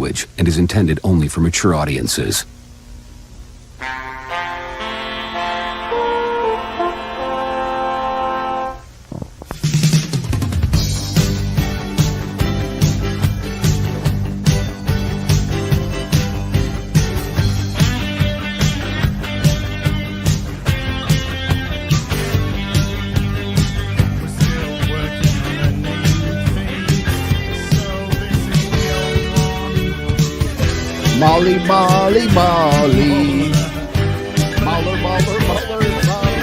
language and is intended only for mature audiences. Molly, Molly, Molly. Moller, moller, moller, Molly.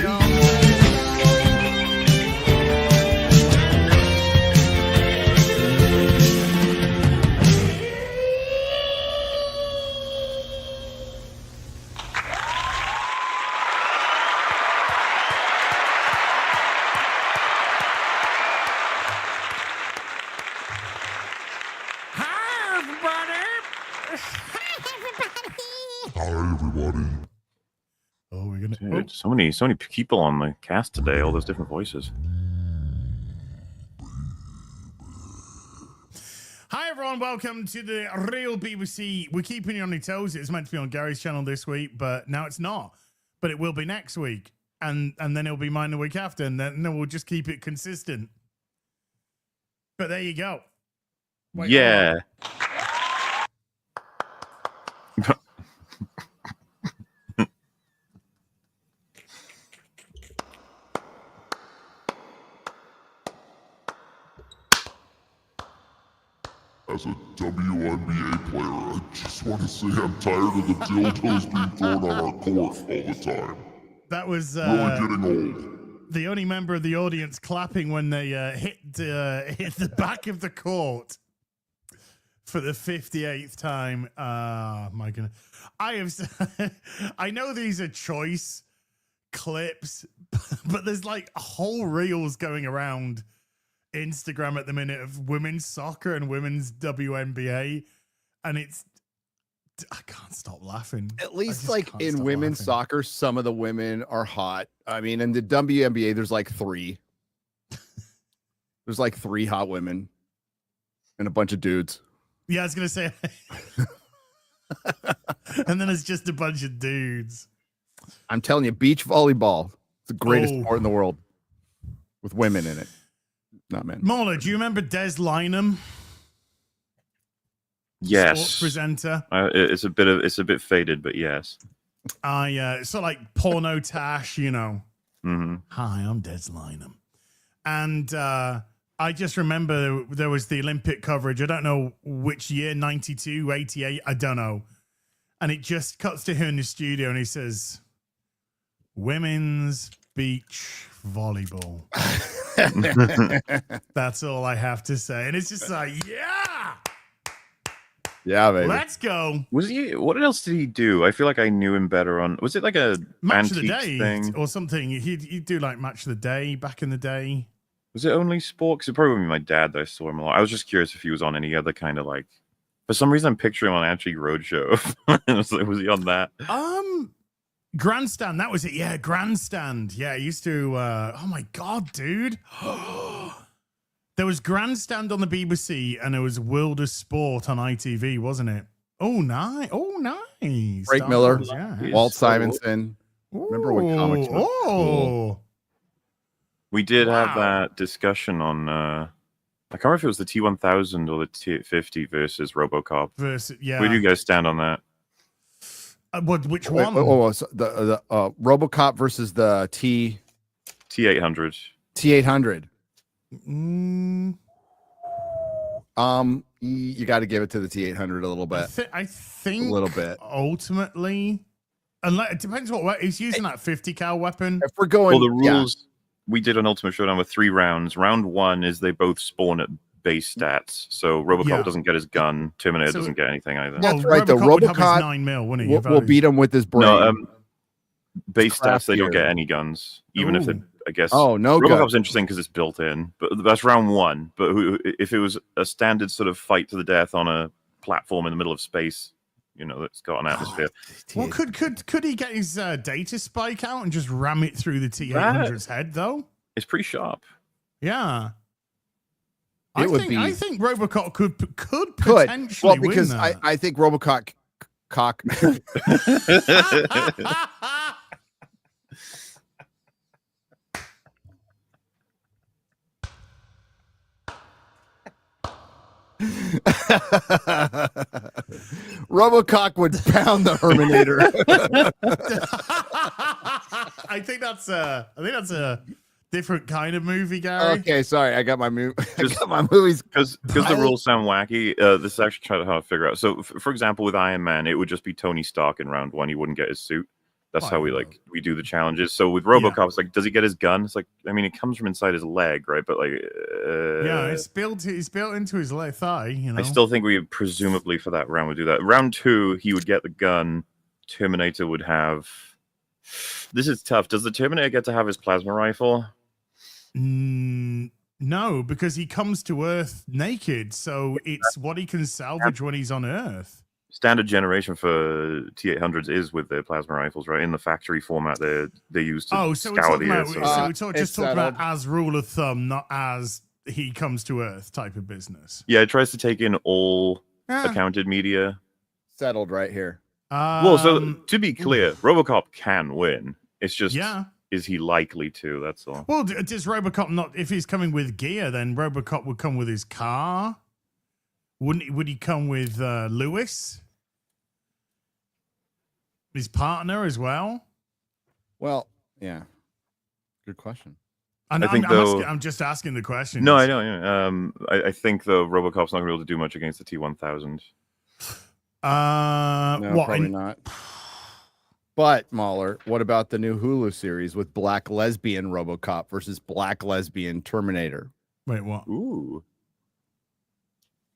Hi, everybody. Oh, we're gonna. Dude, so many people on the cast today. All those different voices. Hi, everyone. Welcome to the real BBC. We're keeping you on your toes. It was meant to be on Gary's channel this week, but now it's not. But it will be next week, and then it'll be mine the week after, and then we'll just keep it consistent. But there you go. Wait, Yeah. As a WNBA player, I just want to say I'm tired of the dildos being thrown on our court all the time. That was Really getting old. the only member of the audience clapping when they hit the back of the court for the 58th time. My goodness. I know these are choice clips, but there's like whole reels going around Instagram at the minute of women's soccer and women's WNBA, and I can't stop laughing. At least like in women's soccer, some of the women are hot. I mean, in the WNBA, there's like three. There's like three hot women and a bunch of dudes. Yeah, I was gonna say. And then it's just a bunch of dudes. I'm telling you, beach volleyball. It's the greatest sport in the world with women in it. Not men. Mola, do you remember Des Lynam? Yes. Sports presenter. It's a bit faded, but yes. So like Porno Tash, you know. Mm-hmm. Hi, I'm Des Lynam. And I just remember there was the Olympic coverage. I don't know which year, 92, 88, I don't know. And it just cuts to her in the studio and he says, women's beach volleyball. That's all I have to say. And it's just like, yeah. Yeah, baby. Let's go. Was he? What else did he do? I feel like I knew him better on. Was it like a Match of the antique Day thing or something? He'd do like Match of the Day back in the day. Was it only sport? Because it probably my dad that I saw him a lot. I was just curious if he was on any other kind of like. For some reason, I'm picturing him on Antique Roadshow. Was he on that? Grandstand, that was it. Yeah, Grandstand. Yeah, I used to. Oh my god, dude! There was Grandstand on the BBC, and there was World of Sport on ITV, wasn't it? Oh, nice! Oh, nice! Frank Miller, yeah. Walt Simonson. Remember when comics were cool? We did have that discussion on. I can't remember if it was the T1000 or the T50 versus Robocop. Yeah. Where do you guys stand on that? Which one? So the Robocop versus the T800. T800. You got to give it to the T800 a little bit. I think a little bit. Ultimately, it depends what he's using that 50 cal weapon. If we're going, well, the rules we did on Ultimate Showdown with 3 rounds. Round 1 is they both spawn at base stats, so Robocop doesn't get his gun. Terminator doesn't get anything either. That's right. The Robocop 9mm, wouldn't he? We'll beat him with his brain. No, base stats they don't get any guns, even if they. I guess. Oh no, Robocop's interesting because it's built in, but that's round 1. But if it was a standard sort of fight to the death on a platform in the middle of space, you know, that's got an atmosphere. Well, could he get his data spike out and just ram it through the T800's head though? It's pretty sharp. Yeah. I think Robocop could potentially well, because win that. I think Robocop cock. Robocock would pound the Terminator. I think that's a different kind of movie, Gary. Okay, sorry, I got my movies because the rules sound wacky. This is actually trying to hard to figure out. So, for example, with Iron Man, it would just be Tony Stark in round 1. He wouldn't get his suit. That's how we do the challenges. So with Robocop, it's like, does he get his gun? It's like, I mean, it comes from inside his leg, right? But like, yeah, it's built into his left thigh. You know, I still think we presumably for that round would do that. Round 2, he would get the gun. Terminator would have. This is tough. Does the Terminator get to have his plasma rifle? No, because he comes to Earth naked, so it's what he can salvage when he's on Earth. Standard generation for T-800s is with their plasma rifles, right? In the factory format, they used to scour the earth. So we're just talking about as rule of thumb, not as he comes to Earth type of business. Yeah, it tries to take in all accounted media. Settled right here. Well, so to be clear, Robocop can win. It's just, is he likely to? That's all. Well, does Robocop not? If he's coming with gear, then Robocop would come with his car. Would he come with Lewis? His partner as well? Well, yeah. Good question. I'm just asking the question. No, I don't. Yeah. I think though Robocop's not going to be able to do much against the T-1000. No, probably not. But Mahler, what about the new Hulu series with black lesbian Robocop versus black lesbian Terminator? Wait, what? Ooh,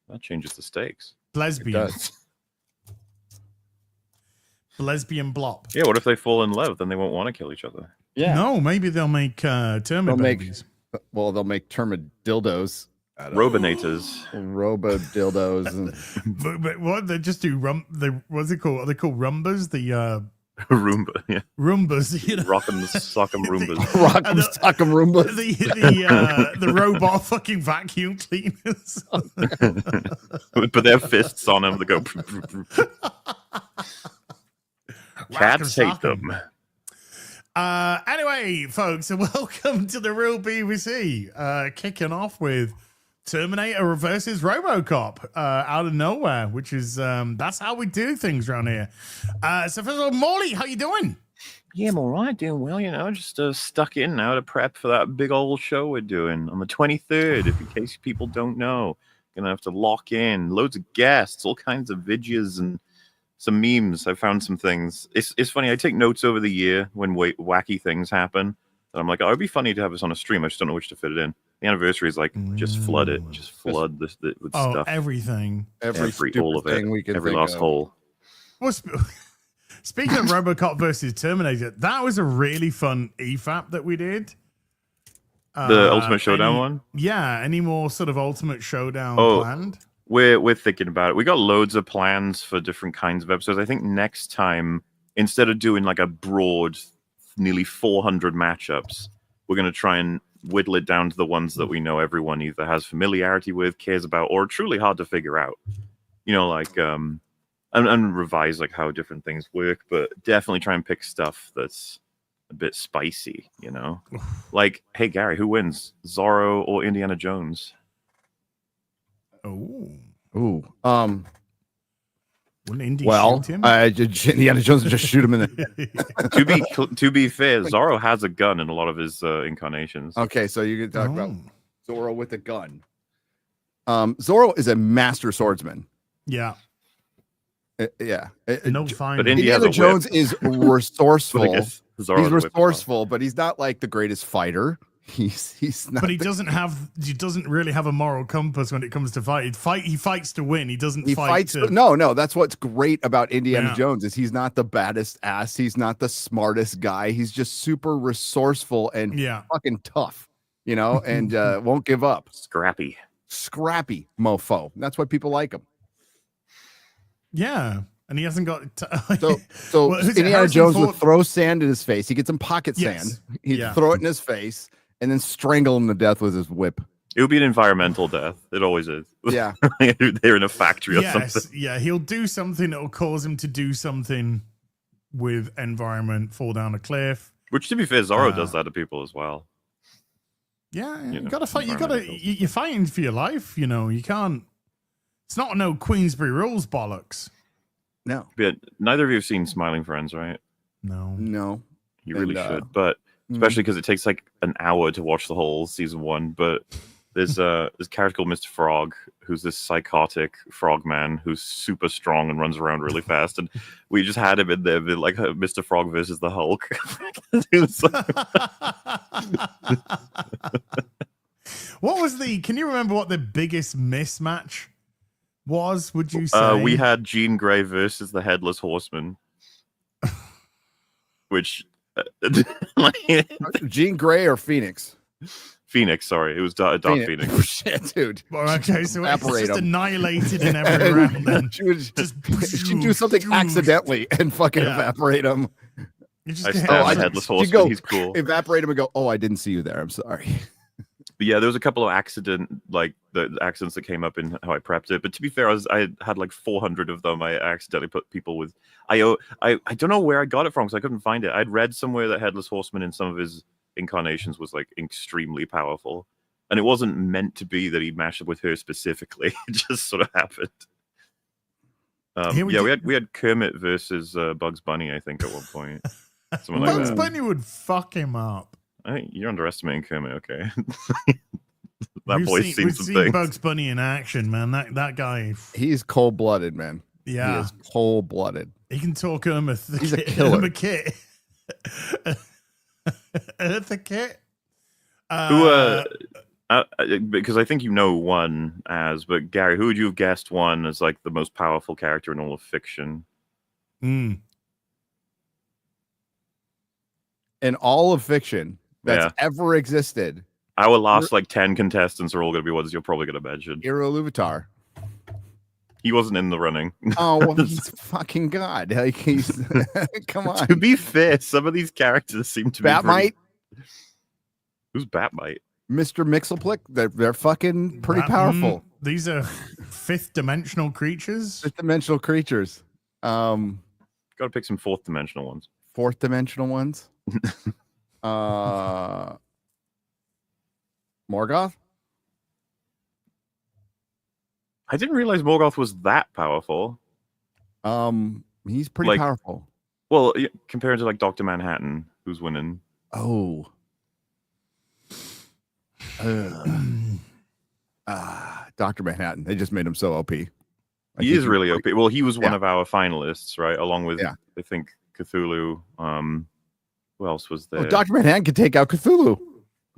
that changes the stakes. Lesbian. Lesbian blop. Yeah, what if they fall in love? Then they won't want to kill each other. Yeah. No, maybe they'll make Terminator babies. They'll make Termadildos. Robinators. Robo-dildos. And... but what? They just do what's it called? Are they called Rumbas? The Roomba, yeah. Roombas, you know. Rock'em sock'em Roombas. Rock'em sock'em Roombas. The robot fucking vacuum cleaners. But they have fists on them that go. Cats hate them. Anyway, folks, welcome to the Real BBC. Kicking off with Terminator versus Robocop out of nowhere, which is that's how we do things around here. So first of all, Morley, how you doing? Yeah, I'm all right, doing well. You know, just stuck in now to prep for that big old show we're doing on the 23rd. If in case people don't know, gonna have to lock in loads of guests, all kinds of videos and some memes. I found some things. It's funny. I take notes over the year when wacky things happen. And I'm like, oh, it'd be funny to have this on a stream. I just don't know which to fit it in. The anniversary is like, just flood it. Just flood this with stuff. Everything. Every all of it. We can every last hole. Well, speaking of Robocop versus Terminator, that was a really fun EFAP that we did. The Ultimate Showdown one? Yeah. Any more sort of Ultimate Showdown planned? We're thinking about it. We got loads of plans for different kinds of episodes. I think next time, instead of doing like a broad, nearly 400 matchups, we're going to try and whittle it down to the ones that we know everyone either has familiarity with, cares about, or truly hard to figure out. You know, like and revise like how different things work, but definitely try and pick stuff that's a bit spicy. You know, like, hey Gary, who wins, Zorro or Indiana Jones? Wouldn't Indy shoot him? Indiana Jones would just shoot him in the. to be fair, Zorro has a gun in a lot of his incarnations. Okay, so you can talk about Zorro with a gun. Zorro is a master swordsman. Yeah. Yeah. No fine. But Indiana Jones is resourceful. He's resourceful, but he's not like the greatest fighter. He's not. But he doesn't really have a moral compass when it comes to fight. He fights to win. He doesn't fight to... No. That's what's great about Indiana Jones is he's not the baddest ass. He's not the smartest guy. He's just super resourceful and fucking tough, you know, and won't give up. Scrappy mofo. That's why people like him. Yeah. And he hasn't got... So Indiana Jones would throw sand in his face. He gets some pocket sand. He'd throw it in his face and then strangle him to death with his whip. It would be an environmental death. It always is. Yeah. They're in a factory or Yes, something. yeah, he'll do something that will cause him to do something with environment, fall down a cliff. Which, to be fair, Zorro does that to people as well. Yeah, you know, gotta fight. environmental. You're fighting for your life. You can't. It's not no Queensbury rules bollocks. No. But neither of you have seen Smiling Friends, right? No. You really And, should, but especially because it takes like an hour to watch the whole season 1. But there's this character called Mr. Frog, who's this psychotic frog man who's super strong and runs around really fast, and we just had him in there, like Mr. Frog versus the Hulk. What was the? Can you remember what the biggest mismatch was? Would you say we had Jean Grey versus the Headless Horseman, which Jean Grey or Phoenix? Phoenix, sorry, it was Dark Phoenix. Oh, shit, dude. Well, okay, so it's Evaporate just 'em. annihilated in every round. Then She would just she'd do something accidentally and fucking Yeah. evaporate him. You just I get- stand I- the Headless she'd Horseman. go He's cool. Evaporate him and go, oh, I didn't see you there. I'm sorry. But yeah, there was a couple of the accidents that came up in how I prepped it. But to be fair, I had like 400 of them. I accidentally put people with. I don't know where I got it from because I couldn't find it. I'd read somewhere that Headless Horseman in some of his incarnations was like extremely powerful, and it wasn't meant to be that he mashed up with her specifically. It just sort of happened. Here we Yeah, did- we had Kermit versus Bugs Bunny, I think, at one point. Something like Bugs that. Bunny would fuck him up. I think you're underestimating Kermit, okay? We've boy's seen, seen we've some seen things. Bugs Bunny in action, man. That guy, He's cold-blooded, man. He yeah, is cold-blooded. he can talk Eartha He's a killer. Eartha Kitt. Eartha Kitt. Because I think you know one as, but Gary, who would you have guessed one as like the most powerful character in all of fiction? Mm. In all of fiction that's ever existed, Our last like 10 contestants are all going to be ones you're probably going to mention. Hiro Luvatar. He wasn't in the running. Oh, well, he's fucking God. Like, he's come on. To be fair, some of these characters seem to be Batmite, Who's Batmite? Mr. Mixelplick, they're fucking pretty powerful. These are fifth dimensional creatures. Fifth dimensional creatures. Got to pick some fourth dimensional ones. Fourth dimensional ones. Morgoth? I didn't realize Morgoth was that powerful. He's pretty Like- powerful. Well, compared to like Dr. Manhattan, who's winning. Oh. Dr. Manhattan. They just made him so OP. Like, He is really OP. Well, he was one Yeah. of our finalists, right? Along with, Yeah. I think, Cthulhu. Who else was there? Oh, Dr. Manhattan could take out Cthulhu.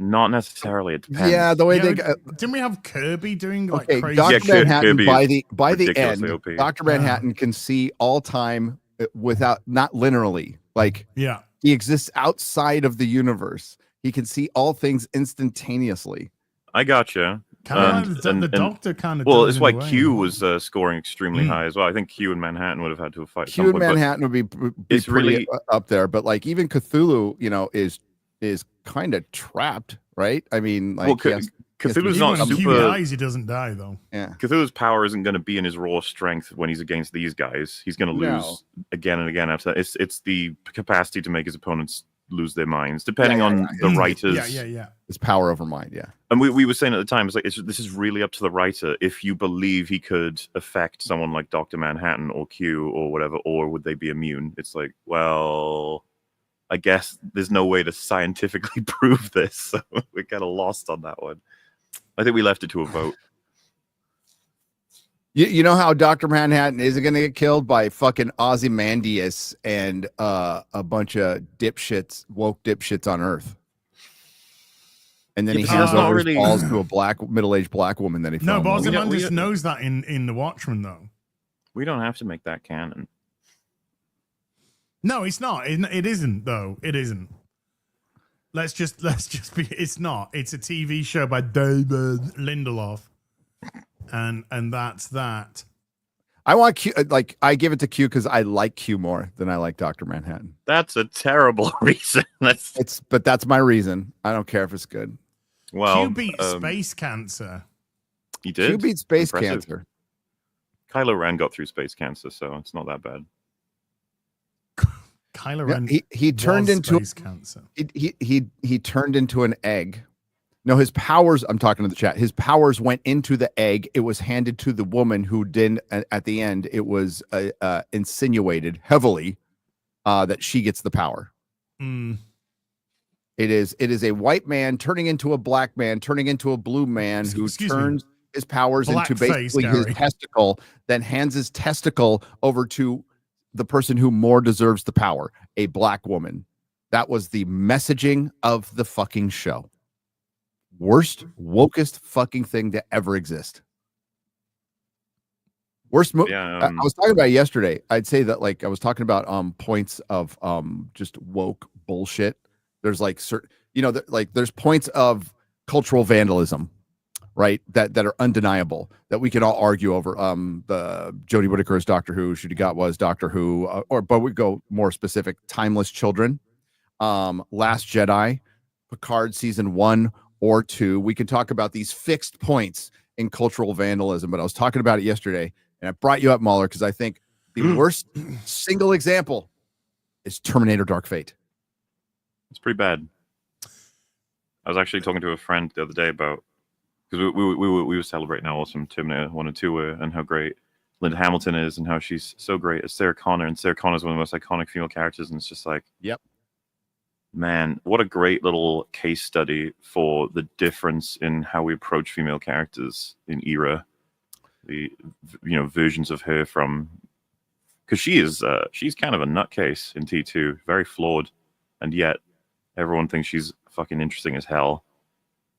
Not necessarily. It depends. Yeah, the way Yeah, they didn't we have Kirby doing like okay, crazy? Dr. Yeah, Manhattan Kirby by the ridiculously end, OP. Dr. Manhattan can see all time without not linearly. Like Yeah, he exists outside of the universe. He can see all things instantaneously. I gotcha. the Doctor kind of. Well, does it's in why a way. Q was scoring extremely Mm. high as well. I think Q and Manhattan would have had to fight. at Q some and point, but Manhattan would be it's pretty really- up there, but like even Cthulhu, is kind of trapped, right? I mean, like Well, he has- Cthulhu's Even not when Q super. dies, he doesn't die though. yeah. Cthulhu's power isn't going to be in his raw strength when he's against these guys. He's going to No. lose again and again after that. It's the capacity to make his opponents lose their minds, depending on the writers. Yeah. His power over mind, yeah. And we were saying at the time, it's like this is really up to the writer if you believe he could affect someone like Dr. Manhattan or Q or whatever, or would they be immune? It's like, well, I guess there's no way to scientifically prove this, so we're kind of lost on that one. I think we left it to a vote. You know how Dr. Manhattan isn't going to get killed by fucking Ozymandias and a bunch of woke dipshits on Earth. And then Yeah, he but hands that's not over his really- balls to a middle-aged black woman that he No, fell in love with. Ozymandias knows that in the Watchmen though. We don't have to make that canon. No, it's not. It isn't though. It isn't. Let's just be. It's not. It's a TV show by David Lindelof, and that's that. I want Q. Like I give it to Q because I like Q more than I like Dr. Manhattan. That's a terrible reason. But that's my reason. I don't care if it's good. Well, Q beat space cancer. he did. Q beat space Impressive. cancer. Kylo Ren got through space cancer, so it's not that bad. Kylo Yeah, Ren he turned was into space cancer. he turned into an egg. No, his powers, I'm talking to the chat. His powers went into the egg. It was handed to the woman who didn't at the end. It was insinuated heavily that she gets the power. Mm. It is a white man turning into a black man, turning into a blue man who Excuse turns his powers into Blackface, basically his Gary. testicle, then hands his testicle over to the person who more deserves the power, a black woman. That was the messaging of the fucking show. Worst, wokest fucking thing to ever exist. Worst movie. Yeah, I was talking about it yesterday. I'd say that, like, I was talking about points of just woke bullshit. There's like certain, there's points of cultural vandalism, right? That are undeniable, that we could all argue over. The Jodie Whittaker's Doctor Who, was Doctor Who, but we go more specific. Timeless Children, Last Jedi, Picard season 1 or 2. We can talk about these fixed points in cultural vandalism, but I was talking about it yesterday, and I brought you up, Mahler, because I think the worst single example is Terminator Dark Fate. it's pretty bad. I was actually talking to a friend the other day about, because we were celebrating how awesome Terminator 1 and 2 were, and how great Linda Hamilton is, and how she's so great as Sarah Connor, and Sarah Connor is one of the most iconic female characters, and it's just like, yep, man, what a great little case study for the difference in how we approach female characters in era. The versions of her from, because she's kind of a nutcase in T2, very flawed, and yet everyone thinks she's fucking interesting as hell.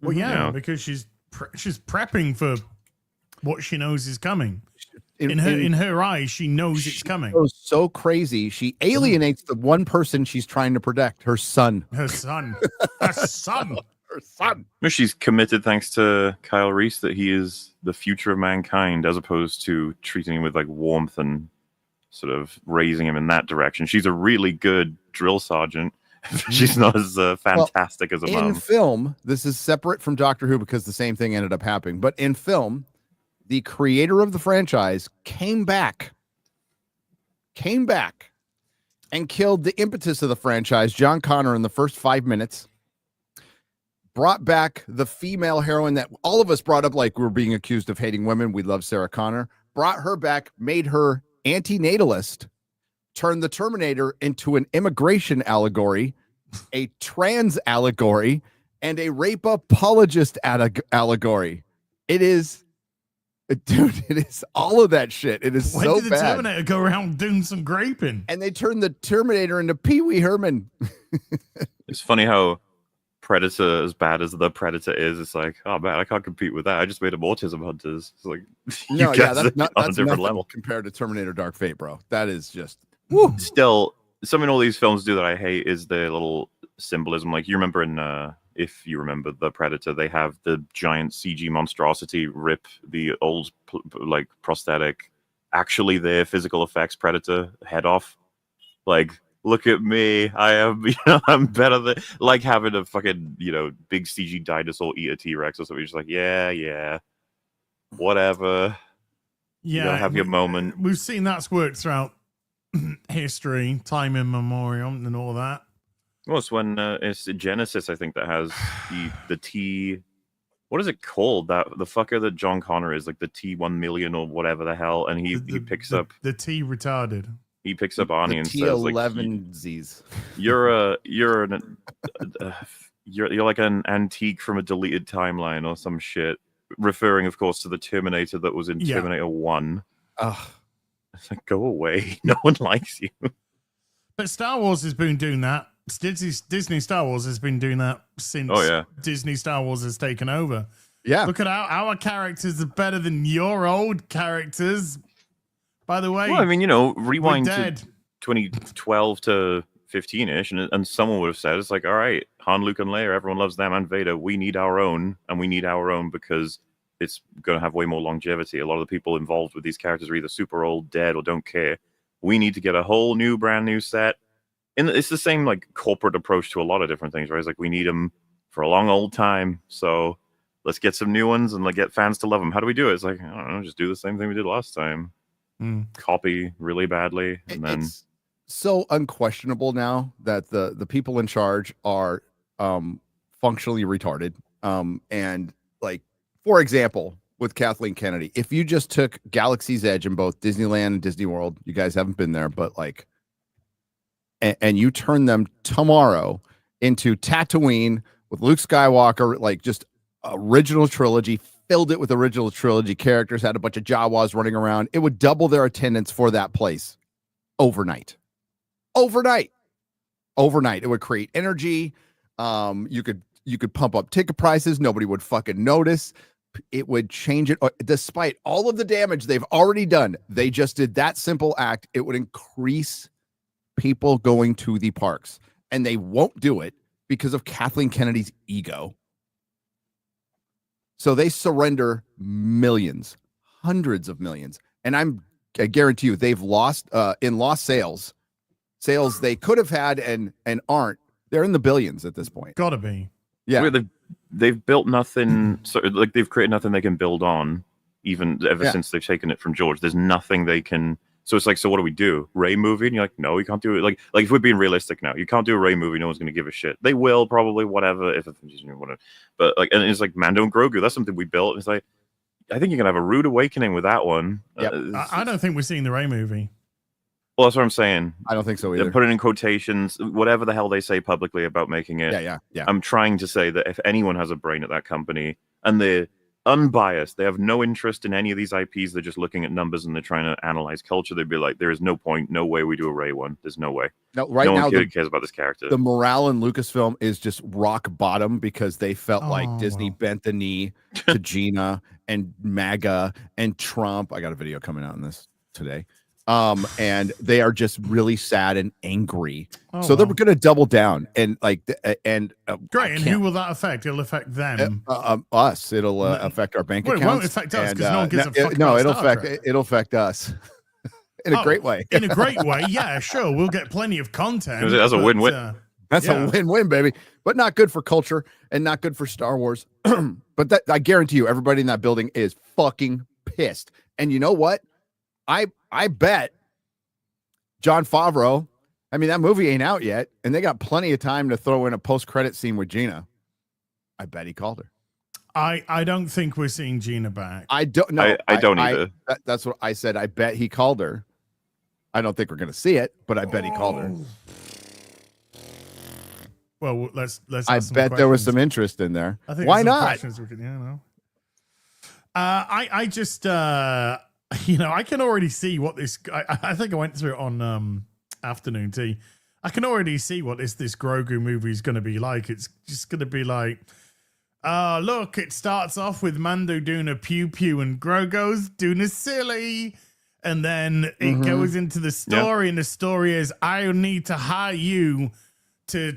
Well, yeah, You know? because she's prepping for what she knows is coming. In her eyes, she knows it's coming. Goes so crazy. She alienates the one person she's trying to protect, her son. Her son. Her son. Her son. She's committed, thanks to Kyle Reese, that he is the future of mankind, as opposed to treating him with like warmth and sort of raising him in that direction. She's a really good drill sergeant. She's not as fantastic as a mom. In film, this is separate from Doctor Who because the same thing ended up happening. But in film, the creator of the franchise came back and killed the impetus of the franchise, John Connor, in the first 5 minutes. Brought back the female heroine that all of us brought up like we were being accused of hating women. We love Sarah Connor. Brought her back, made her anti-natalist, turned the Terminator into an immigration allegory, a trans allegory, and a rape apologist allegory. It is, dude, it is all of that shit. It is When so did the bad. Terminator go around doing some graping? And they turned the Terminator into Pee Wee Herman. It's funny how Predator, as bad as the Predator is, it's like, oh man, I can't compete with that. I just made them Autism Hunters. It's like, No, yeah, that's on a different nothing level. compared to Terminator Dark Fate, bro. That is just Still, something all these films do that I hate is the little symbolism. Like, you remember in if you remember the Predator, they have the giant CG monstrosity rip the old like prosthetic, actually their physical effects Predator head off. Like, look at me, I am, I'm better than, like having a fucking, big CG dinosaur eat a T-Rex or something. You're just like, yeah, whatever. Yeah, You gotta have your moment. We've seen that's worked throughout history, time immemorial, and all that. Well, it's when it's Genesis, I think, that has the T. What is it called? That the fucker that John Connor is, like the T1 million or whatever the hell, and he picks up the T retarded. He picks up Arnie and says, like, T11Zs. you're like an antique from a deleted timeline or some shit, referring, of course, to the Terminator that was in Terminator 1. Ugh. It's like, go away. No one likes you. But Star Wars has been doing that. Disney Star Wars has been doing that since Disney Star Wars has taken over. Yeah. Look at our characters are better than your old characters. By the way, Well, I mean, rewind to dead. 2012 to 15-ish, and someone would have said, it's like, all right, Han, Luke, and Leia, everyone loves them, and Vader. We need our own, and we need our own because it's going to have way more longevity. A lot of the people involved with these characters are either super old, dead, or don't care. We need to get a whole brand new set. And it's the same, like, corporate approach to a lot of different things, right? It's like, we need them for a long old time. So let's get some new ones and like get fans to love them. How do we do it? It's like, I don't know, just do the same thing we did last time. Copy really badly, and then it's so unquestionable now that the people in charge are functionally retarded. And like, for example, with Kathleen Kennedy, if you just took Galaxy's Edge in both Disneyland and Disney World, you guys haven't been there, but like, and you turn them tomorrow into Tatooine with Luke Skywalker, like just original trilogy, filled it with original trilogy characters, had a bunch of Jawas running around, it would double their attendance for that place overnight. It would create energy. You could pump up ticket prices. Nobody would fucking notice. It would change it. Despite all of the damage they've already done, they just did that simple act. It would increase people going to the parks, and they won't do it because of Kathleen Kennedy's ego. So they surrender millions, hundreds of millions. And I guarantee you they've lost in lost sales they could have had and aren't. They're in the billions at this point. Gotta be. Yeah. They've built nothing. So like they've created nothing they can build on, even ever since they've taken it from George. There's nothing they can. So it's like, so what do we do? Rey movie? And you're like, no, you can't do it. Like if we're being realistic now, you can't do a Rey movie. No one's going to give a shit. They will probably, whatever, whatever. But like, and it's like Mando and Grogu. That's something we built. It's like, I think you're going to have a rude awakening with that one. Yep. I don't think we're seeing the Rey movie. Well, that's what I'm saying. I don't think so either. They're putting in quotations, whatever the hell they say publicly about making it. Yeah. I'm trying to say that if anyone has a brain at that company and they're unbiased, they have no interest in any of these IPs, they're just looking at numbers and they're trying to analyze culture, they'd be like, there is no point, no way we do a Rey one. There's no way. No, no one cares about this character. The morale in Lucasfilm is just rock bottom because they felt like Disney bent the knee to Gina and MAGA and Trump. I got a video coming out on this today. And they are just really sad and angry. So they're going to double down and like, great. And who will that affect? It'll affect them. Us. It'll affect our bank accounts. It won't affect us because no one gives a fuck. No, about it'll affect us in a great way. In a great way, yeah, sure. We'll get plenty of content. That's a win-win. That's a win-win, baby. But not good for culture and not good for Star Wars. But that, I guarantee you, everybody in that building is fucking pissed. And you know what? I bet Jon Favreau, I mean, that movie ain't out yet, and they got plenty of time to throw in a post-credit scene with Gina. I bet he called her. I don't think we're seeing Gina back. I don't know. I don't either. That's what I said. I bet he called her. I don't think we're going to see it, but I bet he called her. Well, let's. I bet there was some interest in there. I think why not? I just. I can already see what this. I think I went through it on afternoon tea. I can already see what this Grogu movie is going to be like. It's just going to be like, look, it starts off with Mando doing a pew pew and Grogu's doing a silly, and then it goes into the story, and the story is, I need to hire you to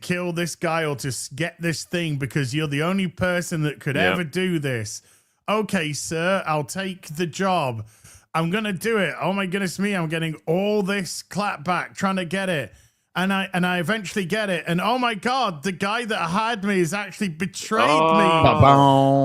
kill this guy or to get this thing because you're the only person that could ever do this. Okay, sir, I'll take the job. I'm going to do it. Oh my goodness me, I'm getting all this clap back trying to get it. And I eventually get it. And oh my God, the guy that hired me has actually betrayed me.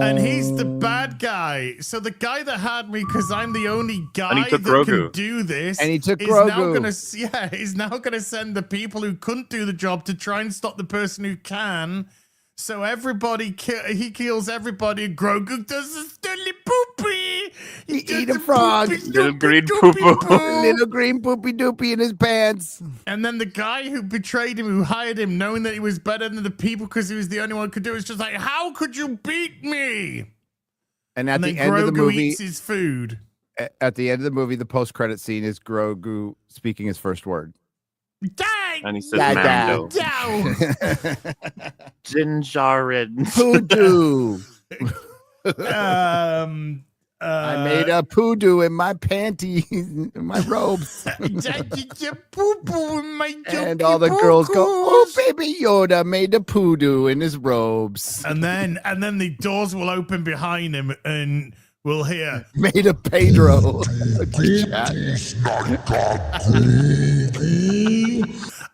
And he's the bad guy. So the guy that hired me, because I'm the only guy that can do this, and he took is Grogu. he's now gonna send the people who couldn't do the job to try and stop the person who can. So everybody, he kills everybody. Grogu does a silly poopy. He eat a frog. Little green poopoo. Little green poopy doopy in his pants. And then the guy who betrayed him, who hired him, knowing that he was better than the people because he was the only one who could do it, was just like, how could you beat me? And at then the end Grogu of the movie, eats his food. At the end of the movie, the post-credit scene is Grogu speaking his first word. Dang! And he says Mando. Gingerin. Poodoo. I made a poodoo in my panties, in my robes. And all the girls go, oh, baby Yoda made a poodoo in his robes. And then the doors will open behind him and we'll hear made a Pedro.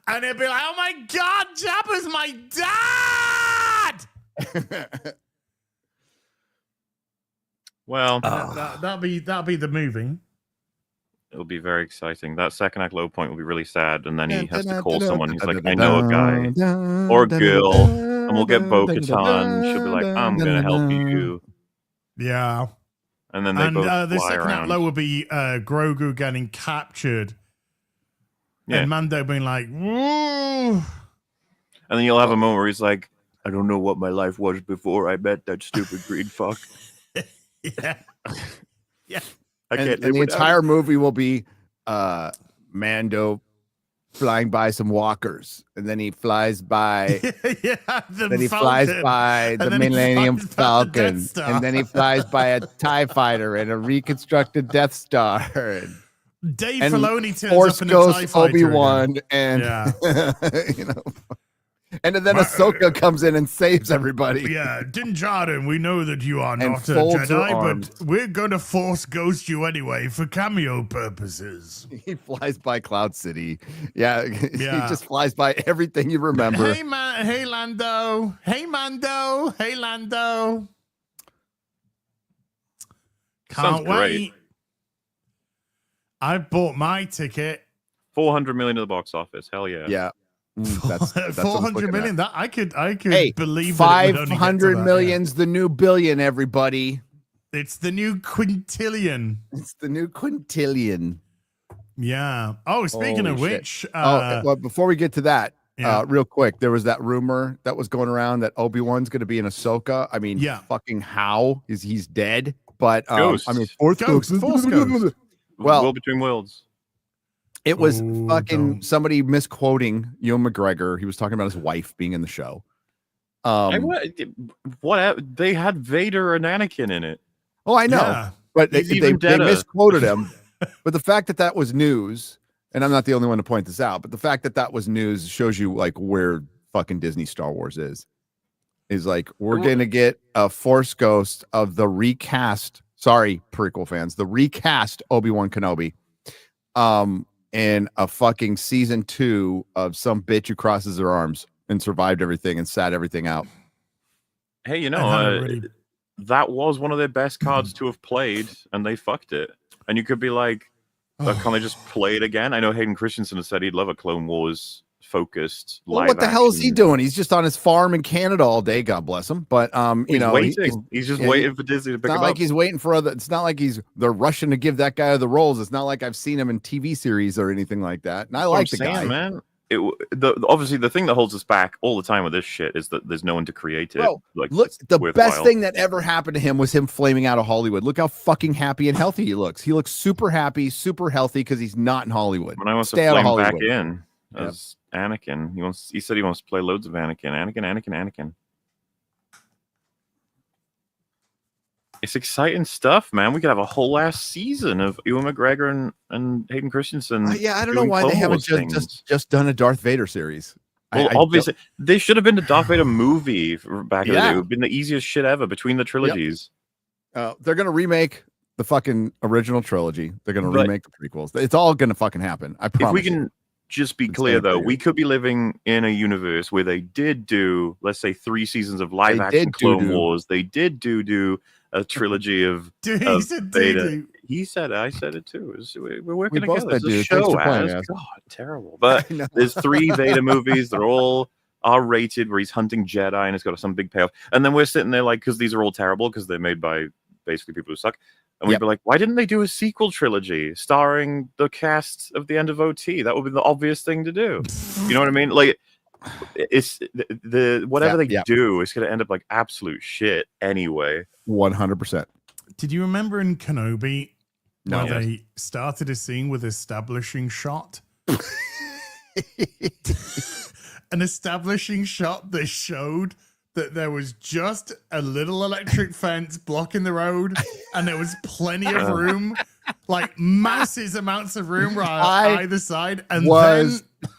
And he'll be like, oh my God, Jabba's my dad! Well, That'll be the movie. it'll be very exciting. That second act low point will be really sad, and then he has to call someone. He's like, I know a guy or a girl, and we'll get Bo-Katan. She'll be like, I'm gonna help you. Yeah. And then they both the fly second act around. low will be Grogu getting captured. Yeah. And Mando being like, woo. And then you'll have a moment where he's like, I don't know what my life was before I met that stupid green fuck. Yeah. Yeah. And the entire movie will be Mando flying by some walkers, and then he flies by. Then he flies by the Millennium Falcon, and then he flies by a TIE fighter and a reconstructed Death Star. Dave and Filoni turns Force up in a TIE Ghost fighter Obi-Wan, again. and Yeah. you know. And then Ahsoka comes in and saves everybody. Yeah, Din Djarin, we know that you are And not a folds her Jedi, arms. but we're going to Force Ghost you anyway for cameo purposes. He flies by Cloud City. Yeah, he Yeah. just flies by everything you remember. Hey, hey, Lando. Hey, Mando. Hey, Lando. Can't Sounds wait. great. I bought my ticket. 400 million at the box office. Hell yeah. Yeah. That's what I'm 400 looking million. at. That I could Hey, believe that it would only get to 500 that, million's the new billion, everybody. yeah. It's the new quintillion. It's the new quintillion. Yeah. Oh, speaking of Holy shit. which, Well, before we get to that, yeah. real quick, there was that rumor that was going around that Obi-Wan's going to be in Ahsoka. I mean, Yeah. fucking how? He's dead. But Ghost. I mean, Force Ghost. Well, World Between Worlds. it was Ooh, fucking don't. somebody misquoting Ewan McGregor. He was talking about his wife being in the show. Hey, what? They had Vader and Anakin in it. Oh, I know. Yeah. But He's they even deader. misquoted him. But the fact that that was news, and I'm not the only one to point this out, but the fact that that was news shows you like where fucking Disney Star Wars is like, we're going to get a Force Ghost of the recast. Sorry, prequel fans, the recast Obi-Wan Kenobi. And a fucking season 2 of some bitch who crosses her arms and survived everything and sat everything out. Hey, you And know, had a really- that was one of their best cards to have played, and they fucked it. And you could be like, can't they just play it again? I know Hayden Christensen has said he'd love a Clone Wars focused Well, live what the hell is he action. doing? He's just on his farm in Canada all day. God bless him. But you He's know, waiting. He's just yeah, waiting for Disney to it's pick not him like up. he's waiting for other. It's not like they're rushing to give that guy other roles. It's not like I've seen him in TV series or anything like that. And I That's what like I'm the guy. saying, man. Obviously the thing that holds us back all the time with this shit is that there's no one to create it. Bro, Like, look, the worthwhile. best thing that ever happened to him was him flaming out of Hollywood. Look how fucking happy and healthy he looks. He looks super happy, super healthy because he's not in Hollywood. When I want Stay to out of flame back Hollywood. in as Anakin, he said he wants to play loads of Anakin. It's exciting stuff, man. We could have a whole ass season of Ewan McGregor and Hayden Christensen. Yeah, I don't know doing why they Clone haven't Wars just done a Darth Vader series. Well, obviously, they should have been the Darth Vader movie back in the day. Yeah. It would have been the easiest shit ever between the trilogies. They're gonna remake the fucking original trilogy. They're gonna But- remake the prequels. It's all gonna fucking happen. I promise. If we can just be It's clear, gonna though, be- we could be living in a universe where they did do, let's say, 3 seasons of live They action did Clone do. Wars. They did do a trilogy of Dude, he of said Vader. doo-doo. He said it. I said it too. We're working We both together. said It's a dude. Thanks show, for playing, Az. Az. God, terrible. But I know. there's 3 Vader movies. They're all R-rated, where he's hunting Jedi, and it's got some big payoff. And then we're sitting there like, because these are all terrible, because they're made by basically people who suck. And we'd Yep. be like, why didn't they do a sequel trilogy starring the cast of the end of OT? That would be the obvious thing to do. You know what I mean? Like, it's the whatever they Yeah. do, it's going to end up like absolute shit anyway. 100%. Did you remember in Kenobi No. where they started a scene with establishing shot? An establishing shot that showed that there was just a little electric fence blocking the road and there was plenty of room, like massive amounts of room right I either side. And was then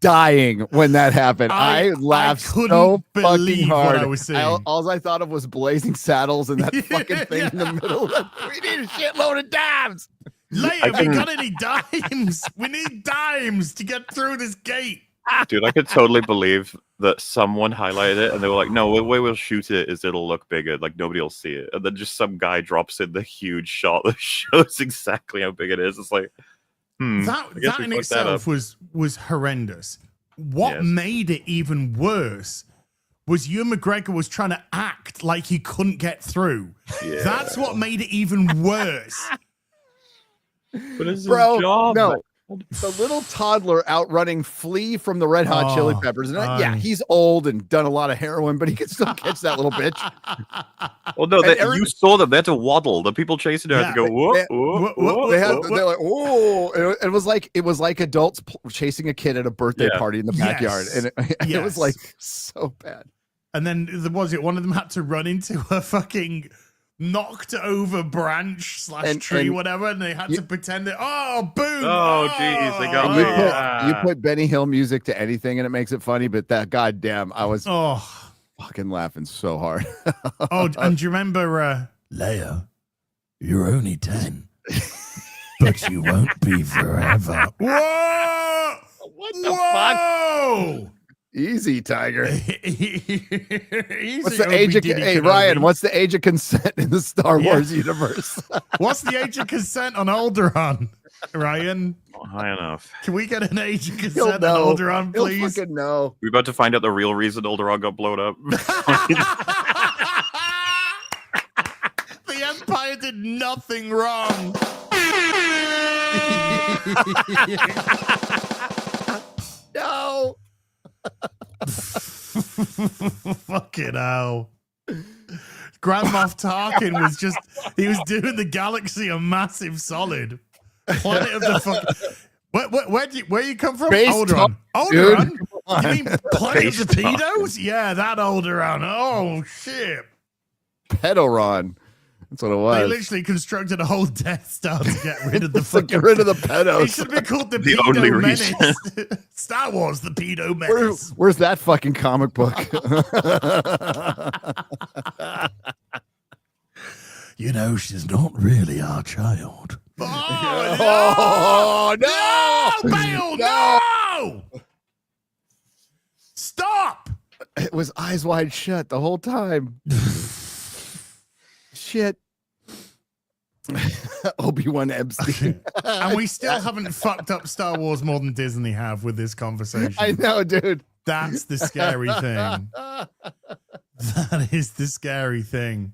dying when that happened. I laughed couldn't so fucking believe hard. what I was seeing. All I thought of was Blazing Saddles and that fucking thing in the middle. We need a shitload of dimes. Leia, we got any dimes? We need dimes to get through this gate. Dude, I could totally believe that someone highlighted it and they were like, no, the way we'll shoot it is it'll look bigger, like nobody will see it. And then just some guy drops in the huge shot that shows exactly how big it is. It's like, that in itself was horrendous. What made it even worse was Ewan McGregor was trying to act like he couldn't get through. Yeah. That's what made it even worse. But it's his job. No. The little toddler outrunning Flea from the Red Hot Chili Peppers. And yeah, he's old and done a lot of heroin, but he can still catch that little bitch. Well, no, you saw them. They had to waddle. The people chasing her had to go, whoa, whoa. They're like, whoa. It was like adults chasing a kid at a birthday party in the backyard. Yes. And it was like so bad. And then one of them had to run into a fucking knocked over branch / tree, whatever, and they had to pretend that, boom. Oh, jeez, they got me. You put Benny Hill music to anything and it makes it funny, but that goddamn, I was fucking laughing so hard. And do you remember Leia? You're only 10, but you won't be forever. Whoa! What the fuck? Easy, Tiger. What's the age of Ryan? What's the age of consent in the Star Wars universe? What's the age of consent on Alderaan, Ryan? Not high enough. Can we get an age of consent on Alderaan, please? He'll fucking know. We're about to find out the real reason Alderaan got blown up. The Empire did nothing wrong. No. Fucking hell. Grand Moff Tarkin was doing the galaxy a massive solid. Planet of the fuck. Where you come from? Alderaan. Alderaan? You mean Planet of the Pedos? Yeah, that Alderaan. Oh shit. Pedoron. That's what it was. They literally constructed a whole Death Star to get rid of the fucking... get rid of the pedos. It should have been called the Pedo Menace. Star Wars, the Pedo Menace. Where's that fucking comic book? You know, she's not really our child. Oh, no! Bale, no! Stop! It was eyes wide shut the whole time. Shit. Obi-Wan Epstein. And we still haven't fucked up Star Wars more than Disney have with this conversation. I know, dude. That's the scary thing. That is the scary thing.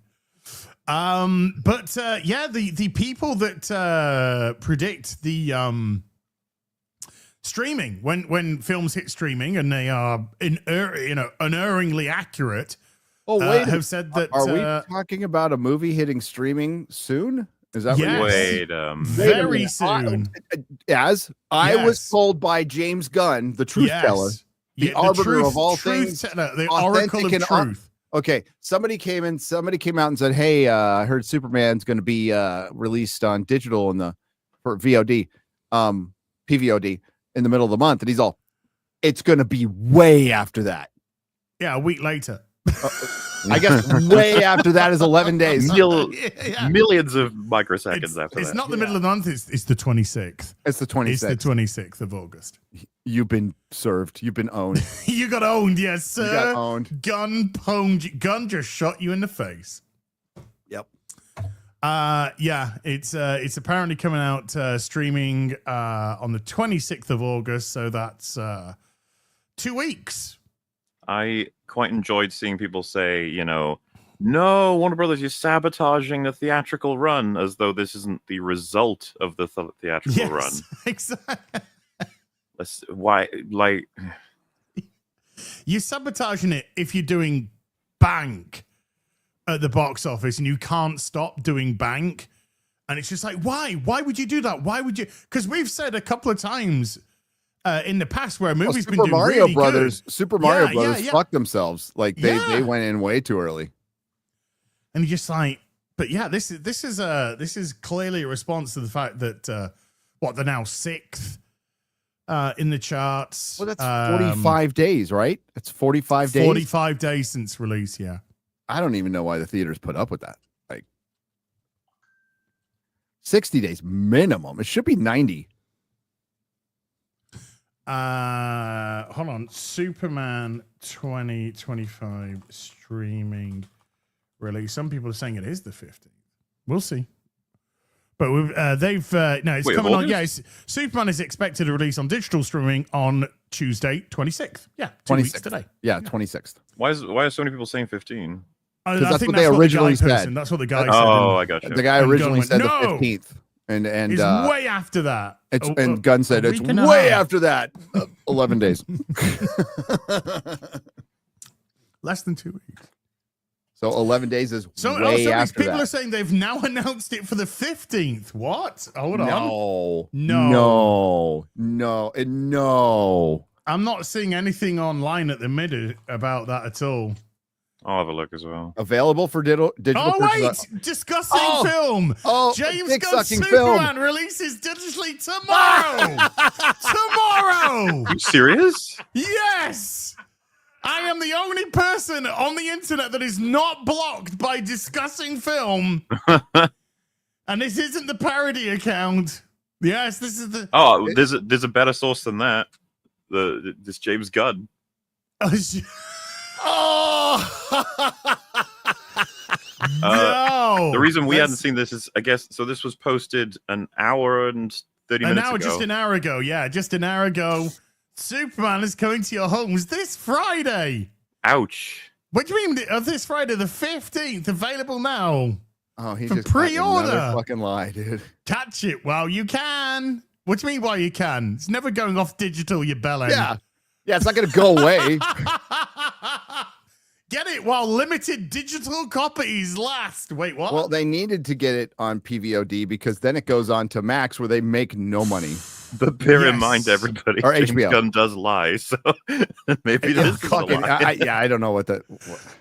The people that predict the streaming when films hit streaming and they are unerringly accurate. Have said that. Are we talking about a movie hitting streaming soon? Is that very soon? I was told by James Gunn, the truth teller, the arbiter of all things, the oracle of truth. Okay, somebody came out and said, "Hey, I heard Superman's going to be released on digital for VOD, PVOD in the middle of the month," and he's all, "It's going to be way after that." Yeah, a week later. I guess way after that is 11 days. Millions of microseconds after that. It's not the middle of the month. It's the 26th. It's the 26th. It's the 26th of August. You've been served. You've been owned. You got owned, yes, sir. You got owned. Gun just shot you in the face. Yep. It's apparently coming out streaming on the 26th of August. So that's 2 weeks. I quite enjoyed seeing people say, no, Warner Brothers, you're sabotaging the theatrical run, as though this isn't the result of the theatrical run. Exactly. You're sabotaging it if you're doing bank at the box office and you can't stop doing bank. And it's just like, why? Why would you do that? Why would you? Because we've said a couple of times in the past where a movie's been doing really good. Super Mario Brothers fucked themselves. Like they went in way too early. And you're just like, but yeah, this is clearly a response to the fact that they're now 6th in the charts. Well, that's 45 days, right? That's 45 days. 45 days since release, yeah. I don't even know why the theaters put up with that. Like 60 days minimum. It should be 90. Hold hold on. Superman 2025 streaming release. Some people are saying it is the 15th. We'll see. But they've no, it's coming on. Yeah, Superman is expected to release on digital streaming on Tuesday, 26th. Yeah, 2 weeks today. Yeah, 26th. Why are so many people saying 15? Because that's what they originally said. That's what the guy said. Oh, I got you. The guy originally said the 15th. And it's way after that. And Gunn said it's way after that. 11 days. Less than 2 weeks. So 11 days is way after people that. Are saying they've now announced it for the 15th. What? Hold on. No. I'm not seeing anything online at the minute about that at all. I'll have a look as well. Available for digital. Oh wait, discussing film. Oh, James Gunn's Superman releases digitally tomorrow. Tomorrow. Are you serious? Yes. I am the only person on the internet that is not blocked by discussing film. And this isn't the parody account. Yes, this is the. Oh, there's a better source than that. This James Gunn. No. The reason we hadn't seen this is, I guess, so this was posted an hour and 30 minutes ago. Just an hour ago. Yeah, just an hour ago. Superman is coming to your homes this Friday. Ouch. What do you mean? This Friday, the 15th, available now. Oh, he's from just pre-order. Another fucking lie, dude. Catch it while you can. What do you mean while you can? It's never going off digital, you bellend. Yeah, it's not going to go away. Get it while limited digital copies last. Wait, what? Well, they needed to get it on PVOD because then it goes on to Max where they make no money. But bear in mind, everybody, or James HBO. Gunn does lie, so maybe this is a lie. I don't know what that.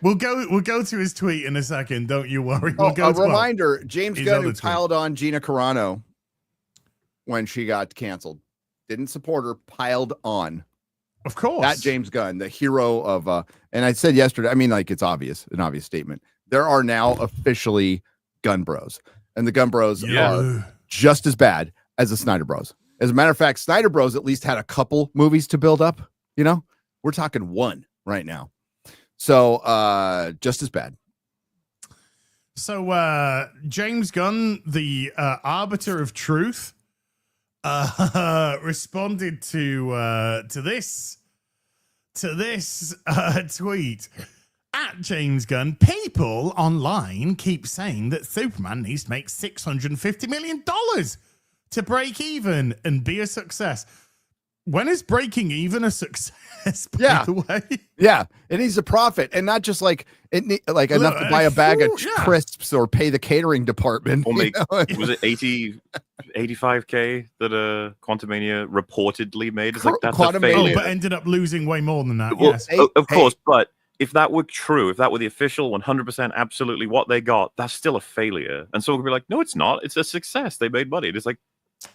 We'll go to his tweet in a second. Don't you worry. A reminder: James Gunn, who piled on Gina Carano when she got canceled, didn't support her. Piled on. Of course, that James Gunn, the hero of. And I said yesterday. I mean, like it's obvious, an obvious statement. There are now officially Gun Bros, and the Gun Bros are just as bad as the Snyder Bros. As a matter of fact, Snyder Bros at least had a couple movies to build up. You know, we're talking one right now. So just as bad. So James Gunn, the arbiter of truth, responded to this tweet. At James Gunn, people online keep saying that Superman needs to make $650 million to break even and be a success. When is breaking even a success, by the way? Yeah, it needs a profit, and not just like enough to buy a bag of crisps or pay the catering department. Or make, was it 85K that Quantumania reportedly made? It's like that's a failure. But ended up losing way more than that. Well, yes, of course, but if that were true, if that were the official 100% absolutely what they got, that's still a failure. And someone could be like, no, it's not. It's a success. They made money. It's like,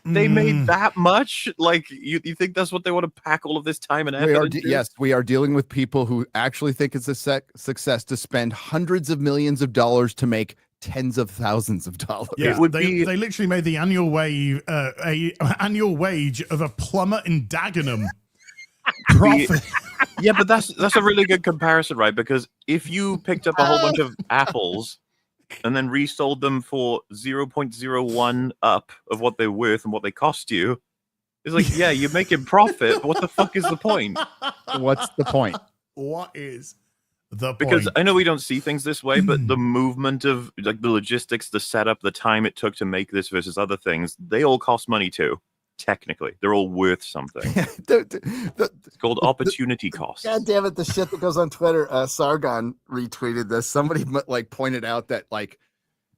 they made that much? Like, you think that's what they want to pack all of this time and effort into? Yes, we are dealing with people who actually think it's a success to spend hundreds of millions of dollars to make tens of thousands of dollars. Yeah, they literally made the annual wage of a plumber in Dagenham. Profit. Yeah, but that's a really good comparison, right? Because if you picked up a whole bunch of apples and then resold them for 0.01 up of what they're worth and what they cost you, it's like, yeah, you're making profit, but what the fuck is the point? What's the point? What is the point? Because I know we don't see things this way, but the movement of like the logistics, the setup, the time it took to make this versus other things, they all cost money too. Technically, they're all worth something. It's called opportunity cost. God damn it! The shit that goes on Twitter. Sargon retweeted this. Somebody like pointed out that like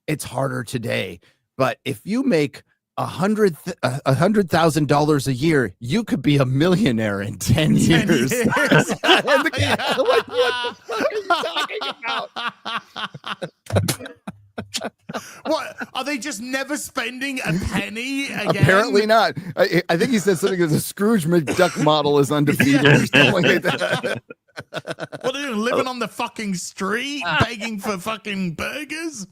it's harder today, but if you make $100,000 a year, you could be a millionaire in 10 years. And the guy, like, what the fuck are you talking about? What are they just never spending a penny again? Apparently not. I think he said something as a Scrooge McDuck model is undefeated or something like that. What are they doing? Living on the fucking street, begging for fucking burgers?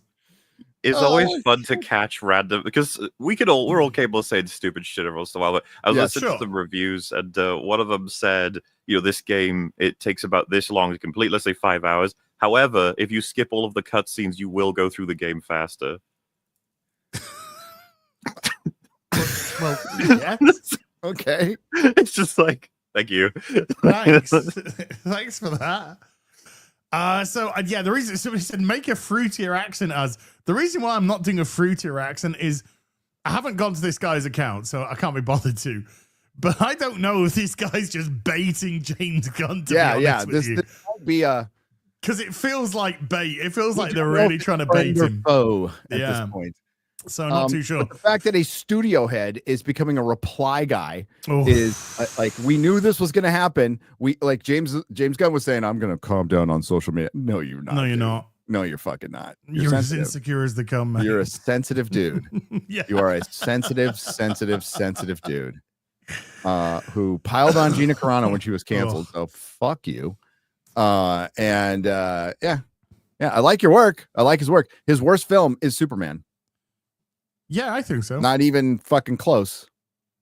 It's always fun to catch random because we're all capable of saying stupid shit every once in a while. But I was listening to some reviews, and one of them said, this game, it takes about this long to complete, let's say 5 hours. However, if you skip all of the cutscenes, you will go through the game faster. Well, yes. Okay. It's just like, thank you. Thanks. Thanks for that. The reason somebody said make a fruitier accent as the reason why I'm not doing a fruitier accent is I haven't gone to this guy's account, so I can't be bothered to. But I don't know if this guy's just baiting James Gunn to be honest with you. This won't be a because it feels like bait. It feels like they're really trying to bait him. At this point. So not too sure. The fact that a studio head is becoming a reply guy is like we knew this was going to happen. We like James Gunn was saying, "I'm going to calm down on social media." No, you're not. No, you're not. No, you're fucking not. You're as insecure as they come, man. You're a sensitive dude. Yeah. You are a sensitive dude who piled on Gina Carano when she was canceled. So fuck you. I like your work. I like his work. His worst film is Superman. Yeah, I think so. Not even fucking close.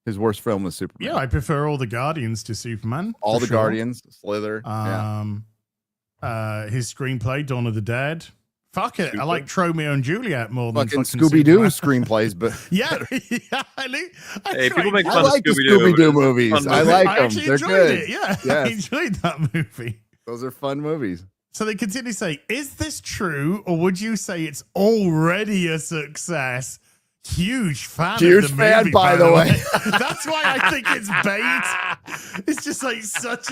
His worst film was Superman. Yeah, I prefer all the Guardians to Superman. All the Guardians, Slither. His screenplay, Dawn of the Dead. Fuck it. I like Romeo and Juliet more than fucking Scooby-Doo screenplays, but yeah. People make fun I like of the Scooby-Doo movies. I like them. They're good. It. Yeah, yes. I enjoyed that movie. Those are fun movies. So they continue to say, is this true, or would you say it's already a success? Huge fan of the movie, by the way. That's why I think it's bait. It's just like such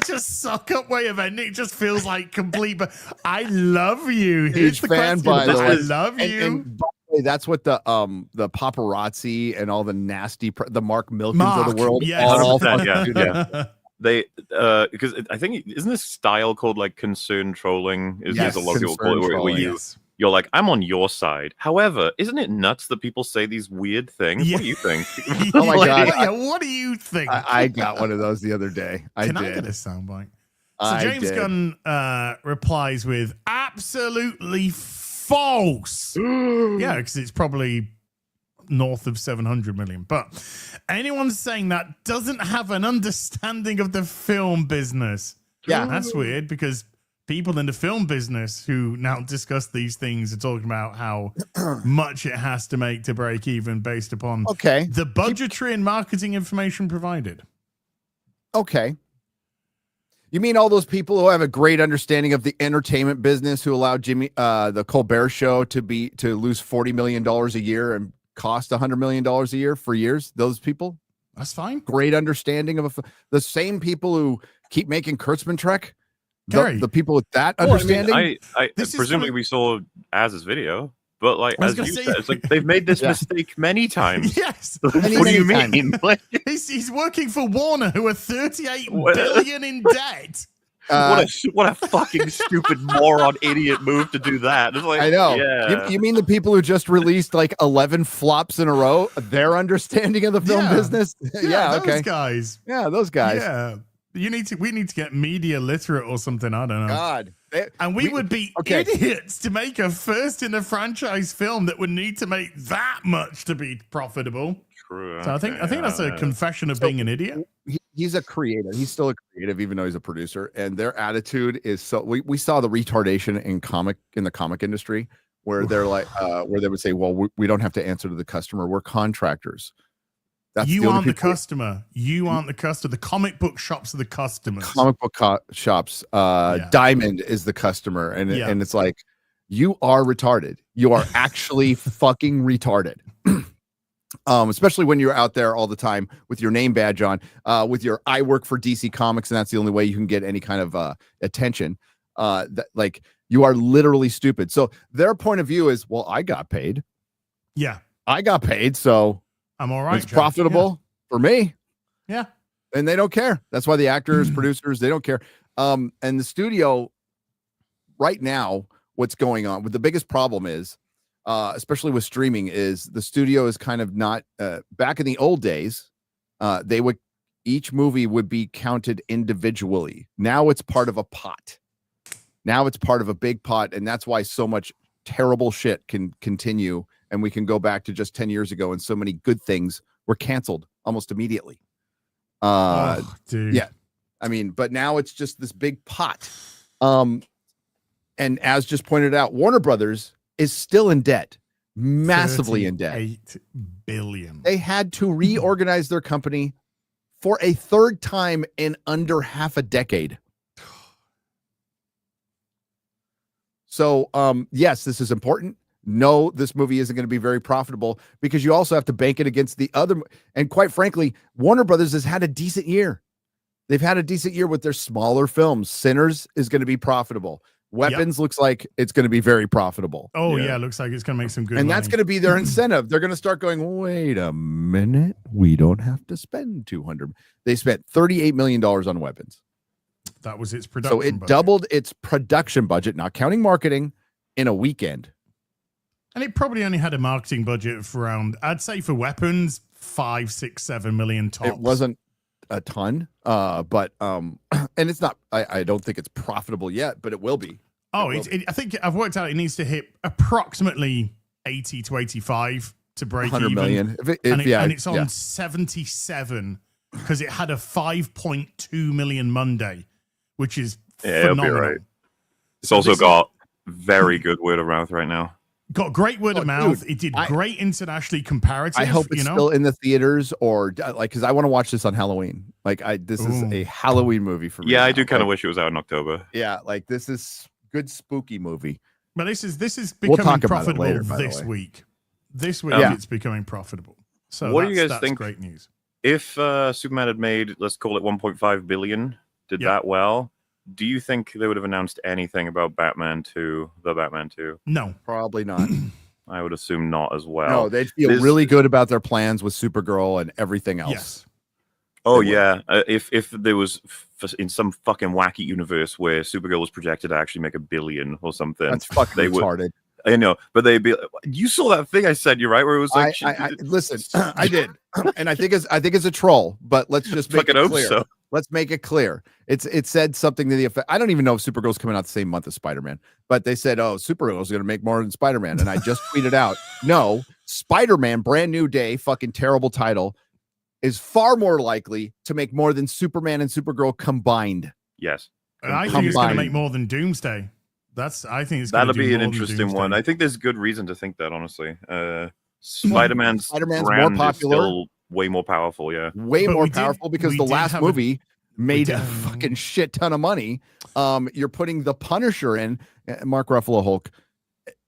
a suck up way of ending. It just feels like complete, but I love you. Huge fan, by the way. I love you. And by the way, that's what the paparazzi and all the nasty the Mark Milkins of the world all yeah. They because I think isn't this style called like concern trolling? Is a lot of people call it where you're like, I'm on your side. However, isn't it nuts that people say these weird things? Yeah. What do you think? Oh my god! Yeah, what do you think? I got one of those the other day. Can I get a soundbite? So James Gunn replies with absolutely false. Yeah, because it's probably north of 700 million. But anyone saying that doesn't have an understanding of the film business. Yeah, that's weird because people in the film business who now discuss these things are talking about how much it has to make to break even based upon the budgetary and marketing information provided. Okay. You mean all those people who have a great understanding of the entertainment business who allowed the Colbert Show to lose $40 million a year and cost $100 million a year for years? Those people? That's fine. Great understanding of the same people who keep making Kurtzman Trek. The people with that understanding. I presumably we saw Az's video, but like as you said, it's like they've made this mistake many times. Yes. What do you mean? Like, he's working for Warner, who are $38 billion in debt. What a fucking stupid moron idiot move to do that. It's like, I know. Yeah. You mean the people who just released like 11 flops in a row? Their understanding of the film business? Those guys. Yeah, those guys. Yeah. We need to get media literate or something. I don't know. God. And we would be idiots to make a first in a franchise film that would need to make that much to be profitable. True. So I think that's a confession of being an idiot. He's a creative. He's still a creative, even though he's a producer. And their attitude is so. We saw the retardation in the comic industry where they're like, where they would say, "Well, we don't have to answer to the customer. We're contractors." You aren't the customer. You aren't the customer. The comic book shops are the customers. Comic book shops. Diamond is the customer, and it's like, you are retarded. You are actually fucking retarded. Especially when you're out there all the time with your name badge on, with your I work for DC Comics, and that's the only way you can get any kind of attention. Like you are literally stupid. So their point of view is, well, I got paid. Yeah, I got paid, so I'm all right. It's profitable for me. Yeah. And they don't care. That's why the actors, producers, they don't care. And the studio right now, what's going on with the biggest problem is, especially with streaming, is the studio is kind of not back in the old days. Each movie would be counted individually. Now it's part of a pot. Now it's part of a big pot. And that's why so much terrible shit can continue, and we can go back to just 10 years ago, and so many good things were canceled almost immediately. Dude. Yeah. I mean, but now it's just this big pot. And as just pointed out, Warner Brothers is still in debt, massively in debt. $8 billion. They had to reorganize their company for a third time in under half a decade. So, yes, this is important. No, this movie isn't going to be very profitable because you also have to bank it against the other. And quite frankly, Warner Brothers has had a decent year. They've had a decent year with their smaller films. Sinners is going to be profitable. Weapons looks like it's going to be very profitable. Oh, yeah. Looks like it's going to make some good And money. that's going to be their incentive. They're going to start going, wait a minute. We don't have to spend 200. They spent $38 million on weapons. That was its production So it budget. doubled its production budget, not counting marketing, in a weekend. And it probably only had a marketing budget for around, I'd say for weapons, 5, 6, 7 million tops. It wasn't a ton, but and it's not. I don't think it's profitable yet, but it will be. Oh, I think I've worked out it needs to hit approximately 80 to 85 to break 100 even. million. And it's on 77 because it had a 5.2 million Monday, which is phenomenal. It'll be right. It's also got very good word of mouth right now. Got great word of mouth. Dude, it did great internationally comparative. I hope it's still in the theaters, or like, because I want to watch this on Halloween. Like, this is a Halloween movie for me. Yeah, I do kind of wish it was out in October. Yeah, like this is good spooky movie. But this is becoming profitable later, this week. This week it's becoming profitable. So what do you guys that's think? Great news. If Superman had made, let's call it 1.5 billion, did that well, do you think they would have announced anything about Batman 2, the Batman 2? No, probably not. I would assume not as well. No, they'd feel really good about their plans with Supergirl and everything else. Yes. Oh yeah, if there was in some fucking wacky universe where Supergirl was projected to actually make $1 billion or something, that's fucking retarded. I know, but they'd be. You saw that thing I said, you're right, where it was like. Listen, I did, and I think it's a troll. But let's just make it clear. So. Let's make it clear. It said something to the effect. I don't even know if Supergirl's coming out the same month as Spider-Man, but they said, "Oh, Supergirl's going to make more than Spider-Man," and I just tweeted out, "No, Spider-Man, brand new day, fucking terrible title, is far more likely to make more than Superman and Supergirl combined." Yes, I think it's going to make more than Doomsday. I think it's that'll be an interesting one. I think there's good reason to think that, honestly. Spider-Man's more popular, still way more powerful, yeah. Way more powerful because the last movie made a fucking shit ton of money. You're putting the Punisher in, Mark Ruffalo Hulk.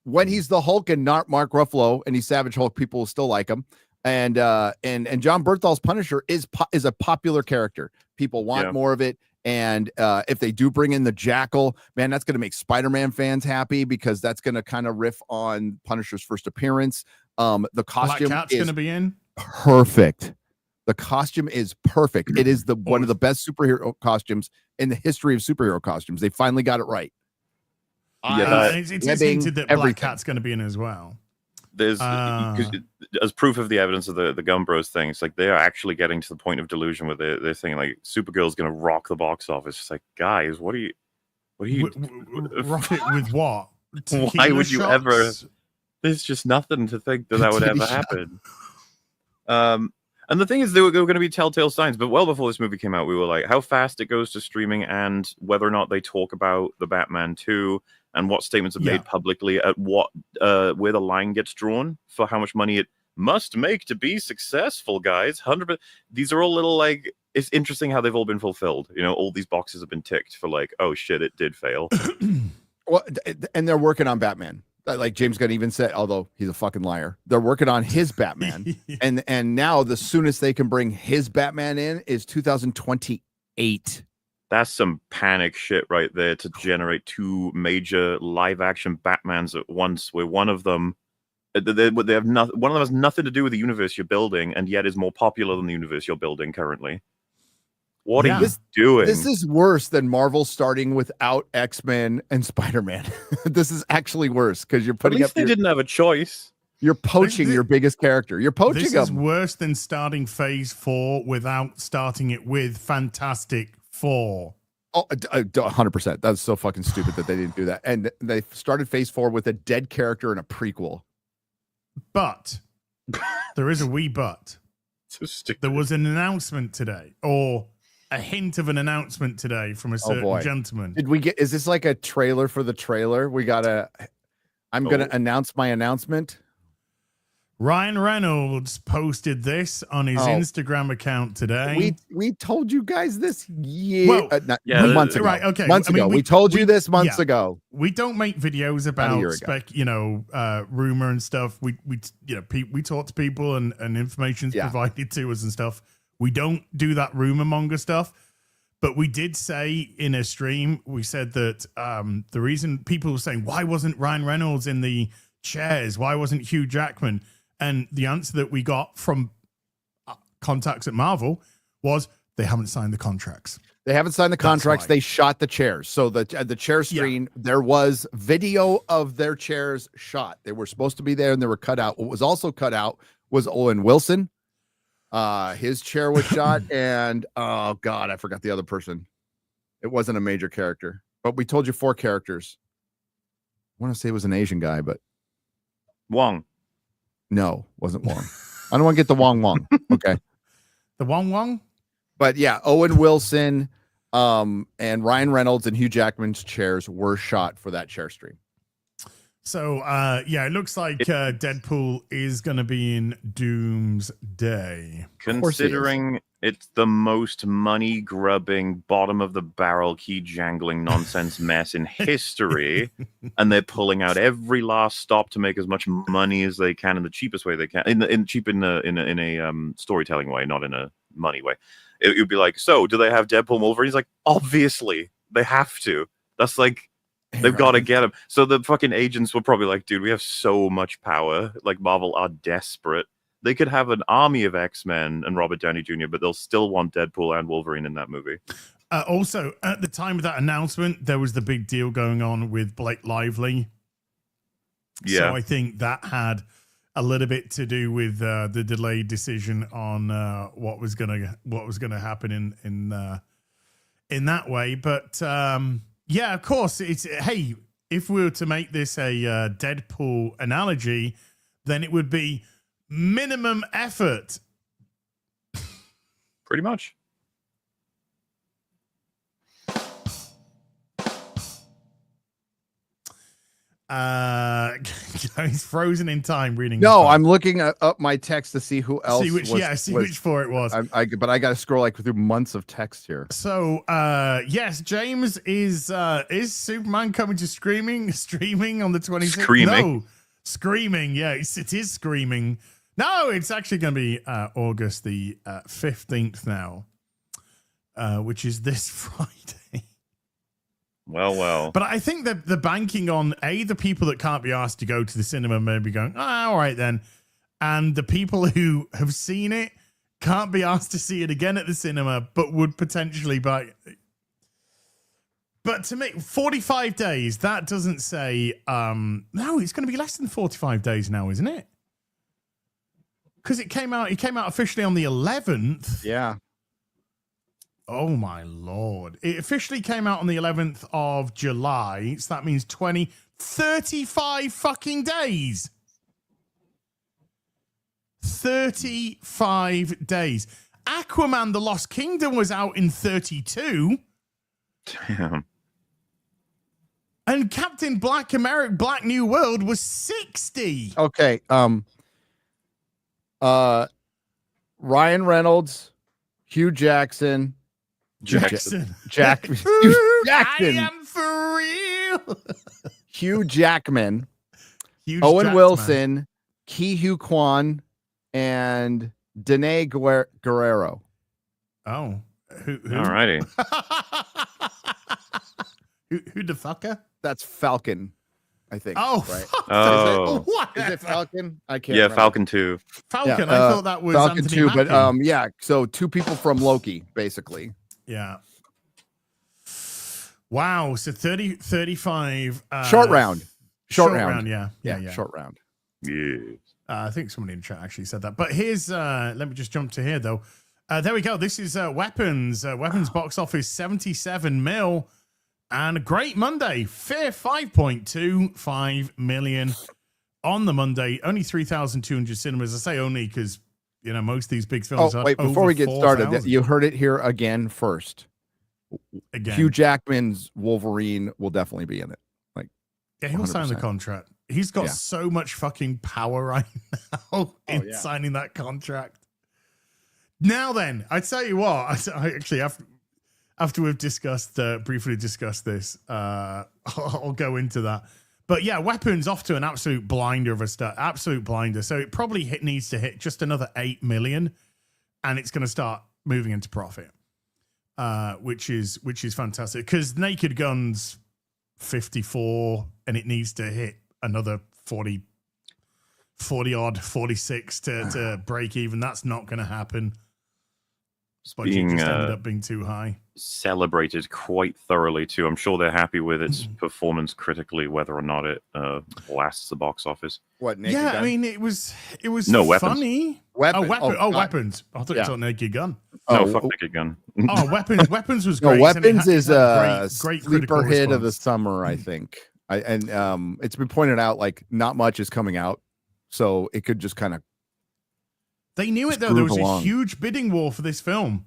When he's the Hulk and not Mark Ruffalo and he's Savage Hulk, people will still like him. And John Bernthal's Punisher is a popular character. People want more of it. And if they do bring in the Jackal, man, that's going to make Spider-Man fans happy because that's going to kind of riff on Punisher's first appearance. The costume Black Cat's going to be in. Perfect. The costume is perfect. It is one of the best superhero costumes in the history of superhero costumes. They finally got it right. It's hinted that Black Cat's going to be in as well. There's as proof of the evidence of the Gumbros thing. It's like they are actually getting to the point of delusion where they're thinking like Supergirl's going to rock the box office. It's like, guys, what are you rock it with what? Why would you ever? There's just nothing to think that would ever happen. And the thing is, there were going to be telltale signs, but well before this movie came out, we were like, how fast it goes to streaming and whether or not they talk about the Batman 2 and what statements are made publicly at what, where the line gets drawn for how much money it must make to be successful, guys. 100%. These are all little, like, it's interesting how they've all been fulfilled. You know, all these boxes have been ticked for like, oh shit, it did fail. Well, and they're working on Batman. Like James Gunn even said, although he's a fucking liar, they're working on his Batman. and now the soonest they can bring his Batman in is 2028. That's some panic shit right there to generate 2 major live action Batmans at once, where one of them they have nothing. One of them has nothing to do with the universe you're building, and yet is more popular than the universe you're building currently. What are you doing? This is worse than Marvel starting without X-Men and Spider-Man. This is actually worse because you're putting At least they didn't have a choice. You're poaching your biggest character. You're poaching This them. is worse than starting Phase 4 without starting it with Fantastic Four. Oh, 100%. That's so fucking stupid that they didn't do that. And they started Phase 4 with a dead character in a prequel. But there is a wee but. So stupid. There was an announcement today, or a hint of an announcement today from a certain gentleman. Did we get? Is this like a trailer for the trailer? I'm gonna announce my announcement. Ryan Reynolds posted this on his Instagram account today. We told you guys this months ago. Right, okay. Months ago. We told you this months ago. We don't make videos about rumor and stuff. We talk to people and information's provided to us and stuff. We don't do that rumor monger stuff. But we did say in a stream, we said that the reason people were saying, why wasn't Ryan Reynolds in the chairs? Why wasn't Hugh Jackman? And the answer that we got from contacts at Marvel was they haven't signed the contracts. They haven't signed the contracts. They shot the chairs. So the chair screen, there was video of their chairs shot. They were supposed to be there and they were cut out. What was also cut out was Owen Wilson. His chair was shot. And oh God, I forgot the other person. It wasn't a major character, but we told you 4 characters. I want to say it was an Asian guy, but Wong. No, wasn't Wong. I don't want to get the Wong. Okay. The Wong? But yeah, Owen Wilson and Ryan Reynolds and Hugh Jackman's chairs were shot for that chair stream. So, it looks like Deadpool is going to be in Doomsday. Considering it's the most money-grubbing, bottom-of-the-barrel, key-jangling nonsense mess in history, and they're pulling out every last stop to make as much money as they can in the cheapest way they can, in a storytelling way, not in a money way. It would be like, so, do they have Deadpool and Wolverine? He's like, obviously, they have to. That's like... They've got to get him. So the fucking agents were probably like, dude, we have so much power. Like, Marvel are desperate. They could have an army of X-Men and Robert Downey Jr., but they'll still want Deadpool and Wolverine in that movie. Also, at the time of that announcement, there was the big deal going on with Blake Lively. Yeah. So I think that had a little bit to do with the delayed decision on what was gonna happen in that way. But yeah, of course, hey, if we were to make this a Deadpool analogy, then it would be minimum effort. Pretty much. He's frozen in time reading. No, I'm looking up my text to see who else. Which 4 it was. But I got to scroll like through months of text here. So, yes, James is Superman coming to streaming on the 26th? Screaming. No, screaming. Yeah, it is screaming. No, it's actually going to be August the 15th now, which is this Friday. Well. But I think that the banking on the people that can't be asked to go to the cinema may be going, all right then. And the people who have seen it can't be asked to see it again at the cinema, but would potentially buy. But to me, 45 days, that doesn't say, no, it's going to be less than 45 days now, isn't it? Because it came out officially on the 11th. Yeah. Oh my Lord. It officially came out on the 11th of July. So that means 35 fucking days. 35 days. Aquaman The Lost Kingdom was out in 32. Damn. And Captain Black New World was 60. Okay. Ryan Reynolds, Hugh Jackson. Hugh Jackman. I am for real. Hugh Jackman. Owen Wilson, Ki Hu Kwan, and Danae Guerrero. Oh. Who? Alrighty. Who the fucker? That's Falcon, I think. Oh, right. Oh. What? Is it Falcon? I can't remember. Falcon 2. Falcon. I thought that was Falcon Anthony 2, Mackie. but yeah. So 2 people from Loki, basically. Yeah. Wow. So 35. Short round. Short round. Yeah. Short round. Yeah. I think somebody in chat actually said that. But here's, let me just jump to here though. There we go. This is Weapons. Weapons box office 77 mil. And a great Monday. Fair 5.25 million on the Monday. Only 3,200 cinemas. I say only because, you know, most of these big films are wait, before over we get started, 4,000. you heard it here again first. Again. Hugh Jackman's Wolverine will definitely be in it. Like, Yeah, he'll sign the 100%. contract. He's got Yeah. so much fucking power right now in yeah. signing that contract. Now then, I tell you what, I actually after we've discussed briefly discussed this, I'll go into that. But yeah, Weapons off to an absolute blinder of a start, absolute blinder. So it probably needs to hit just another 8 million, and it's going to start moving into profit, which is fantastic because Naked Gun's 54, and it needs to hit another 40 odd, 46 to break even. That's not going to happen. Budget just ended up being too high. Celebrated quite thoroughly too. I'm sure they're happy with its performance critically, whether or not it blasts the box office. What? Naked Yeah, Gun? I mean, it was No, Weapons. funny. Weapon. Weapons. I thought you Yeah. thought Naked Gun. No, fuck Naked Gun. Oh, Weapons was No, great. Weapons and is it had a great critical sleeper hit of the response. summer, I think. It's been pointed out like not much is coming out, so it could just kind of. They knew it though. Just There move was along. a huge bidding war for this film.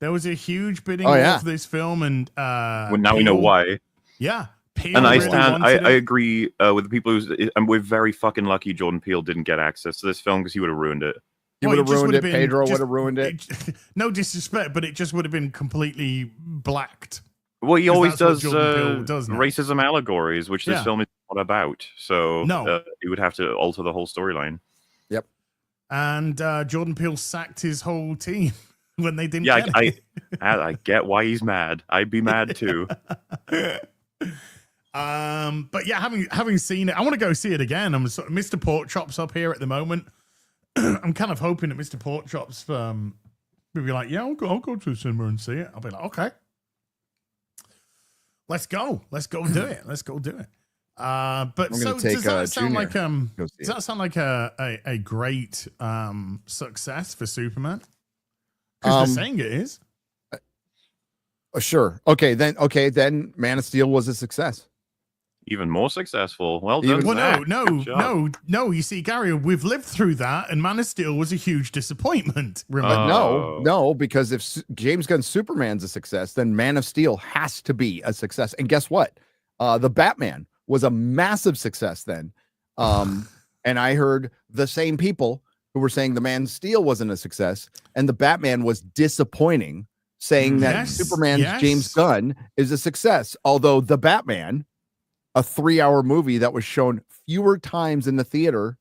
There was a huge bidding Oh, war yeah. for this film, and Well, now we know Peele- why. Yeah, Peele And I really stand. wanted I it. agree with the people who. And we're very fucking lucky. Jordan Peele didn't get access to this film because he would have ruined it. He Well, would have just ruined would've it. been Pedro just- would have ruined it. No disrespect, but it just would have been completely blacked. Well, he 'Cause always that's does, what Jordan Peele does now. racism allegories, which this Yeah. film is not about. So No. he would have to alter the whole storyline. And Jordan Peele sacked his whole team when they didn't Yeah, get it. I get why he's mad. I'd be mad too. But yeah, having seen it, I want to go see it again. Mr. Porkchop's up here at the moment. I'm kind of hoping that Mr. Porkchop's will be like, yeah, I'll go to the cinema and see it. I'll be like, okay, let's go do it. Let's go do it. But I'm so gonna take, does that sound Junior. like Go see does that sound like a great success for Superman? Because they're saying it is. Sure. Okay. Then Man of Steel was a success. Even more successful. Well Even- done. Well, Zach. Good job. no. You see, Gary, we've lived through that, and Man of Steel was a huge disappointment. Remember? Oh. No, because if James Gunn's Superman's a success, then Man of Steel has to be a success. And guess what? The Batman was a massive success then. And I heard the same people who were saying the Man of Steel wasn't a success, and the Batman was disappointing, saying that Yes, Superman's yes. James Gunn is a success. Although the Batman, a 3-hour movie that was shown fewer times in the theater,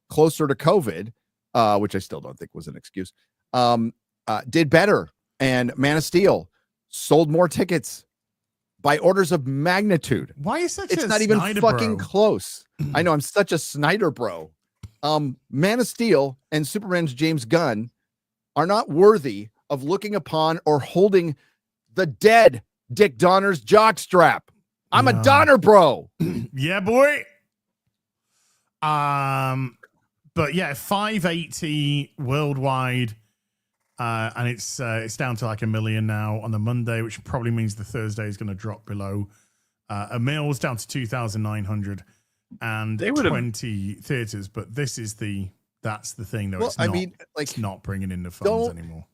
closer to COVID, which I still don't think was an excuse, did better. And Man of Steel sold more tickets by orders of magnitude. Why is such It's a not even Snyder fucking bro? close. I know I'm such a Snyder bro. Man of Steel and Superman's James Gunn are not worthy of looking upon or holding the dead Dick Donner's jockstrap. I'm a No. Donner bro. Yeah, boy. But yeah, 580 worldwide, and it's down to like 1 million now on the Monday, which probably means the Thursday is going to drop below a mill's down to 2,900 and They would've- 20 theaters. But that's the thing, though. Well, It's I not, mean, like, it's not bringing in the funds don't- anymore.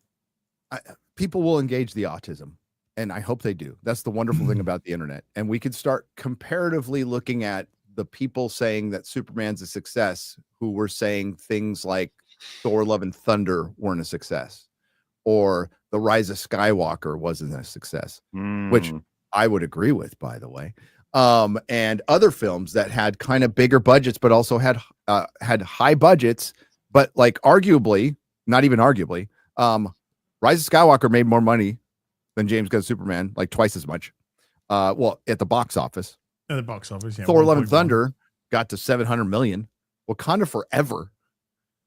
People will engage the autism, and I hope they do. That's the wonderful thing about the internet. And we could start comparatively looking at the people saying that Superman's a success, who were saying things like Thor: Love and Thunder weren't a success, or The Rise of Skywalker wasn't a success, which Hmm. I would agree with, by the way. And other films that had kind of bigger budgets, but also had high budgets, but like arguably, not even arguably, Rise of Skywalker made more money than James Gunn's Superman, like twice as much. Well, at the box office. At the box office, yeah. Thor: Love and 1.1. Thunder got to 700 million. Wakanda Forever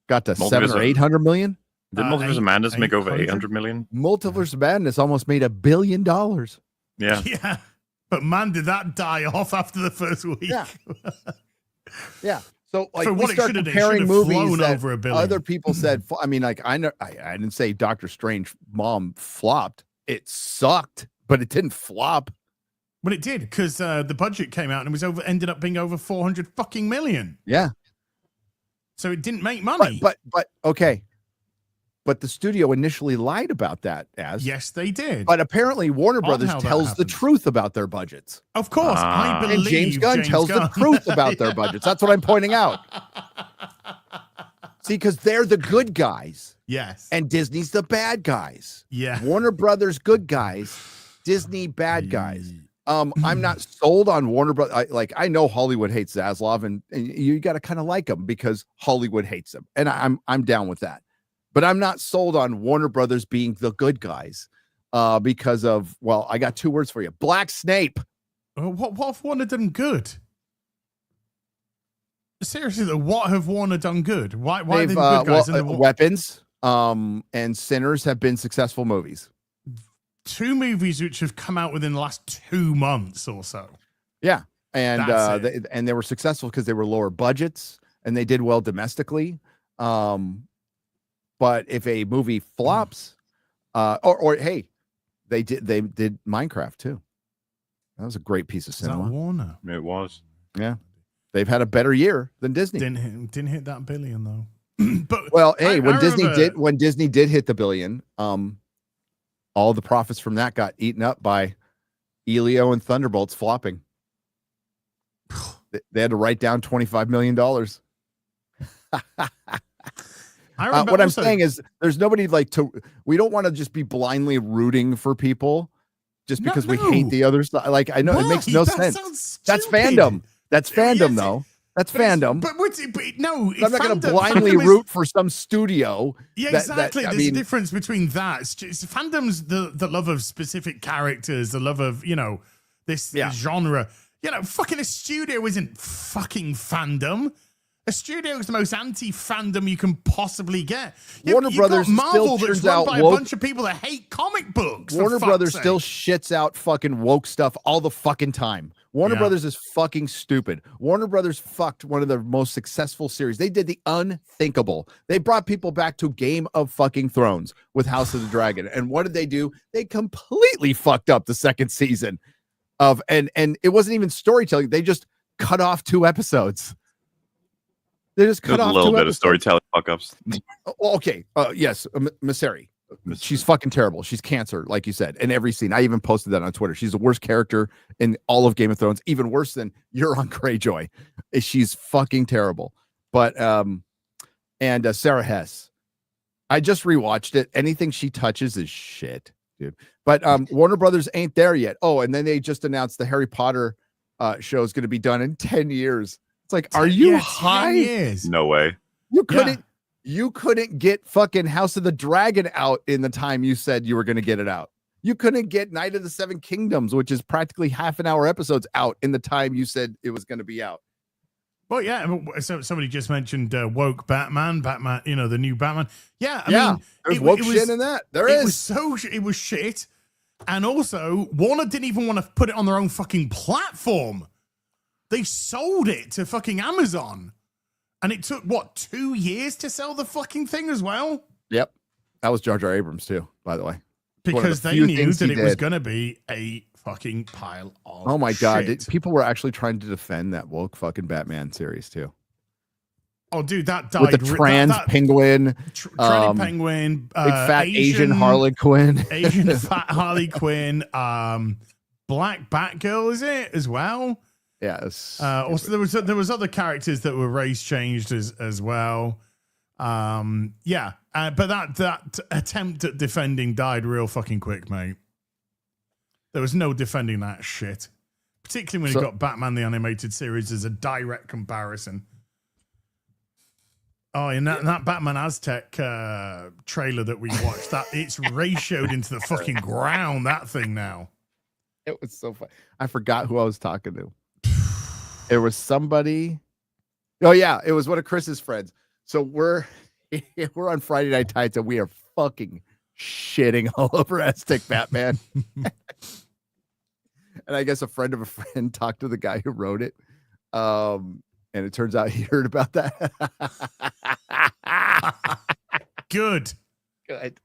got to Multiverse 700 or of- 800 million. Did Multiverse of Madness make over 800? 800 million? Multiverse of Madness almost made $1 billion. Yeah. Yeah. But man, did that die off after the first week? Yeah. Yeah. So like For we what it start should have done, it comparing should have movies flown that over $1 billion. other people said. I mean, like I didn't say Doctor Strange Mom flopped. It sucked, but it didn't flop. Well, it did because the budget came out and it was ended up being over 400 fucking million. Yeah, So it didn't make money. but okay. But the studio initially lied about that, yes, they did. But apparently Warner Odd Brothers how that tells the happened. truth about their budgets. Of course, I believe And James Gunn tells the truth about their budgets. That's what I'm pointing out. See, because they're the good guys. Yes. And Disney's the bad guys. Yeah. Warner Brothers good guys, Disney bad guys. I'm not sold on Warner Brothers. I know Hollywood hates Zaslav, and you got to kind of like him because Hollywood hates him, and I'm down with that. But I'm not sold on Warner Brothers being the good guys because of, well, I got two words for you: Black Snape. What have Warner done good? Seriously, though, what have Warner done good? Why are they the good guys? Weapons and Sinners have been successful movies. 2 movies which have come out within the last 2 months or so. Yeah, and they were successful because they were lower budgets and they did well domestically. But if a movie flops, or hey, they did Minecraft too. That was a great piece of cinema. Is that Warner? It was. Yeah, they've had a better year than Disney. Didn't hit that billion though. But well, hey, when remember, Disney did hit the billion, all the profits from that got eaten up by Elio and Thunderbolts flopping. They had to write down $25 million. What I'm saying is there's nobody we don't want to just be blindly rooting for people just because we hate the other side. Like, I know it makes no sense. That's fandom. That's fandom, though. That's fandom. But no, I'm not going to blindly root for some studio. Yeah, exactly. There's a difference between that. It's fandom's the love of specific characters, the love of, this genre. Fucking a studio isn't fucking fandom. A studio is the most anti-fandom you can possibly get. Warner Brothers got Marvel still that's turns run out by woke. A bunch of people that hate comic books. Warner Brothers still shits out fucking woke stuff all the fucking time. Warner Brothers is fucking stupid. Warner Brothers fucked one of their most successful series. They did the unthinkable. They brought people back to Game of fucking Thrones with House of the Dragon. And what did they do? They completely fucked up the second season of, and it wasn't even storytelling. They just cut off 2 episodes. They just cut off a little bit of storytelling fuck-ups. Well, okay. Yes, Maseri. She's fucking terrible. She's cancer, like you said, in every scene. I even posted that on Twitter. She's the worst character in all of Game of Thrones, even worse than Euron Greyjoy. She's fucking terrible. But and Sarah Hess. I just rewatched it. Anything she touches is shit, dude. But Warner Brothers ain't there yet. Oh, and then they just announced the Harry Potter show is going to be done in 10 years. It's like, are you high? No way. You couldn't get fucking House of the Dragon out in the time you said you were going to get it out. You couldn't get Night of the Seven Kingdoms, which is practically half-an-hour episodes, out in the time you said it was going to be out. Well, yeah. So somebody just mentioned woke Batman, the new Batman. Yeah, I mean, there's woke shit in that. It was shit, and also Warner didn't even want to put it on their own fucking platform. They sold it to fucking Amazon. And it took, 2 years to sell the fucking thing as well? Yep. That was Jar Jar Abrams, too, by the way. Because they knew that it was going to be a fucking pile of Oh, my God. shit. People were actually trying to defend that woke fucking Batman series, too. Oh, dude, that died. With the trans penguin. Tranny penguin. Big fat Asian Harley Quinn. Asian fat Harley Quinn. Black Batgirl, is it, as well? Yes. Also, there was other characters that were race changed as well. But that attempt at defending died real fucking quick, mate. There was no defending that shit, particularly when you got Batman the Animated Series as a direct comparison. Oh, and that Batman Aztec trailer that we watched, that it's ratioed into the fucking ground. That thing now. It was so fun. I forgot who I was talking to. It was somebody. Oh yeah, it was one of Chris's friends. So we're on Friday Night Tights and we are fucking shitting all over Aztec Batman. And I guess a friend of a friend talked to the guy who wrote it. And it turns out he heard about that. Good. Good.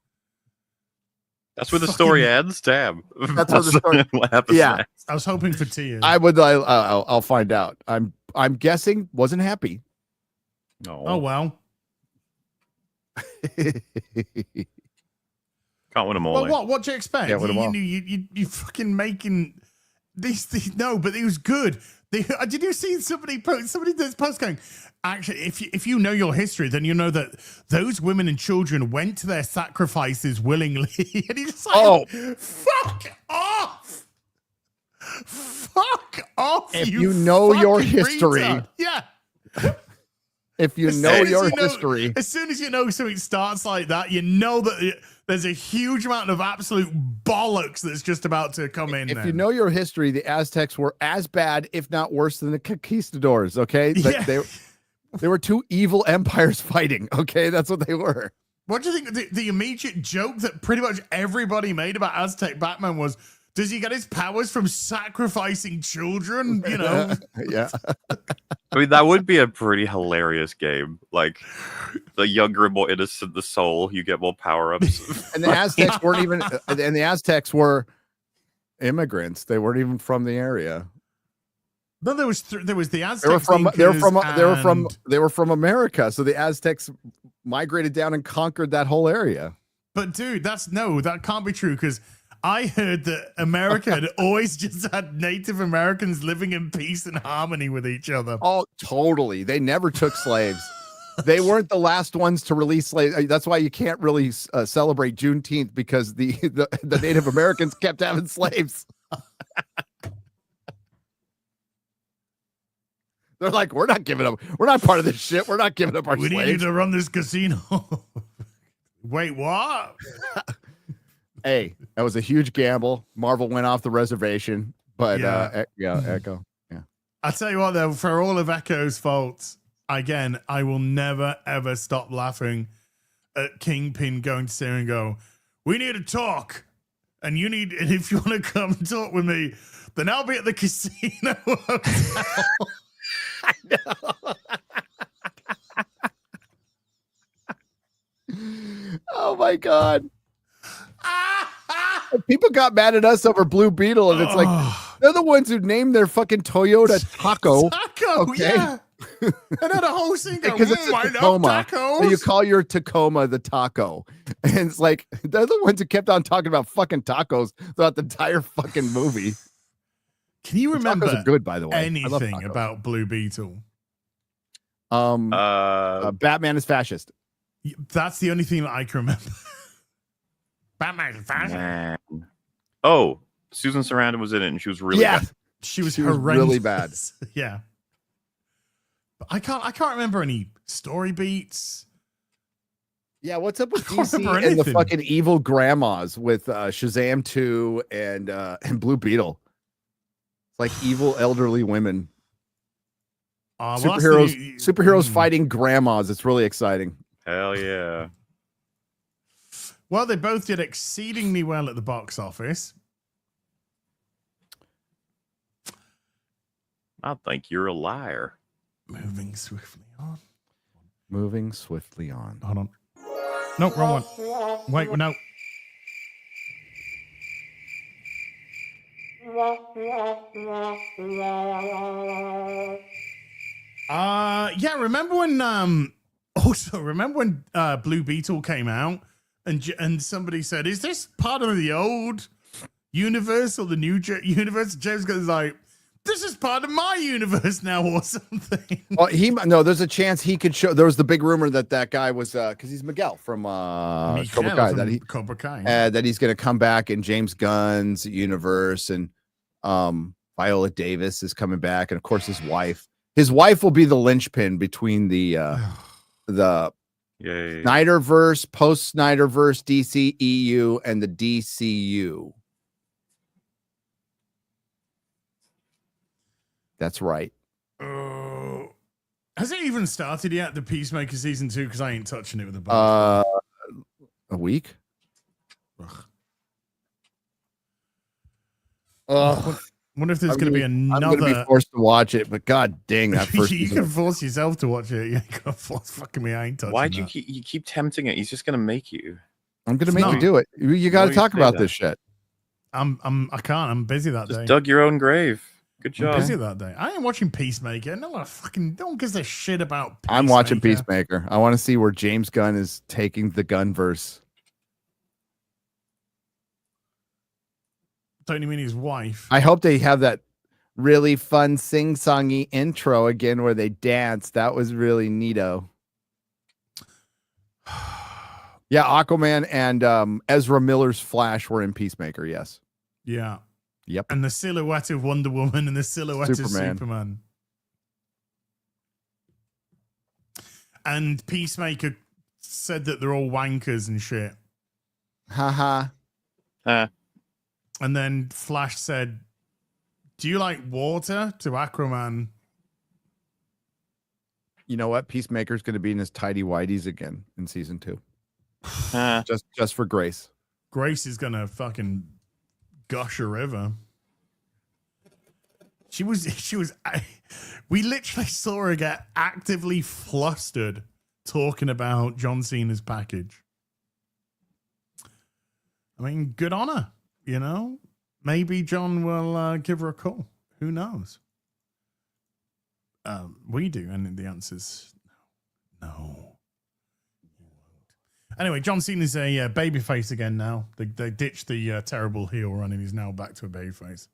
That's where the story ends. Damn. That's where the story. What happens Yeah. next? I was hoping for tears. I'll find out. I'm guessing wasn't happy. No. Oh well. Can't win them all. Well, what do you expect? Yeah, win 'em all. You fucking making these. No, but it was good. Did you see somebody does post going? Actually, if you know your history, then you know that those women and children went to their sacrifices willingly. And he's just like, Oh. fuck off! Fuck off! If you know your fucking history. retard. Yeah. If you As know soon as your you know- history, As soon as you know something starts like that, you know that there's a huge amount of absolute bollocks that's just about to come in. if then. you know your history, the Aztecs were as bad, if not worse, than the conquistadors. Okay, Yeah. they were two evil empires fighting. Okay, that's what they were. What do you think? The immediate joke that pretty much everybody made about Aztec Batman was, does he get his powers from sacrificing children? You know, Yeah. I mean, that would be a pretty hilarious game. Like, the younger, more innocent the soul, you get more power-ups. And the Aztecs weren't even. And the Aztecs were immigrants. They weren't even from the area. no, there was the Aztecs. They were from America. So the Aztecs migrated down and conquered that whole area. But dude, that can't be true because I heard that America had always just had Native Americans living in peace and harmony with each other. Oh, totally. They never took slaves. They weren't the last ones to release slaves. That's why you can't really celebrate Juneteenth, because the Native Americans kept having slaves. They're like, we're not giving up. We're not part of this shit. We're not giving up our We need you slaves. to run this casino. Wait, what? Hey, that was a huge gamble. Marvel went off the reservation, but Yeah. Echo. Yeah. I tell you what, though, for all of Echo's faults, again, I will never ever stop laughing at Kingpin going to Sarah and go, "We need to talk, and if you want to come talk with me, then I'll be at the casino hotel." I know. Oh my god. People got mad at us over Blue Beetle, and it's like they're the ones who named their fucking Toyota Taco. Taco, Okay. yeah. And had a whole thing going, Because it's a I love Tacoma. tacos. So you call your Tacoma the taco. And it's like they're the ones who kept on talking about fucking tacos throughout the entire fucking movie. Can you remember Tacos are good, by the way. I love anything tacos. about Blue Beetle? Batman is fascist. That's the only thing that I can remember. Batman is fashion. Man. Oh, Susan Sarandon was in it, and she was really Yeah. bad. She was really horrendous. bad. Yeah. But I can't remember any story beats. Yeah, what's up with I can't DC remember and the anything. fucking evil grandmas with Shazam 2 and Blue Beetle? It's like evil elderly women. Well, that's Superheroes fighting grandmas. It's really exciting. Hell yeah. Well, they both did exceedingly well at the box office. I think you're a liar. Moving swiftly on. Moving swiftly on. Hold on. No, wrong one. Wait, no. Yeah, remember when Blue Beetle came out and somebody said, "Is this part of the old universe or the new universe?" James goes like, "This is part of my universe now," or something. Well, there's a chance he could show. There was the big rumor that guy was because he's Miguel from Cobra Kai, Cobra Kai. that he's going to come back in James Gunn's universe, and Viola Davis is coming back, and of course his wife. His wife will be the linchpin between the Yay. Snyderverse, post Snyderverse, DCEU, and the DCU. That's right. Has it even started yet? The Peacemaker season 2? Because I ain't touching it with a bar. A week. Ugh. Ugh. Wonder if there's going to be I'm another. going to be forced to watch it, but god dang that first. You season. can force yourself to watch it. You can force fucking me. I ain't touching. Why do that. you keep tempting it? He's just gonna make you. I'm going to make No. you do it. You got to you talk say about that. this shit. I can't. I'm busy that Just day. dug your own grave. Good I'm job. busy that day. I ain't watching Peacemaker. No one gives a shit about Peacemaker. I'm watching Peacemaker. I want to see where James Gunn is taking the Gunverse. Don't you mean his wife? I hope they have that really fun sing-songy intro again where they dance. That was really neato. Yeah, Aquaman and Ezra Miller's Flash were in Peacemaker, yes. Yeah. Yep. And the silhouette of Wonder Woman and the silhouette of Superman. And Peacemaker said that they're all wankers and shit. Haha. And then Flash said, "Do you like water?" to Aquaman. You know what? Peacemaker's going to be in his tidy whities again in season 2. Just for Grace. Grace is gonna fucking gush a river. She was. We literally saw her get actively flustered talking about John Cena's package. I mean, good on her. You know, maybe John will give her a call. Who knows? We do, and the answer's no. Anyway, John Cena's a babyface again now. They ditched the terrible heel run, and he's now back to a babyface,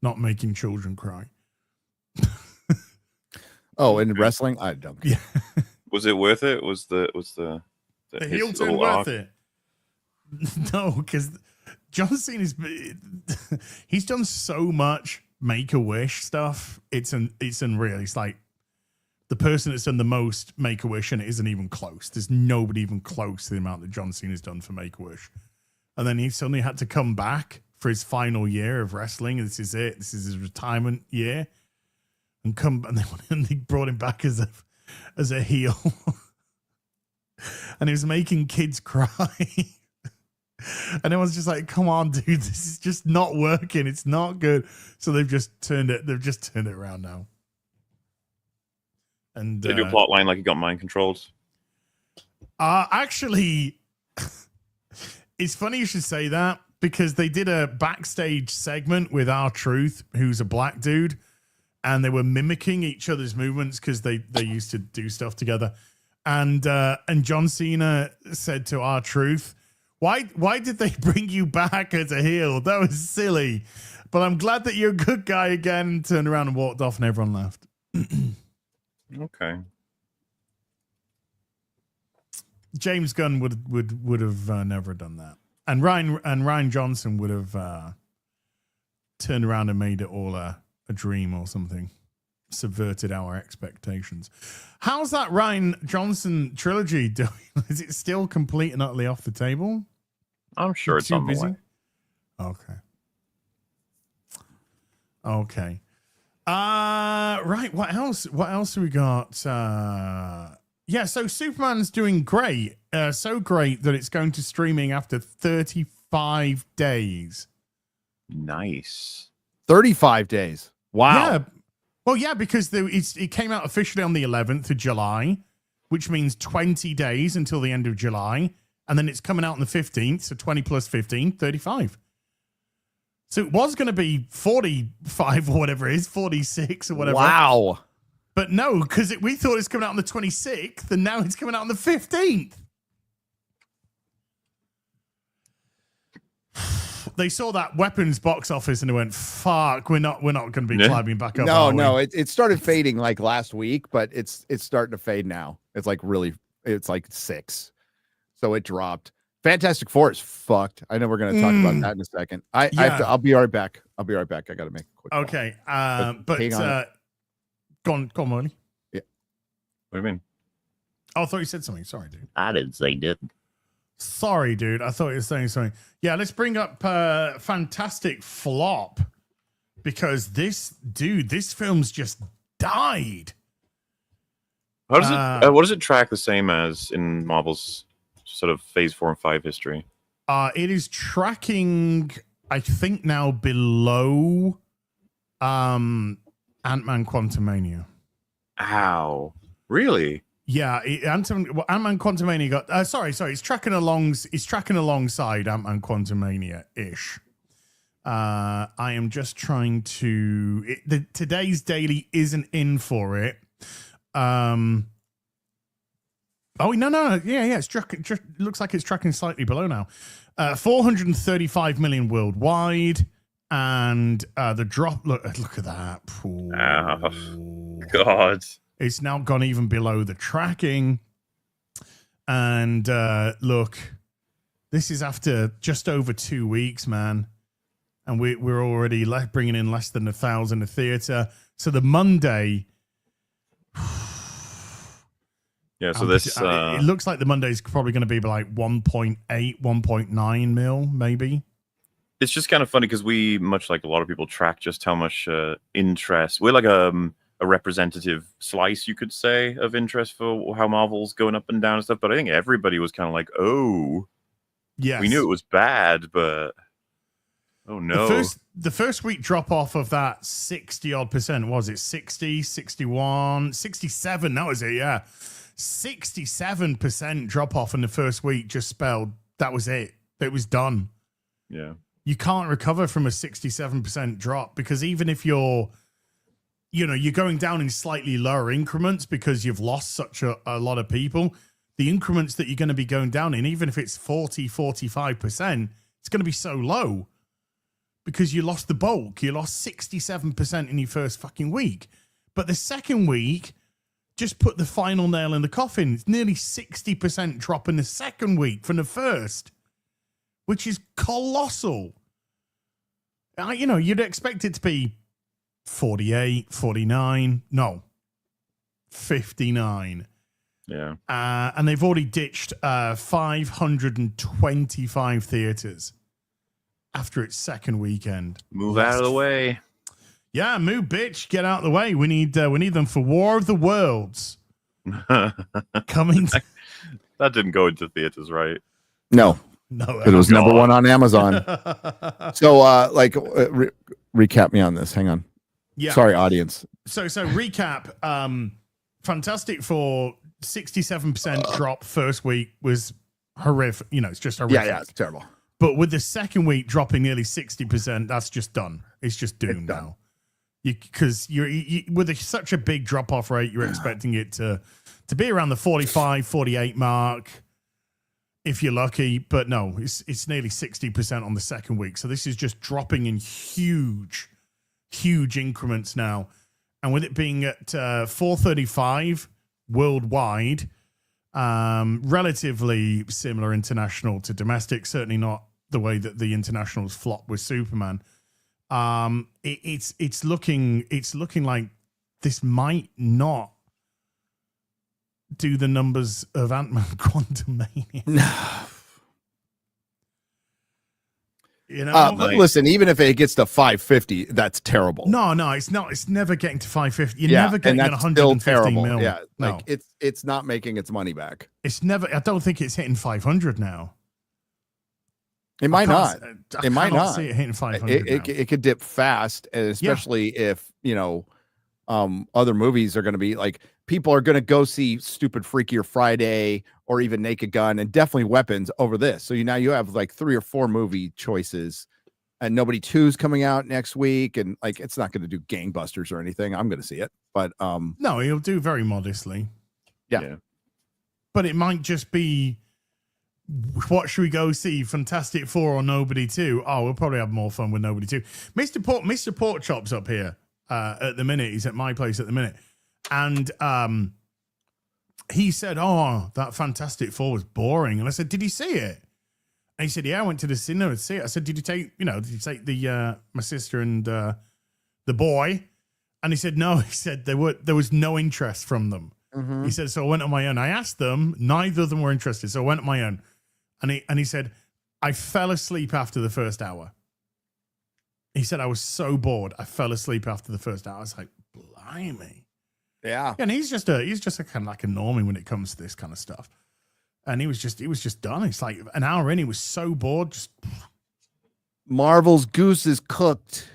not making children cry. Oh, in wrestling, I don't. Yeah, Was it worth it? Was the the his heel turn little worth arc? it? No, because John Cena's he's done so much Make-A-Wish stuff. It's unreal. It's like the person that's done the most Make-A-Wish, and it isn't even close. There's nobody even close to the amount that John Cena's done for Make-A-Wish. And then he suddenly had to come back for his final year of wrestling. And this is it. This is his retirement year. And they brought him back as a heel. And he was making kids cry. And everyone's just like, come on, dude, this is just not working. It's not good. So they've just turned it around now. And They do a plot line like he got mind controlled. Actually, it's funny you should say that, because they did a backstage segment with R-Truth, who's a black dude, and they were mimicking each other's movements because they used to do stuff together. And John Cena said to R-Truth, Why did they bring you back as a heel? That was silly. But I'm glad that you're a good guy again. And turned around and walked off, and everyone laughed. Okay. James Gunn would have never done that, and Ryan Johnson would have turned around and made it all a dream or something, subverted our expectations. How's that Ryan Johnson trilogy doing? Is it still complete and utterly off the table? I'm sure it's on the way. Okay. Right. What else? What else have we got? Yeah. So Superman's doing great. So great that it's going to streaming after 35 days. Nice. 35 days. Wow. Yeah. Well, yeah, because it came out officially on the 11th of July, which means 20 days until the end of July. And then it's coming out on the 15th. So 20 plus 15, 35. So it was going to be 45 or whatever it is, 46 or whatever. Wow. But no, because we thought it's coming out on the 26th, and now it's coming out on the 15th. They saw that weapons box office and they went, "Fuck, we're not going to be climbing back up." No, it started fading like last week, but it's starting to fade now. It's like 6, so it dropped. Fantastic Four is fucked. I know we're going to talk about that in a second. I'll be right back. I got to make a quick call. Okay, but go on, Molly. Yeah. What do you mean? Oh, I thought you said something. Sorry, dude. I didn't say nothing. Sorry, dude. I thought you were saying something. Yeah, let's bring up Fantastic Flop, because this film's just died. How does it? What does it track the same as in Marvel's sort of Phase 4 and 5 history? It is tracking, I think, now below Ant-Man Quantumania. Ow. Really? Yeah, Ant-Man Quantumania got sorry, it's tracking alongside Ant-Man Quantumania-ish. I am just trying to today's daily isn't in for it. Oh no. Yeah, it's looks like it's tracking slightly below now. 435 million worldwide. And the drop, look at that. Ooh. Oh, God. It's now gone even below the tracking. And look, this is after just over 2 weeks, man. And we're already bringing in less than 1,000 a theater. So the Monday... Yeah, so this... it looks like the Monday's probably going to be like 1.8, 1.9 mil, maybe. It's just kind of funny because we, much like a lot of people, track just how much interest. We're like a representative slice, you could say, of interest for how Marvel's going up and down and stuff. But I think everybody was kind of like, oh, yes, we knew it was bad, but oh no. The first week drop off of that 60 odd percent, was it 60, 61, 67? That was it, yeah. 67% drop off in the first week just spelled that was it. It was done. Yeah. You can't recover from a 67% drop because even if you're going down in slightly lower increments because you've lost such a lot of people, the increments that you're going to be going down in, even if it's 40, 45%, it's going to be so low because you lost the bulk. You lost 67% in your first fucking week. But the second week just put the final nail in the coffin. It's nearly 60% drop in the second week from the first, which is colossal. You'd expect it to be 48, 49. No, 59. Yeah. And they've already ditched 525 theaters after its second weekend. Move out of the way. Yeah, move, bitch. Get out of the way. We need them for War of the Worlds. Coming. That didn't go into theaters, right? No. It was number one on Amazon. So, recap me on this. Hang on. Yeah. Sorry, audience. So recap. Fantastic Four, 67% drop first week was horrific. It's just horrific. Yeah, it's terrible. But with the second week dropping nearly 60%, that's just done. It's just doomed now. Because you with such a big drop off rate, you're expecting it to be around the 45, 48 mark. If you're lucky, but no, it's nearly 60% on the second week. So this is just dropping in huge increments now. And with it being at 435 worldwide, relatively similar international to domestic, certainly not the way that the internationals flop with Superman. It's looking like this might not do the numbers of Ant-Man Quantumania. Listen, even if it gets to 550, that's terrible. No, it's not. It's never getting to 550. You're never getting at 150 mil. Yeah, no. It's not making its money back. It's never. I don't think it's hitting 500 now. It might not. It might not. See it hitting 500. It could dip fast, and especially if other movies are going to be like, people are going to go see stupid Freakier Friday or even Naked Gun and definitely Weapons over this. So now you have like 3 or 4 movie choices, and Nobody 2's coming out next week, and like it's not going to do gangbusters or anything. I'm going to see it, but no, he'll do very modestly. Yeah. But it might just be, what should we go see? Fantastic Four or Nobody 2? Oh, we'll probably have more fun with Nobody 2. Mr. Porkchop's up here at the minute. He's at my place at the minute. And he said, oh, that Fantastic Four was boring. And I said, did you see it? And he said, yeah, I went to the cinema to see it. I said, did you take the my sister and the boy? And he said, no. He said there was no interest from them. Mm-hmm. He said, so I went on my own. I asked them, neither of them were interested. So I went on my own. And he said, I fell asleep after the first hour. He said, I was so bored. I fell asleep after the first hour. I was like, blimey. Yeah. And he's just a kind of like a normie when it comes to this kind of stuff. And he was just done. It's like an hour in, he was so bored. Just Marvel's goose is cooked.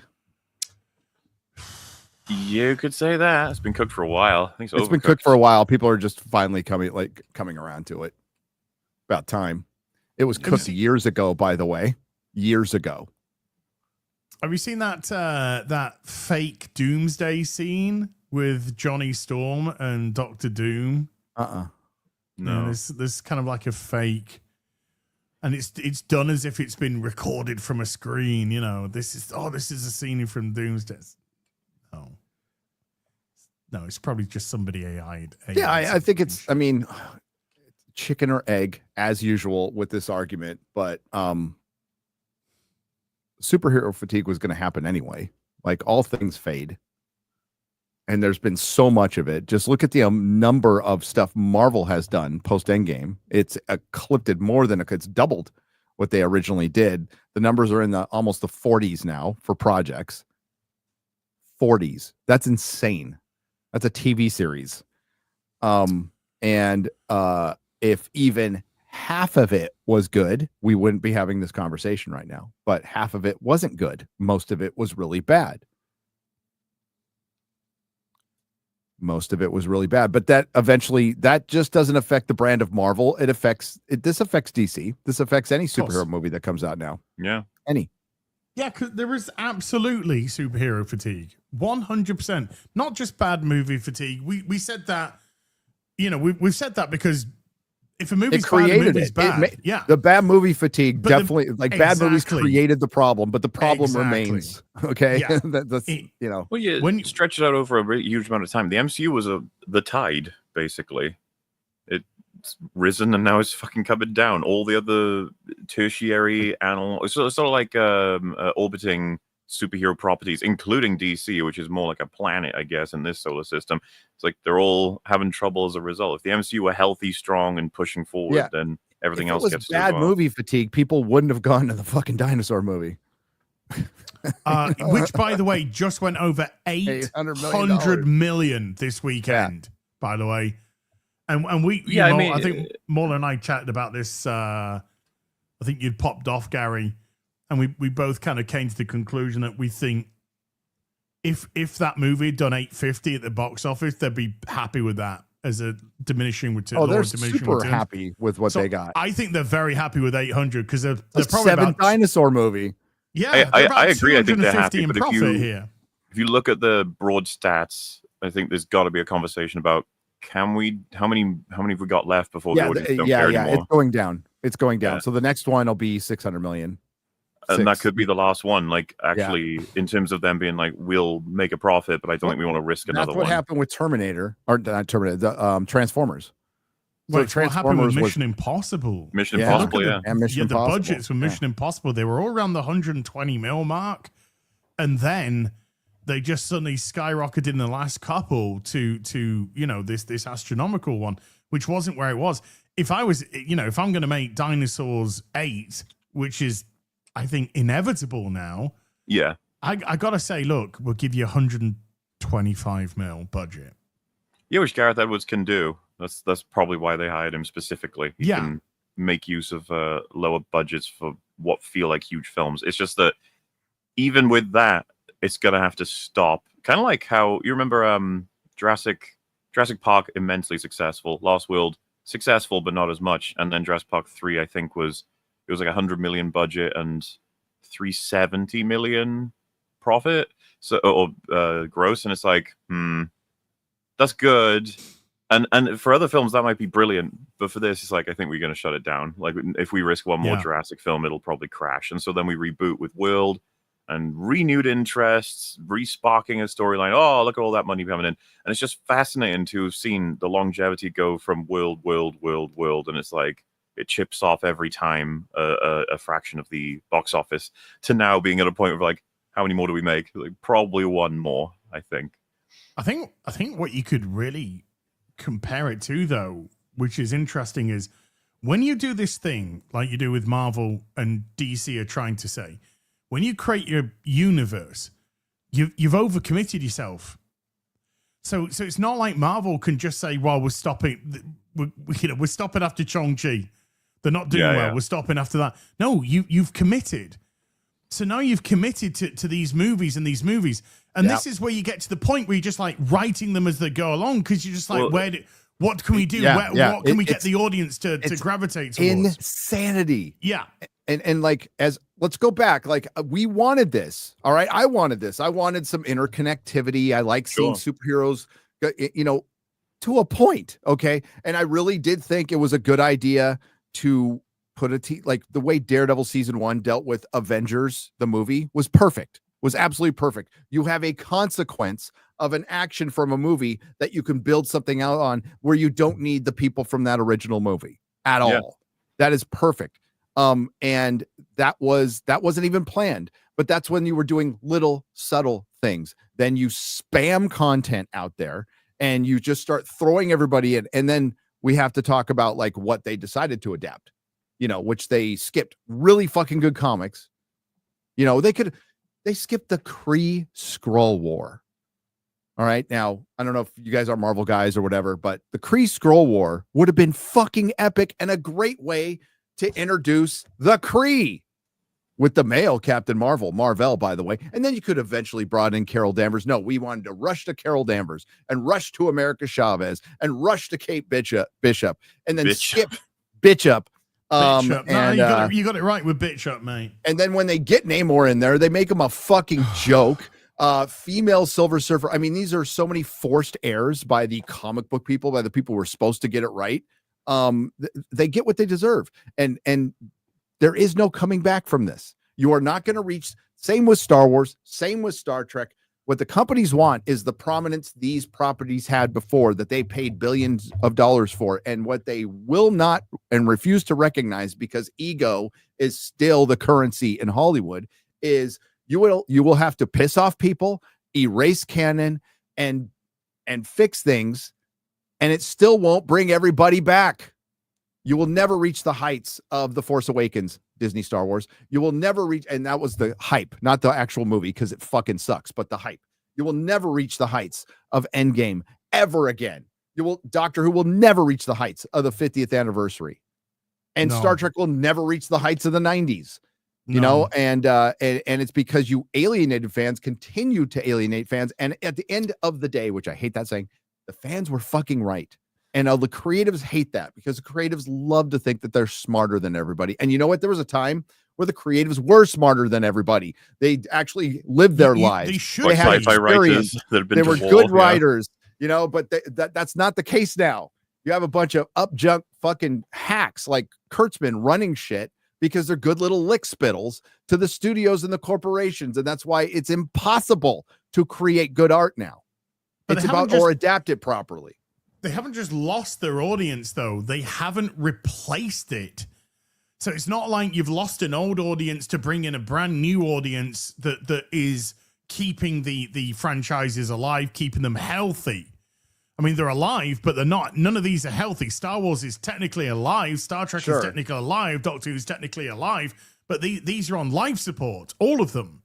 You could say that. It's been cooked for a while. I think It's been cooked for a while. People are just finally coming around to it. About time. It was cooked years ago, by the way. Years ago. Have you seen that fake Doomsday scene with Johnny Storm and Doctor Doom? No. There's kind of like a fake, and it's done as if it's been recorded from a screen. This is a scene from Doomsday. No, it's probably just somebody AI'd. Yeah, I think it's. I mean, chicken or egg as usual with this argument, but superhero fatigue was going to happen anyway. Like all things fade, and there's been so much of it. Just look at the number of stuff Marvel has done post Endgame. It's eclipsed more than it's doubled what they originally did. The numbers are in almost the 40s now for projects. 40s. That's insane. That's a TV series. And if even half of it was good, we wouldn't be having this conversation right now. But half of it wasn't good. Most of it was really bad. But that just doesn't affect the brand of Marvel. This affects DC. This affects any superhero movie that comes out now. Yeah. Any. Yeah, because there is absolutely superhero fatigue. 100%. Not just bad movie fatigue. We said that, we've said that because if a movie's bad, a movie's bad. Yeah. The bad movie fatigue definitely, bad movies Exactly. created the problem, but the problem Exactly. remains. Okay. Yeah. That's, Well, yeah, When you- stretch it out over a really huge amount of time. The MCU was the tide, basically. It's risen and now it's fucking coming down. All the other tertiary it's sort of like orbiting superhero properties, including DC, which is more like a planet, I guess, in this solar system. It's like they're all having trouble as a result. If the MCU were healthy, strong, and pushing forward, then everything else gets bad movie fatigue. People wouldn't have gone to the fucking dinosaur movie. Which, by the way, just went over $800 million this weekend. By the way, and we, I think Mauler and I chatted about this. I think you'd popped off, Gary, and we both kind of came to the conclusion that we think if that movie had done 850 at the box office, they'd be happy with that as a diminishing return. Oh, they're super happy with what they got. I think they're very happy with 800 because they're a probably 7 dinosaur movie. Yeah, I agree. I think they're happy. But if you look at the broad stats, I think there's got to be a conversation about how many have we got left before the audience don't care anymore? It's going down. So the next one will be 600 million. And that could be the last one. Like, actually, in terms of them being like, we'll make a profit, but I don't think we want to risk another one. That's what happened with Terminator, or not Terminator, Transformers. So what happened with Mission Impossible? Mission Impossible, and Mission Impossible. The budgets for Mission Impossible, they were all around the 120 mil mark, and then they just suddenly skyrocketed in the last couple to this astronomical one, which wasn't where it was. If I was, if I'm going to make Dinosaurs 8, which is, I think, inevitable now. Yeah, I gotta say, look, we'll give you 125 mil budget. Yeah, which Gareth Edwards can do. That's probably why they hired him specifically. He can make use of lower budgets for what feel like huge films. It's just that even with that, it's gonna have to stop. Kind of like how you remember Jurassic Park, immensely successful. Lost World, successful but not as much. And then Jurassic Park 3, I think it was like 100 million budget and 370 million profit, so or gross, and it's like, that's good. And for other films that might be brilliant, but for this, it's like, I think we're going to shut it down. Like, if we risk one more Jurassic film, it'll probably crash. And so then we reboot with World and renewed interests, resparking a storyline. Oh, look at all that money coming in. And it's just fascinating to have seen the longevity go from World, and it's like, it chips off every time a fraction of the box office, to now being at a point of like, how many more do we make? Like, probably one more, I think. I think what you could really compare it to, though, which is interesting, is when you do this thing like you do with Marvel and DC are trying to say, when you create your universe, you've overcommitted yourself. So it's not like Marvel can just say, well, we're stopping. We're stopping after Shang-Chi. They're not doing well. We're stopping after that. No, you've committed. So now you've committed to these movies and these movies. And this is where you get to the point where you're just like writing them as they go along, because you're just like, what can we do? What can we get the audience to gravitate towards? Insanity. Yeah. And like, let's go back. Like, we wanted this. All right. I wanted this. I wanted some interconnectivity. I like seeing superheroes, to a point. Okay. And I really did think it was a good idea to put like the way Daredevil season 1 dealt with Avengers, the movie, was perfect. Was absolutely perfect. You have a consequence of an action from a movie that you can build something out on, where you don't need the people from that original movie at all. That is perfect. And that wasn't even planned, but that's when you were doing little subtle things. Then you spam content out there and you just start throwing everybody in. And then we have to talk about like what they decided to adapt, which they skipped really fucking good comics. They skipped the Kree Skrull War. All right. Now, I don't know if you guys are Marvel guys or whatever, but the Kree Skrull War would have been fucking epic and a great way to introduce the Kree with the male Captain Marvel, by the way. And then you could eventually brought in Carol Danvers. No, we wanted to rush to Carol Danvers and rush to America Chavez and rush to Kate Bishop and then skip Bishop. And you got it right with Bishop, mate. And then when they get Namor in there, they make him a fucking joke. Female Silver Surfer. I mean, these are so many forced errors by the comic book people, by the people who are supposed to get it right. They get what they deserve, and there is no coming back from this. You are not going to reach. Same with Star Wars, same with Star Trek. What the companies want is the prominence these properties had before, that they paid billions of dollars for, and what they will not and refuse to recognize, because ego is still the currency in Hollywood, is you will have to piss off people, erase canon, and fix things, and it still won't bring everybody back. You will never reach the heights of The Force Awakens, Disney Star Wars. You will never reach, and that was the hype, not the actual movie, because it fucking sucks, but the hype. You will never reach the heights of Endgame ever again. Doctor Who will never reach the heights of the 50th anniversary. And Star Trek will never reach the heights of the 90s. And it's because you alienated fans, continue to alienate fans. And at the end of the day, which I hate that saying, the fans were fucking right. And the creatives hate that, because the creatives love to think that they're smarter than everybody. And you know what? There was a time where the creatives were smarter than everybody. They actually lived their lives. They should. They had experience. They were good writers, but that's not the case now. You have a bunch of up-junk fucking hacks like Kurtzman running shit because they're good little lick spittles to the studios and the corporations. And that's why it's impossible to create good art now. But or adapt it properly. They haven't just lost their audience, though. They haven't replaced it. So it's not like you've lost an old audience to bring in a brand new audience that is keeping the franchises alive, keeping them healthy. I mean, they're alive, but they're not. None of these are healthy. Star Wars is technically alive. Star Trek is technically alive. Doctor Who is technically alive. But these are on life support. All of them.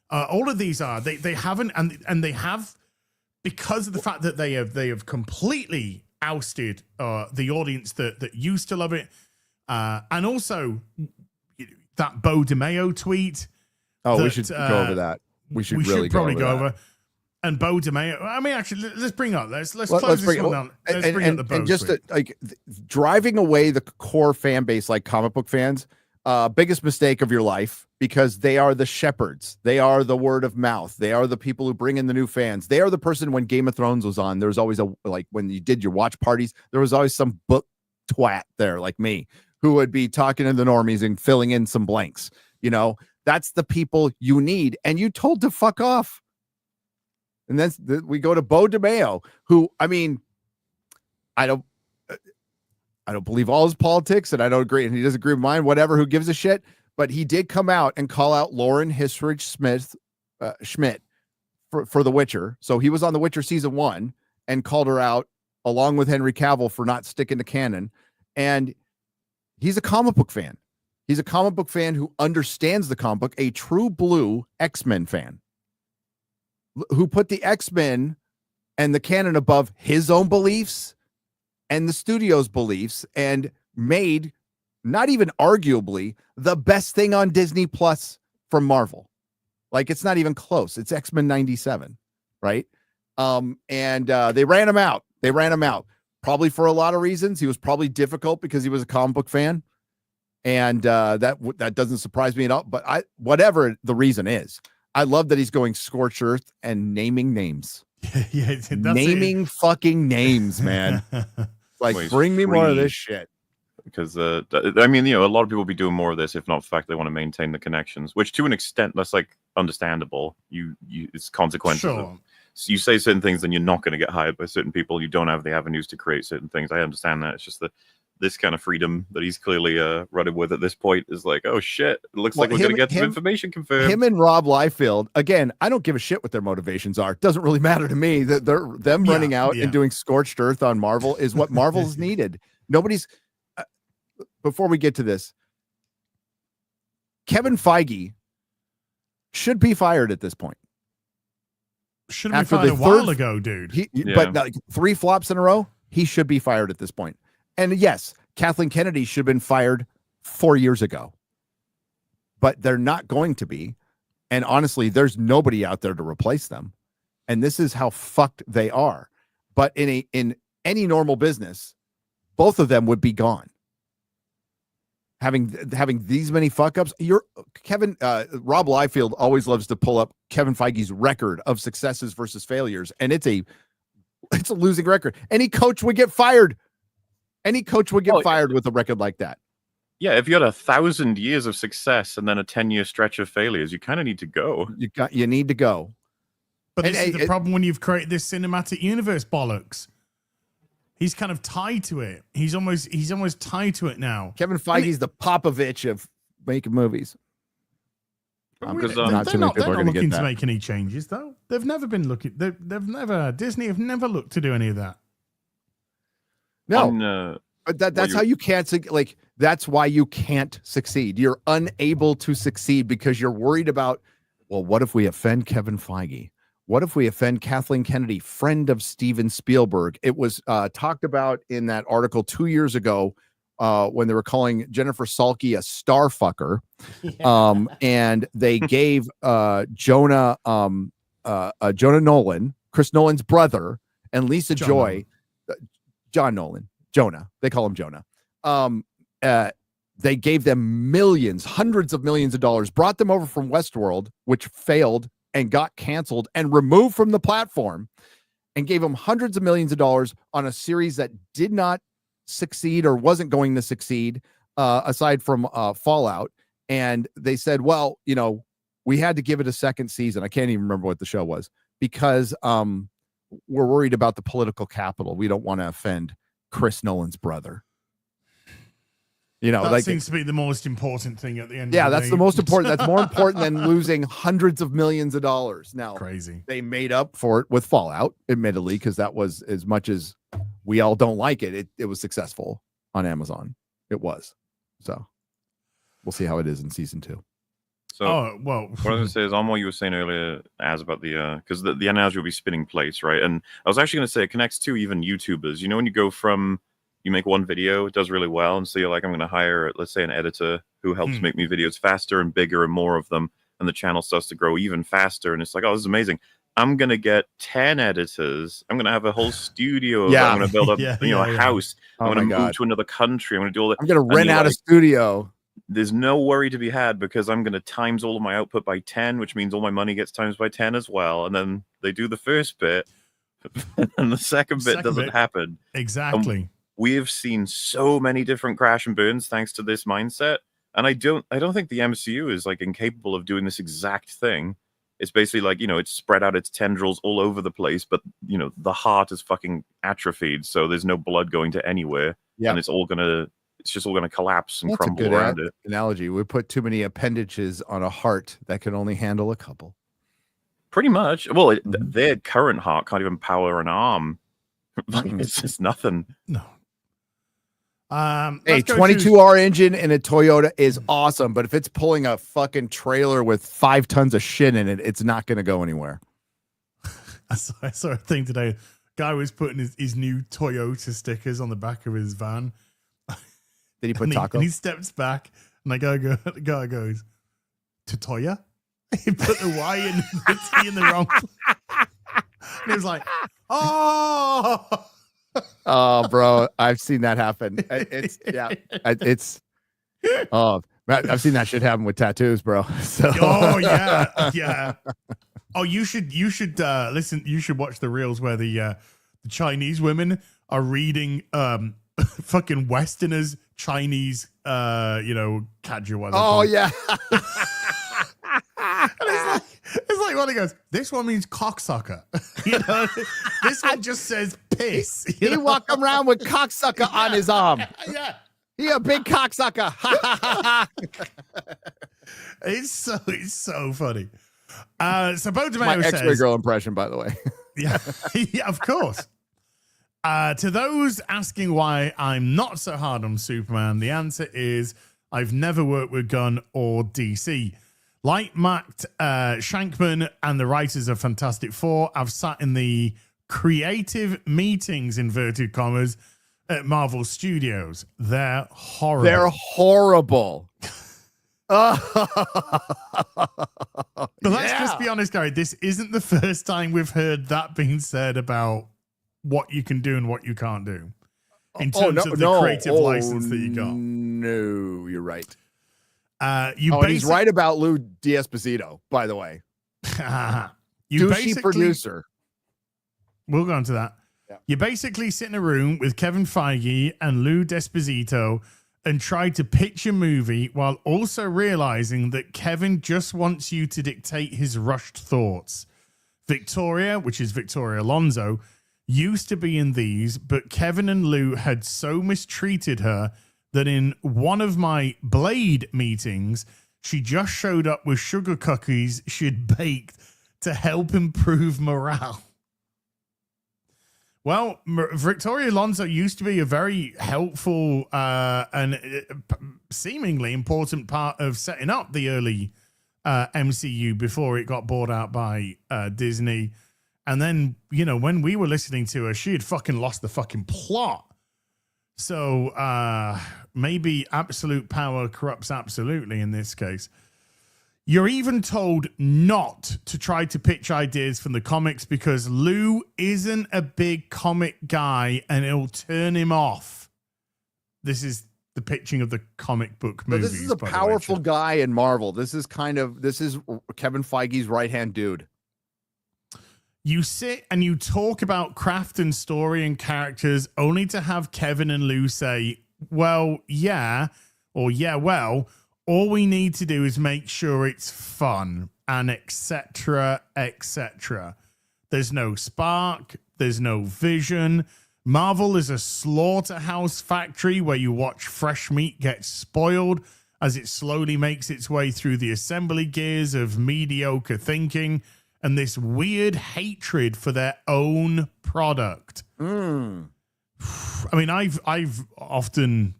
All of these are. They haven't, and they have, because of the fact that they have completely ousted the audience that used to love it. And also that Bo DeMeo tweet. We should go over that. We should probably go over. And Bo DeMeo. I mean, actually, let's bring up. Let's close this one down. Let's bring up the Bo. And just driving away the core fan base, like comic book fans, biggest mistake of your life, because they are the shepherds. They are the word of mouth. They are the people who bring in the new fans. They are the person when Game of Thrones was on. There was always when you did your watch parties, there was always some book twat there like me who would be talking to the normies and filling in some blanks. That's the people you need, and you told to fuck off. And then we go to Bo DeMeo, who, I mean, I don't believe all his politics, and I don't agree, and he doesn't agree with mine, whatever, who gives a shit. But he did come out and call out Lauren Schmidt for The Witcher. So he was on The Witcher season 1 and called her out along with Henry Cavill for not sticking to canon. And he's a comic book fan. He's a comic book fan who understands the comic book, a true blue X-Men fan who put the X-Men and the canon above his own beliefs and the studio's beliefs, and made, not even arguably, the best thing on Disney Plus from Marvel. Like, it's not even close. It's X-Men 97, right? And they ran him out. Probably for a lot of reasons. He was probably difficult because he was a comic book fan. And that doesn't surprise me at all. But whatever the reason is, I love that he's going scorched earth and naming names. Yeah, that's naming fucking names, man. Like, Well, bring me more of free. this shit. Because I mean, a lot of people will be doing more of this if not the fact they want to maintain the connections, which to an extent that's like understandable. It's consequences. Sure. So you say certain things, then you're not going to get hired by certain people. You don't have the avenues to create certain things. I understand that. It's just that this kind of freedom that he's clearly running with at this point is like, oh shit, it looks like we're going to get some information confirmed. Him and Rob Liefeld, again, I don't give a shit what their motivations are. It doesn't really matter to me. That them running out and doing scorched earth on Marvel is what Marvel's needed. Nobody's before we get to this, Kevin Feige should be fired at this point. Should have been fired a while ago, dude. But like 3 flops in a row, he should be fired at this point. And yes, Kathleen Kennedy should have been fired 4 years ago. But they're not going to be. And honestly, there's nobody out there to replace them. And this is how fucked they are. But in any normal business, both of them would be gone. Having these many fuck ups, Rob Liefeld always loves to pull up Kevin Feige's record of successes versus failures, and it's a losing record. Any coach would get fired. With a record like that. Yeah, if you had 1,000 years of success and then a 10-year stretch of failures, you kind of need to go. You need to go. But this is the problem when you've created this cinematic universe bollocks. He's kind of tied to it. He's almost tied to it now. Kevin Feige's the Popovich of making movies. Because they're not looking to make any changes, though. They've never been looking. Disney have never looked to do any of that. No, but that's how you can't that's why you can't succeed. You're unable to succeed because you're worried about, well, what if we offend Kevin Feige? What if we offend Kathleen Kennedy, friend of Steven Spielberg? It was talked about in that article 2 years ago when they were calling Jennifer Salke a star fucker. And they gave Jonah Nolan, Chris Nolan's brother, and Lisa Joy, Jonah. They call him Jonah. They gave them millions, hundreds of millions of dollars, brought them over from Westworld, which failed and got canceled and removed from the platform, and gave them hundreds of millions of dollars on a series that did not succeed or wasn't going to succeed, aside from Fallout. And they said, well, we had to give it a second season. I can't even remember what the show was because we're worried about the political capital. We don't want to offend Chris Nolan's brother. That seems to be the most important thing at the end. Yeah, that's the most important. That's more important than losing hundreds of millions of dollars. Now, crazy. They made up for it with Fallout, admittedly, because that was, as much as we all don't like it, it was successful on Amazon. It was. So we'll see how it is in season 2. So, what I was going to say is on what you were saying earlier, as about because the analogy will be spinning plates, right? And I was actually going to say it connects to even YouTubers. When you go from you make one video, it does really well, and so you're like, I'm going to hire, let's say, an editor who helps make me videos faster and bigger and more of them, and the channel starts to grow even faster, and it's like, oh, this is amazing. I'm going to get 10 editors. I'm going to have a whole studio. I'm going to build a house. I'm going to move to another country. I'm going to do all that. I'm going to rent out a studio. There's no worry to be had because I'm going to times all of my output by 10, which means all my money gets times by 10 as well. And then they do the first bit, and the second bit doesn't happen. Exactly. We have seen so many different crash and burns thanks to this mindset, and I don't think the MCU is like incapable of doing this exact thing. It's basically like, it's spread out its tendrils all over the place, but the heart is fucking atrophied, so there's no blood going to anywhere, and it's just all gonna collapse and crumble around it. Analogy. We put too many appendages on a heart that can only handle a couple. Pretty much. Well, their current heart can't even power an arm. It's just nothing. No. A 22R engine in a Toyota is awesome, but if it's pulling a fucking trailer with 5 tons of shit in it, it's not going to go anywhere. I saw a thing today. Guy was putting his new Toyota stickers on the back of his van. Did he put taco? And he steps back, and the guy goes, Totoya. He put the Y and the T in the wrong place. And he was like, oh. Oh, bro, I've seen that happen. I've seen that shit happen with tattoos, bro. So. Oh yeah. Oh, you should listen. You should watch the reels where the Chinese women are reading fucking Westerners Chinese kanji. Oh yeah. It's like when he goes, this one means cocksucker. This one just says piss. He walk around with cocksucker on his arm. Yeah. He a big cocksucker. It's so funny. So Bo Tomato My says, X-ray girl impression, by the way. yeah, of course. To those asking why I'm not so hard on Superman, the answer is I've never worked with Gunn or DC. Like Matt Shankman and the writers of Fantastic Four, I've sat in the creative meetings, inverted commas, at Marvel Studios. They're horrible. They're horrible. But let's just be honest, Gary. This isn't the first time we've heard that being said about what you can do and what you can't do in terms of the creative license that you got. No, you're right. And he's right about Lou D'Esposito, by the way. Douchey producer. We'll go on to that. Yeah. You basically sit in a room with Kevin Feige and Lou D'Esposito and try to pitch a movie while also realizing that Kevin just wants you to dictate his rushed thoughts. Victoria, which is Victoria Alonso, used to be in these, but Kevin and Lou had so mistreated her that in one of my Blade meetings, she just showed up with sugar cookies she'd baked to help improve morale. Well, Victoria Alonso used to be a very helpful and seemingly important part of setting up the early MCU before it got bought out by Disney. And then, when we were listening to her, she had fucking lost the fucking plot. So maybe absolute power corrupts absolutely in this case. You're even told not to try to pitch ideas from the comics because Lou isn't a big comic guy and it'll turn him off. This is the pitching of the comic book movies. This is a powerful guy in Marvel. This is Kevin Feige's right-hand dude. You sit and you talk about craft and story and characters only to have Kevin and Lou say, well, yeah, or yeah, well, all we need to do is make sure it's fun and etc., etc. There's no spark. There's no vision. Marvel is a slaughterhouse factory where you watch fresh meat get spoiled as it slowly makes its way through the assembly gears of mediocre thinking and this weird hatred for their own product. I mean, I've often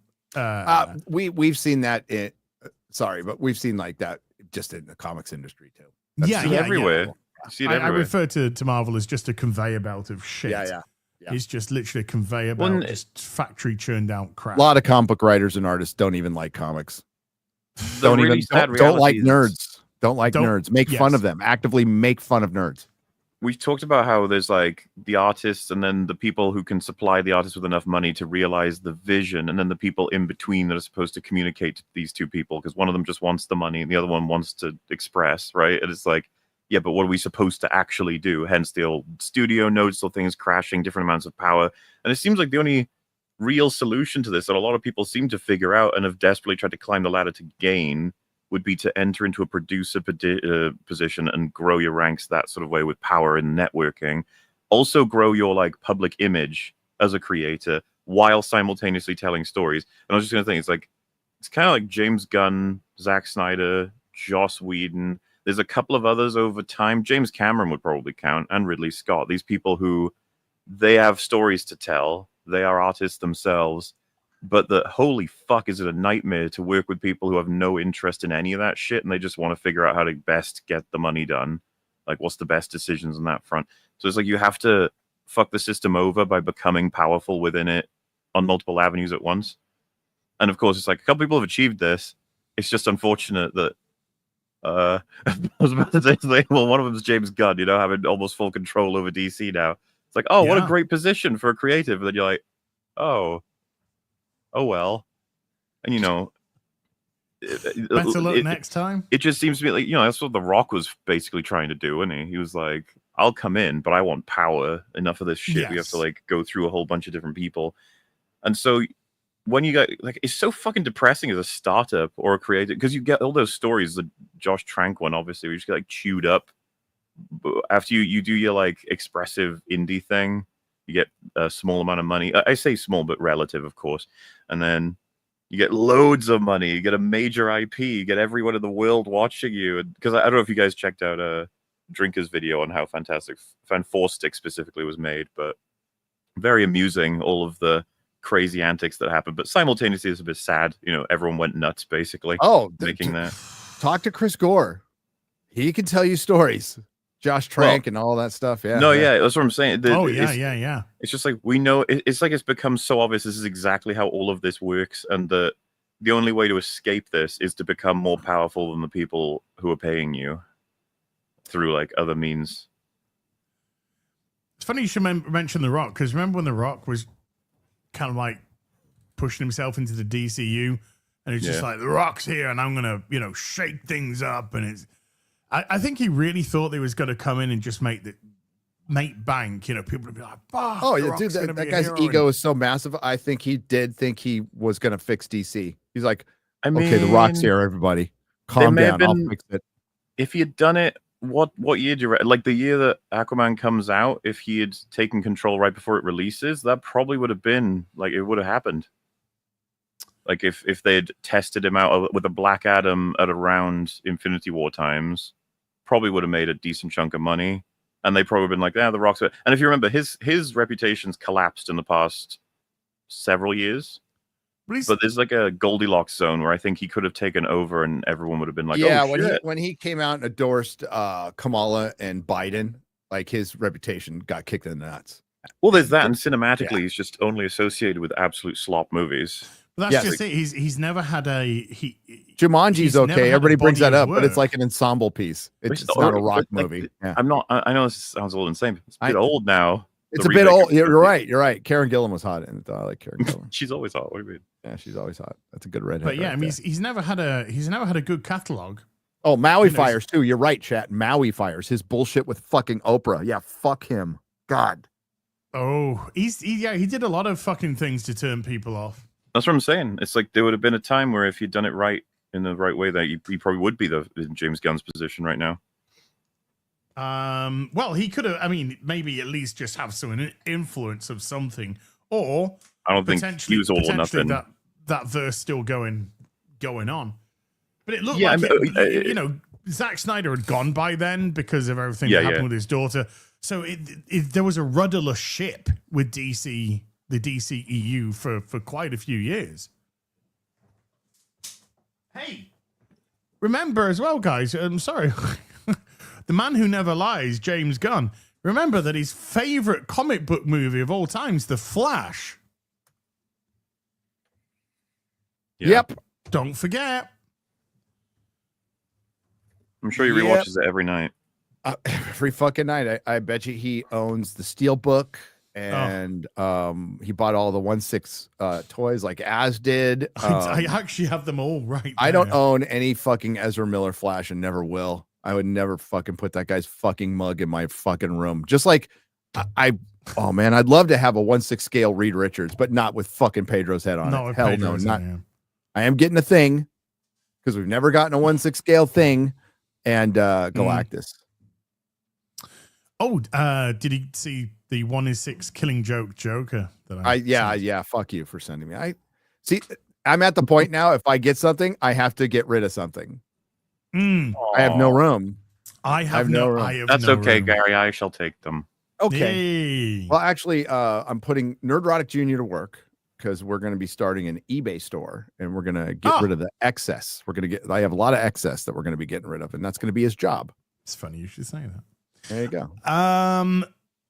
we've seen that but we've seen like that just in the comics industry too. Everywhere. Yeah. See it everywhere. I refer to Marvel as just a conveyor belt of shit. Yeah. It's just literally a conveyor belt, just factory churned out crap. A lot of comic book writers and artists don't even like comics. Don't like nerds. Don't like nerds. Make fun of them. Actively make fun of nerds. We talked about how there's like the artists and then the people who can supply the artists with enough money to realize the vision, and then the people in between that are supposed to communicate to these two people, because one of them just wants the money and the other one wants to express, right? And it's like, yeah, but what are we supposed to actually do? Hence the old studio notes, so things crashing, different amounts of power. And it seems like the only real solution to this that a lot of people seem to figure out and have desperately tried to climb the ladder to gain would be to enter into a producer position and grow your ranks that sort of way with power and networking. Also grow your like public image as a creator while simultaneously telling stories. And I was just going to think, it's kind of like James Gunn, Zack Snyder, Joss Whedon. There's a couple of others over time. James Cameron would probably count, and Ridley Scott. These people who, they have stories to tell. They are artists themselves. But holy fuck, is it a nightmare to work with people who have no interest in any of that shit, and they just want to figure out how to best get the money done. Like, what's the best decisions on that front? So it's like you have to fuck the system over by becoming powerful within it on multiple avenues at once. And of course, it's like a couple people have achieved this. It's just unfortunate that I was about to say, like, well, one of them's James Gunn, having almost full control over DC now. It's like, oh, what a Yeah. great position for a creative. And then you're like, oh well. And Better luck next time. it just seems to me like, that's what The Rock was basically trying to do, wasn't he? He was like, I'll come in, but I want power. Enough of this shit. We have Yes. to like go through a whole bunch of different people. And so when you get like, it's so fucking depressing as a startup or a creative, because you get all those stories, the Josh Trank one, obviously, we just get like chewed up. After you do your like expressive indie thing, you get a small amount of money. I say small, but relative, of course. And then you get loads of money. You get a major IP. You get everyone in the world watching you. Because I don't know if you guys checked out Drinker's video on how fantastic Fan 4 Stick specifically was made, but very amusing, all of the crazy antics that happened. But simultaneously, it's a bit sad. Everyone went nuts, basically. Making that. Talk to Chris Gore. He can tell you stories. Josh Trank and all that stuff. Yeah. No, yeah, that's what I'm saying. Yeah. It's just like we know. It's like it's become so obvious. This is exactly how all of this works, and the only way to escape this is to become more powerful than the people who are paying you through like other means. It's funny you should mention The Rock, because remember when The Rock was kind of like pushing himself into the DCU, and it's just like, The Rock's here, and I'm gonna shake things up, and it's. I think he really thought they was going to come in and just make bank. People would be like, "Oh yeah, dude, that guy's ego is so massive." I think he did think he was going to fix DC. He's like, "Okay, The Rock's here, everybody, calm down, I'll fix it." If he had done it, what year do you like the year that Aquaman comes out? If he had taken control right before it releases, that probably would have been like it would have happened. Like if they'd tested him out with a Black Adam at around Infinity War times. Probably would have made a decent chunk of money, and they probably been like, "Yeah, The Rock's." And if you remember, his reputation's collapsed in the past several years. But there's like a Goldilocks zone where I think he could have taken over, and everyone would have been like, "Yeah." Oh, when he came out and endorsed Kamala and Biden, like his reputation got kicked in the nuts. Well, there's that, and cinematically, he's just only associated with absolute slop movies. But that's just it. He's never had Jumanji's okay. Everybody brings that up, but it's like an ensemble piece. It's not a Rock movie. Yeah. I know this sounds a little insane. It's a bit old now. It's a bit old. You're right. Karen Gillan was hot in it. I like Karen Gillan. She's always hot. What do you mean? Yeah, she's always hot. That's a good redhead. But yeah, I mean, he's never had a good catalog. Oh, Maui Fires too. You're right, chat. Maui Fires. His bullshit with fucking Oprah. Yeah, fuck him. God. Oh, he did a lot of fucking things to turn people off. That's what I'm saying. It's like there would have been a time where if he'd done it right in the right way, that he probably would be in James Gunn's position right now. Well, he could have. I mean, maybe at least just have some influence of something, or I don't think he was all or nothing. That verse still going on, but it looked like Zack Snyder had gone by then because of everything that happened with his daughter. So there was a rudderless ship with DC. The DCEU for quite a few years. Hey, remember as well, guys, I'm sorry, the man who never lies, James Gunn, remember that his favorite comic book movie of all time is The Flash. Yep. Don't forget. I'm sure he rewatches it every night. Every fucking night. I bet you he owns the Steelbook. And he bought all the 1/6 toys like Az did. I actually have them all right there. I don't own any fucking Ezra Miller Flash and never will. I would never fucking put that guy's fucking mug in my fucking room. Just like oh man, I'd love to have a 1/6 scale Reed Richards, but not with fucking Pedro's head on it. Hell no, not. I am getting a thing because we've never gotten a 1/6 scale thing, and Galactus. Oh, did he see the 1/6 Killing Joke Joker? Yeah. Fuck you for sending me. I'm at the point now. If I get something, I have to get rid of something. I have no room. I have no room. That's okay, Gary. I shall take them. Okay. Yay. Well, actually, I'm putting Nerdrotic Jr. to work because we're going to be starting an eBay store and we're going to get rid of the excess. I have a lot of excess that we're going to be getting rid of, and that's going to be his job. It's funny you should say that. There you go.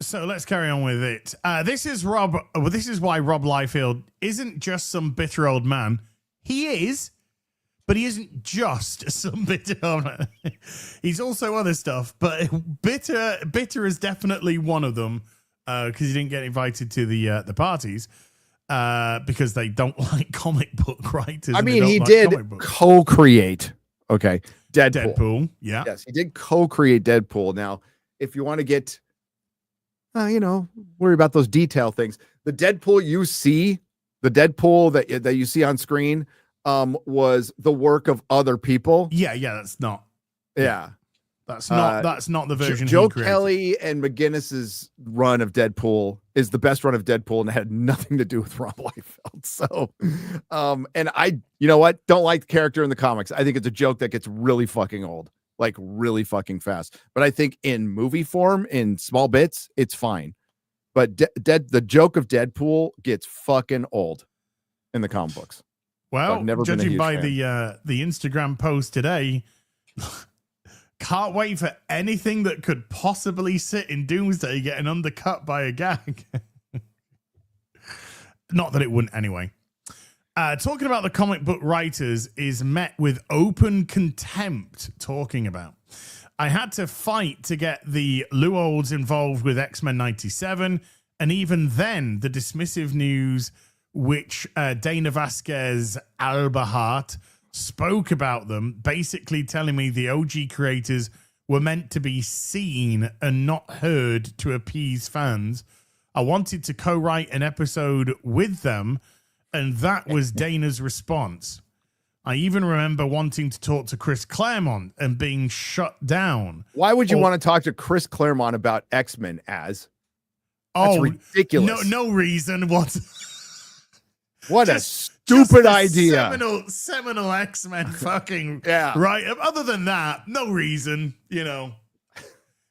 So let's carry on with it. This is Rob. Well, this is why Rob Liefeld isn't just some bitter old man. He is, but he isn't just some bitter. He's also other stuff, but bitter is definitely one of them because he didn't get invited to the parties because they don't like comic book writers. I mean, he did co-create. Okay, Deadpool. Yeah. Yes, he did co-create Deadpool. Now, if you want to get, worry about those detail things, the Deadpool you see, the Deadpool that you see on screen, was the work of other people. Yeah, that's not. Yeah. That's not the version. Joe Kelly and McGinnis's run of Deadpool is the best run of Deadpool, and it had nothing to do with Rob Liefeld. So, and I, don't like the character in the comics. I think it's a joke that gets really fucking old, like really fucking fast. But I think in movie form, in small bits, it's fine. But the joke of Deadpool gets fucking old in the comic books. Well, judging by the Instagram post today. Can't wait for anything that could possibly sit in Doomsday getting undercut by a gag. Not that it wouldn't anyway. Talking about the comic book writers is met with open contempt talking about. I had to fight to get the Luolds involved with X-Men 97, and even then, the dismissive news which Dana Vasquez Albahart spoke about them, basically telling me the OG creators were meant to be seen and not heard to appease fans. I wanted to co-write an episode with them, and that was Dana's response. I even remember wanting to talk to Chris Claremont and being shut down. Why would you want to talk to Chris Claremont about X-Men as? That's ridiculous. No reason. What a stupid idea. Seminal X-Men fucking yeah. Right. Other than that, no reason,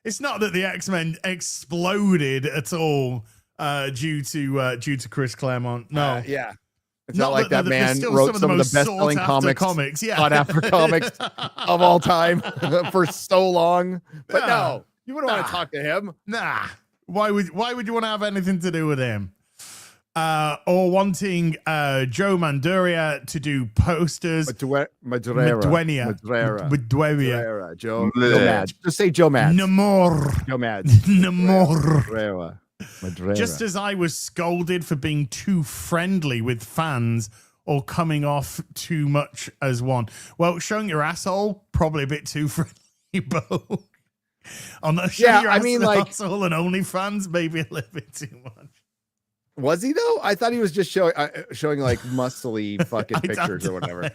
It's not that the X-Men exploded at all due to Chris Claremont. No. Yeah. It's not like that man wrote some of the best-selling comics yeah. sought after comics of all time for so long. But no, you wouldn't want to talk to him. Nah. Why would you want to have anything to do with him? Or wanting Joe Manduria to do posters. Madureira. Joe Mads. Just say Joe Mads. Namor. Joe Mads. Namor. Just as I was scolded for being too friendly with fans or coming off too much as one. Well, showing your asshole, probably a bit too friendly, Bo. I'm not sure your asshole and OnlyFans, maybe a little bit too much. Was he though? I thought he was just showing like muscly fucking pictures or whatever.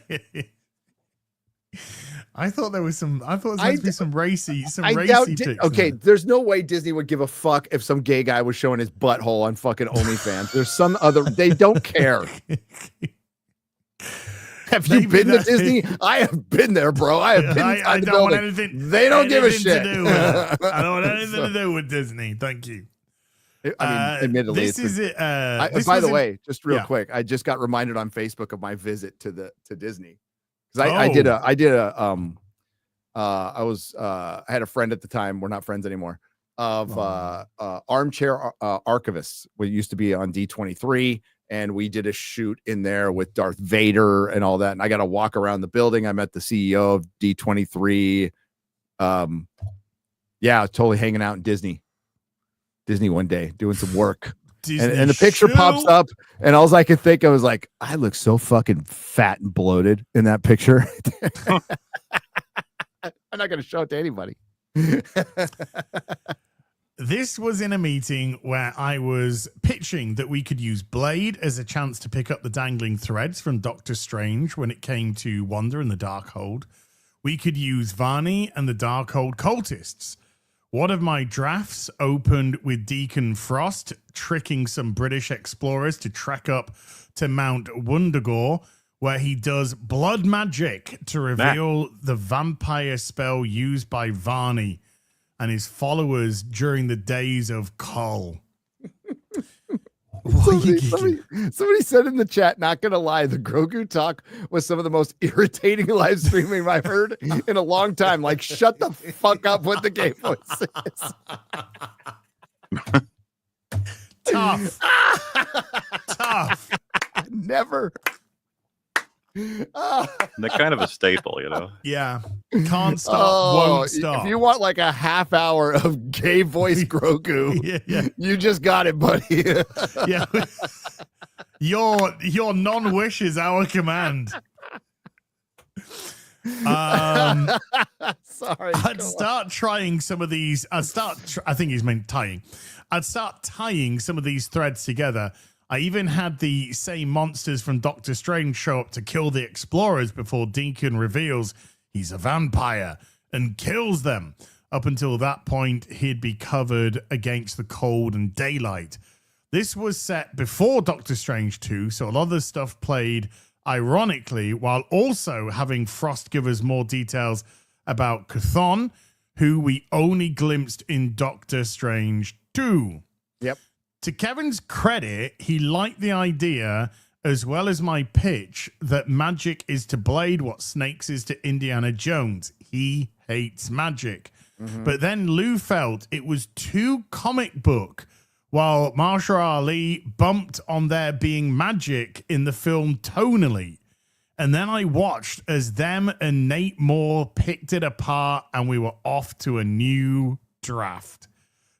I thought there was some. I thought it was supposed to be some racy pics. Okay, there's no way Disney would give a fuck if some gay guy was showing his butthole on fucking OnlyFans. There's some other. They don't care. Have you been to Disney? I have been there, bro. I have been. I don't want anything. They don't give a shit. I don't want anything to do with Disney. Thank you. I mean, admittedly, this is it. By the way, just real quick, I just got reminded on Facebook of my visit to Disney because I had a friend at the time. We're not friends anymore. Of armchair archivists. We used to be on D23, and we did a shoot in there with Darth Vader and all that. And I got to walk around the building. I met the CEO of D23. Totally hanging out in Disney one day doing some work. And the picture pops up, and all I could think of was like, I look so fucking fat and bloated in that picture. I'm not going to show it to anybody. This was in a meeting where I was pitching that we could use Blade as a chance to pick up the dangling threads from Doctor Strange when it came to Wanda and the Darkhold. We could use Varney and the Darkhold cultists. One of my drafts opened with Deacon Frost tricking some British explorers to trek up to Mount Wundagore, where he does blood magic to reveal the vampire spell used by Varney and his followers during the days of Kull. Somebody said in the chat, not gonna lie, the Grogu talk was some of the most irritating live streaming I've heard in a long time. Like, shut the fuck up with the gay voices. Tough. Never. They're kind of a staple, you know. Yeah. Can't stop, won't stop. If you want like a half hour of gay voice Grogu, yeah. you just got it, buddy. Yeah. Your non-wish is our command. Sorry. I'd start trying some of these. I think he's meant tying. I'd start tying some of these threads together. I even had the same monsters from Doctor Strange show up to kill the explorers before Deacon reveals he's a vampire and kills them. Up until that point, he'd be covered against the cold and daylight. This was set before Doctor Strange 2, so a lot of the stuff played ironically, while also having Frost give us more details about Chthon, who we only glimpsed in Doctor Strange 2. Yep. To Kevin's credit, he liked the idea, as well as my pitch, that magic is to Blade what Snakes is to Indiana Jones. He hates magic. But then Lou felt it was too comic book, while Mahershala Ali bumped on there being magic in the film tonally. And then I watched as them and Nate Moore picked it apart, and we were off to a new draft.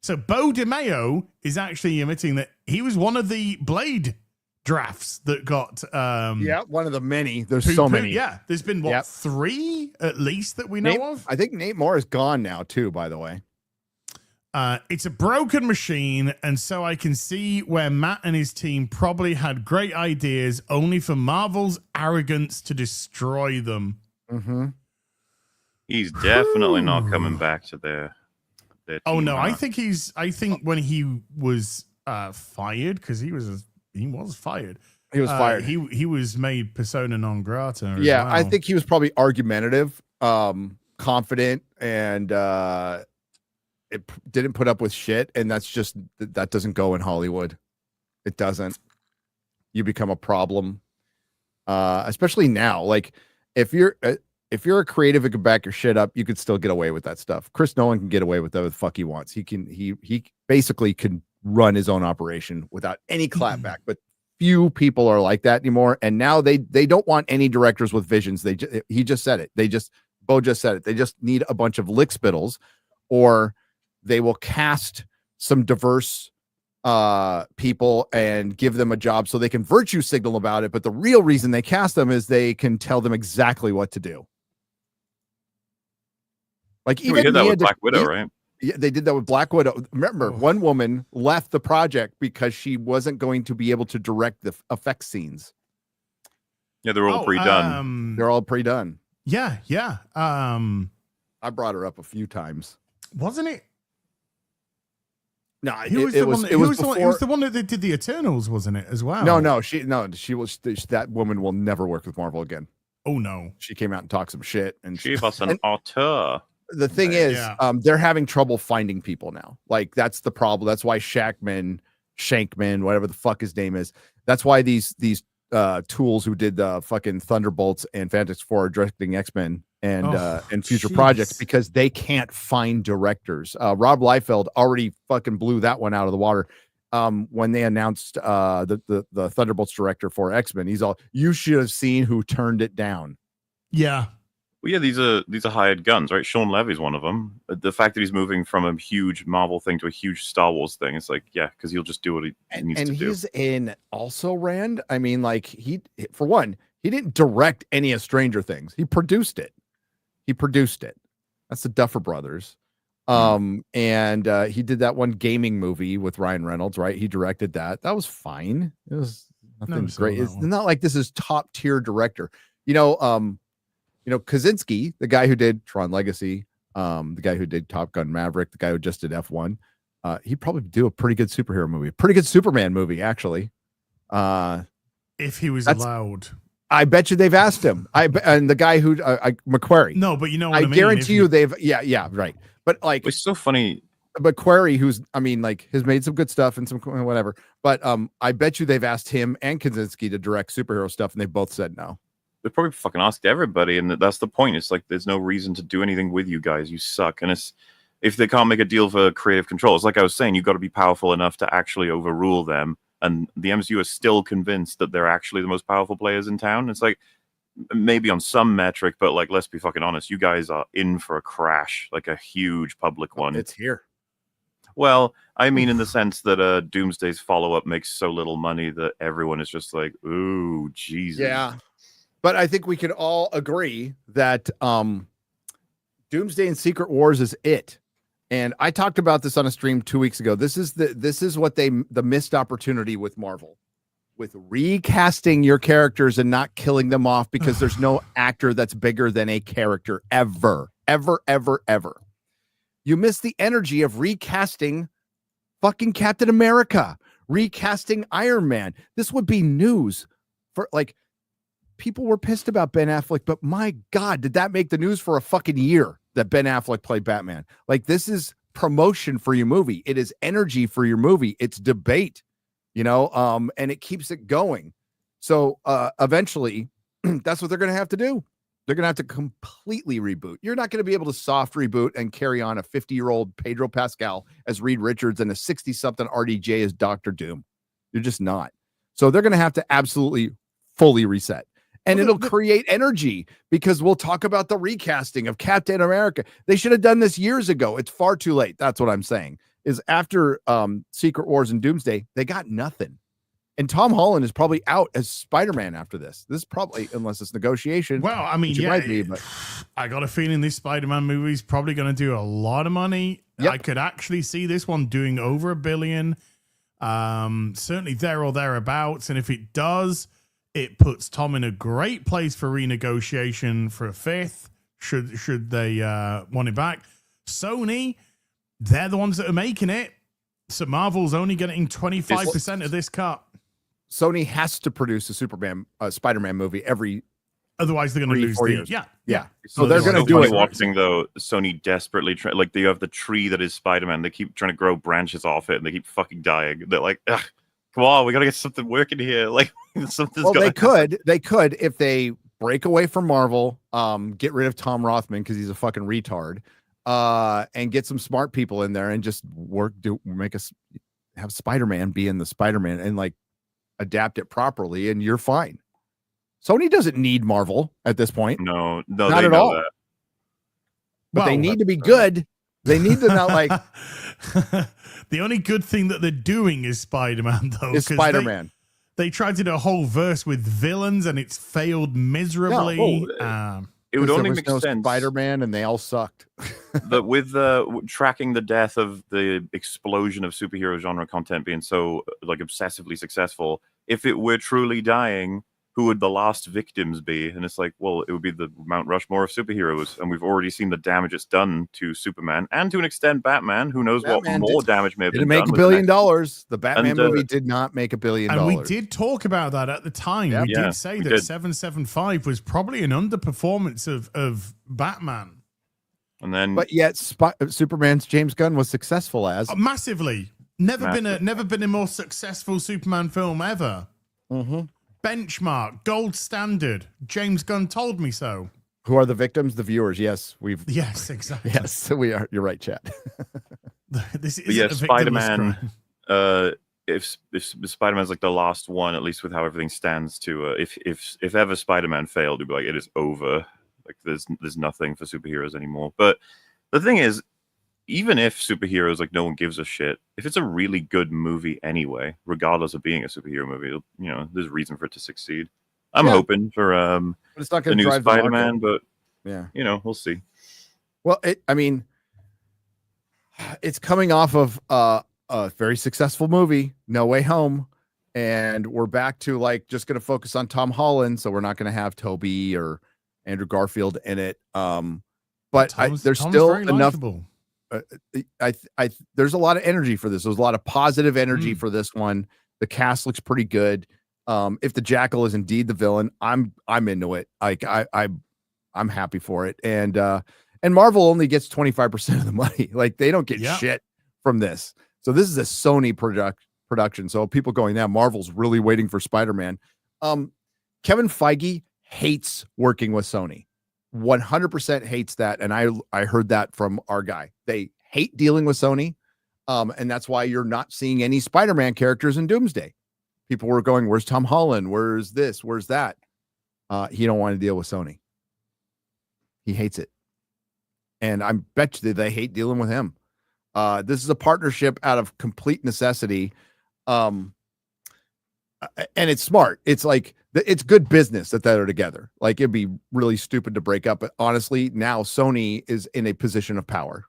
So Bo DeMeo is actually admitting that he was one of the Blade drafts that got... one of the many. There's so many. Yeah, there's been, what, 3 at least that we know of? I think Nate Moore is gone now, too, by the way. It's a broken machine, and so I can see where Matt and his team probably had great ideas, only for Marvel's arrogance to destroy them. He's definitely not coming back to their Oh team, no, huh? I think when he was fired, because he was fired. He was fired. He was made persona non grata. as Yeah, well. I think he was probably argumentative, confident, and it didn't put up with shit. And that doesn't go in Hollywood. It doesn't. You become a problem, especially now. Like if you're a creative and can back your shit up, you could still get away with that stuff. Chris Nolan can get away with whatever the fuck he wants. He basically can run his own operation without any clapback. But few people are like that anymore. And now they don't want any directors with visions. He just said it. Bo just said it. They just need a bunch of lickspittles, or they will cast some diverse people and give them a job so they can virtue signal about it. But the real reason they cast them is they can tell them exactly what to do. Like We did that with Black Widow, right? Yeah, they did that with Black Widow. Remember, one woman left the project because she wasn't going to be able to direct the effect scenes. Yeah, they're all pre-done. They're all pre-done. Yeah. I brought her up a few times. Wasn't it? No, It was the one that they did the Eternals, wasn't it, as well? No, she was that woman will never work with Marvel again. Oh no. She came out and talked some shit, and She was an auteur. the thing is, they're having trouble finding people now. Like that's the problem. That's why Shankman, whatever the fuck his name is. That's why these tools who did the fucking Thunderbolts and Fantastic Four are directing X-Men and future projects, because they can't find directors. Rob Liefeld already fucking blew that one out of the water when they announced the Thunderbolts director for X-Men. He's all, you should have seen who turned it down. Yeah. Well, yeah, these are hired guns, right? Sean Levy's one of them. The fact that he's moving from a huge Marvel thing to a huge Star Wars thing, it's like, yeah, because he'll just do what he needs to do. And he's in also Rand. I mean, like he didn't direct any of Stranger Things. He produced it. That's the Duffer Brothers. And he did that one gaming movie with Ryan Reynolds, right? He directed that. That was fine. It was nothing great. It's not like this is top tier director. Kaczynski, the guy who did Tron Legacy, the guy who did Top Gun Maverick, the guy who just did F1, he'd probably do a pretty good superhero movie, pretty good Superman movie, actually. If he was allowed. I bet you they've asked him. And the guy who McQuarrie. No, but you know what I mean? Guarantee you they've right. But like it's so funny. McQuarrie, has made some good stuff and some whatever. But I bet you they've asked him and Kaczynski to direct superhero stuff, and they both said no. They probably fucking asked everybody, and that's the point. It's like there's no reason to do anything with you guys. You suck, and it's if they can't make a deal for creative control, it's like I was saying, you got to be powerful enough to actually overrule them. And the MCU is still convinced that they're actually the most powerful players in town. It's like maybe on some metric, but like, let's be fucking honest, you guys are in for a crash, like a huge public one. It's here. Well, I mean, in the sense that Doomsday's follow-up makes so little money that everyone is just like, ooh, Jesus. Yeah. But I think we could all agree that Doomsday and Secret Wars is it. And I talked about this on a stream 2 weeks ago. This is the missed opportunity with Marvel, with recasting your characters and not killing them off, because there's no actor that's bigger than a character ever. You miss the energy of recasting fucking Captain America, recasting Iron Man. This would be news for, like, people were pissed about Ben Affleck, but my God, did that make the news for a fucking year that Ben Affleck played Batman? Like, this is promotion for your movie. It is energy for your movie. It's debate, and it keeps it going. So eventually that's what they're going to have to do. They're going to have to completely reboot. You're not going to be able to soft reboot and carry on a 50-year-old Pedro Pascal as Reed Richards and a 60-something RDJ as Dr. Doom. You're just not. So they're going to have to absolutely fully reset. And it'll create energy, because we'll talk about the recasting of Captain America. They should have done this years ago. It's far too late. That's what I'm saying, is after Secret Wars and Doomsday, they got nothing. And Tom Holland is probably out as Spider-Man after this. This is probably, unless it's negotiation. Well, I mean, yeah, might be, but I got a feeling this Spider-Man movie is probably going to do a lot of money. Yep. I could actually see this one doing over $1 billion, certainly there or thereabouts. And if it does, it puts Tom in a great place for renegotiation for a fifth, should they want it back. Sony, they're the ones that are making it. So Marvel's only getting 25% of this cut. Sony has to produce a Spider-Man movie every. Otherwise, they're going to lose 4 the years. Yeah. So they're going to do it. Watching though, Sony desperately like, they have the tree that is Spider-Man. They keep trying to grow branches off it, and they keep fucking dying. They're like, ugh, come on, we got to get something working here. Like, something's. Well, they could if they break away from Marvel, get rid of Tom Rothman because he's a fucking retard, and get some smart people in there and just have Spider-Man be in the Spider-Man and like adapt it properly, and you're fine. Sony doesn't need Marvel at this point. No, not at all. That. But they need to be good. They need to not like. The only good thing that they're doing is Spider-Man, though. Is Spider-Man. They tried to do a whole verse with villains, and it's failed miserably. It would only make sense. Spider-Man, and they all sucked. But with tracking the death of the explosion of superhero genre content being so like obsessively successful, if it were truly dying, who would the last victims be? And it's like, well, it would be the Mount Rushmore of superheroes, and we've already seen the damage it's done to Superman and to an extent Batman. Who knows what more damage may have been done? It didn't make $1 billion. The Batman movie did not make $1 billion. And we did talk about that at the time. Yep. We did say that 775 was probably an underperformance of Batman. And then, but yet Superman's James Gunn was successful as massively. Never been a more successful Superman film ever. Mm-hmm. Benchmark, gold standard. James Gunn told me so. Who are the victims? The viewers. Yes, Yes, exactly. Yes, we are. You're right, chat. This is Spider-Man. If Spider-Man's like the last one, at least with how everything stands, to if ever Spider-Man failed, it'd be like, it is over. Like there's nothing for superheroes anymore. But the thing is, even if superheroes, like, no one gives a shit, if it's a really good movie anyway, regardless of being a superhero movie, there's reason for it to succeed. I'm hoping for but it's not the new Spider-Man, but we'll see. Well, it's coming off of a very successful movie, No Way Home, and we're back to like just going to focus on Tom Holland, so we're not going to have Toby or Andrew Garfield in it. But there's still enough. There's a lot of energy for this. There's a lot of positive energy for this one. The cast looks pretty good. If the Jackal is indeed the villain, I'm into it. Like I'm happy for it. And Marvel only gets 25% of the money. Like they don't get shit from this. So this is a Sony production. So people going, yeah, Marvel's really waiting for Spider-Man. Kevin Feige hates working with Sony. 100% hates that, and I heard that from our guy. They hate dealing with Sony, and that's why you're not seeing any Spider-Man characters in Doomsday. People were going, where's Tom Holland? Where's this? Where's that? he don't want to deal with Sony. He hates it. And I bet you they hate dealing with him. This is a partnership out of complete necessity. And it's smart. It's like, it's good business that they're together. Like, it'd be really stupid to break up. But honestly, now Sony is in a position of power,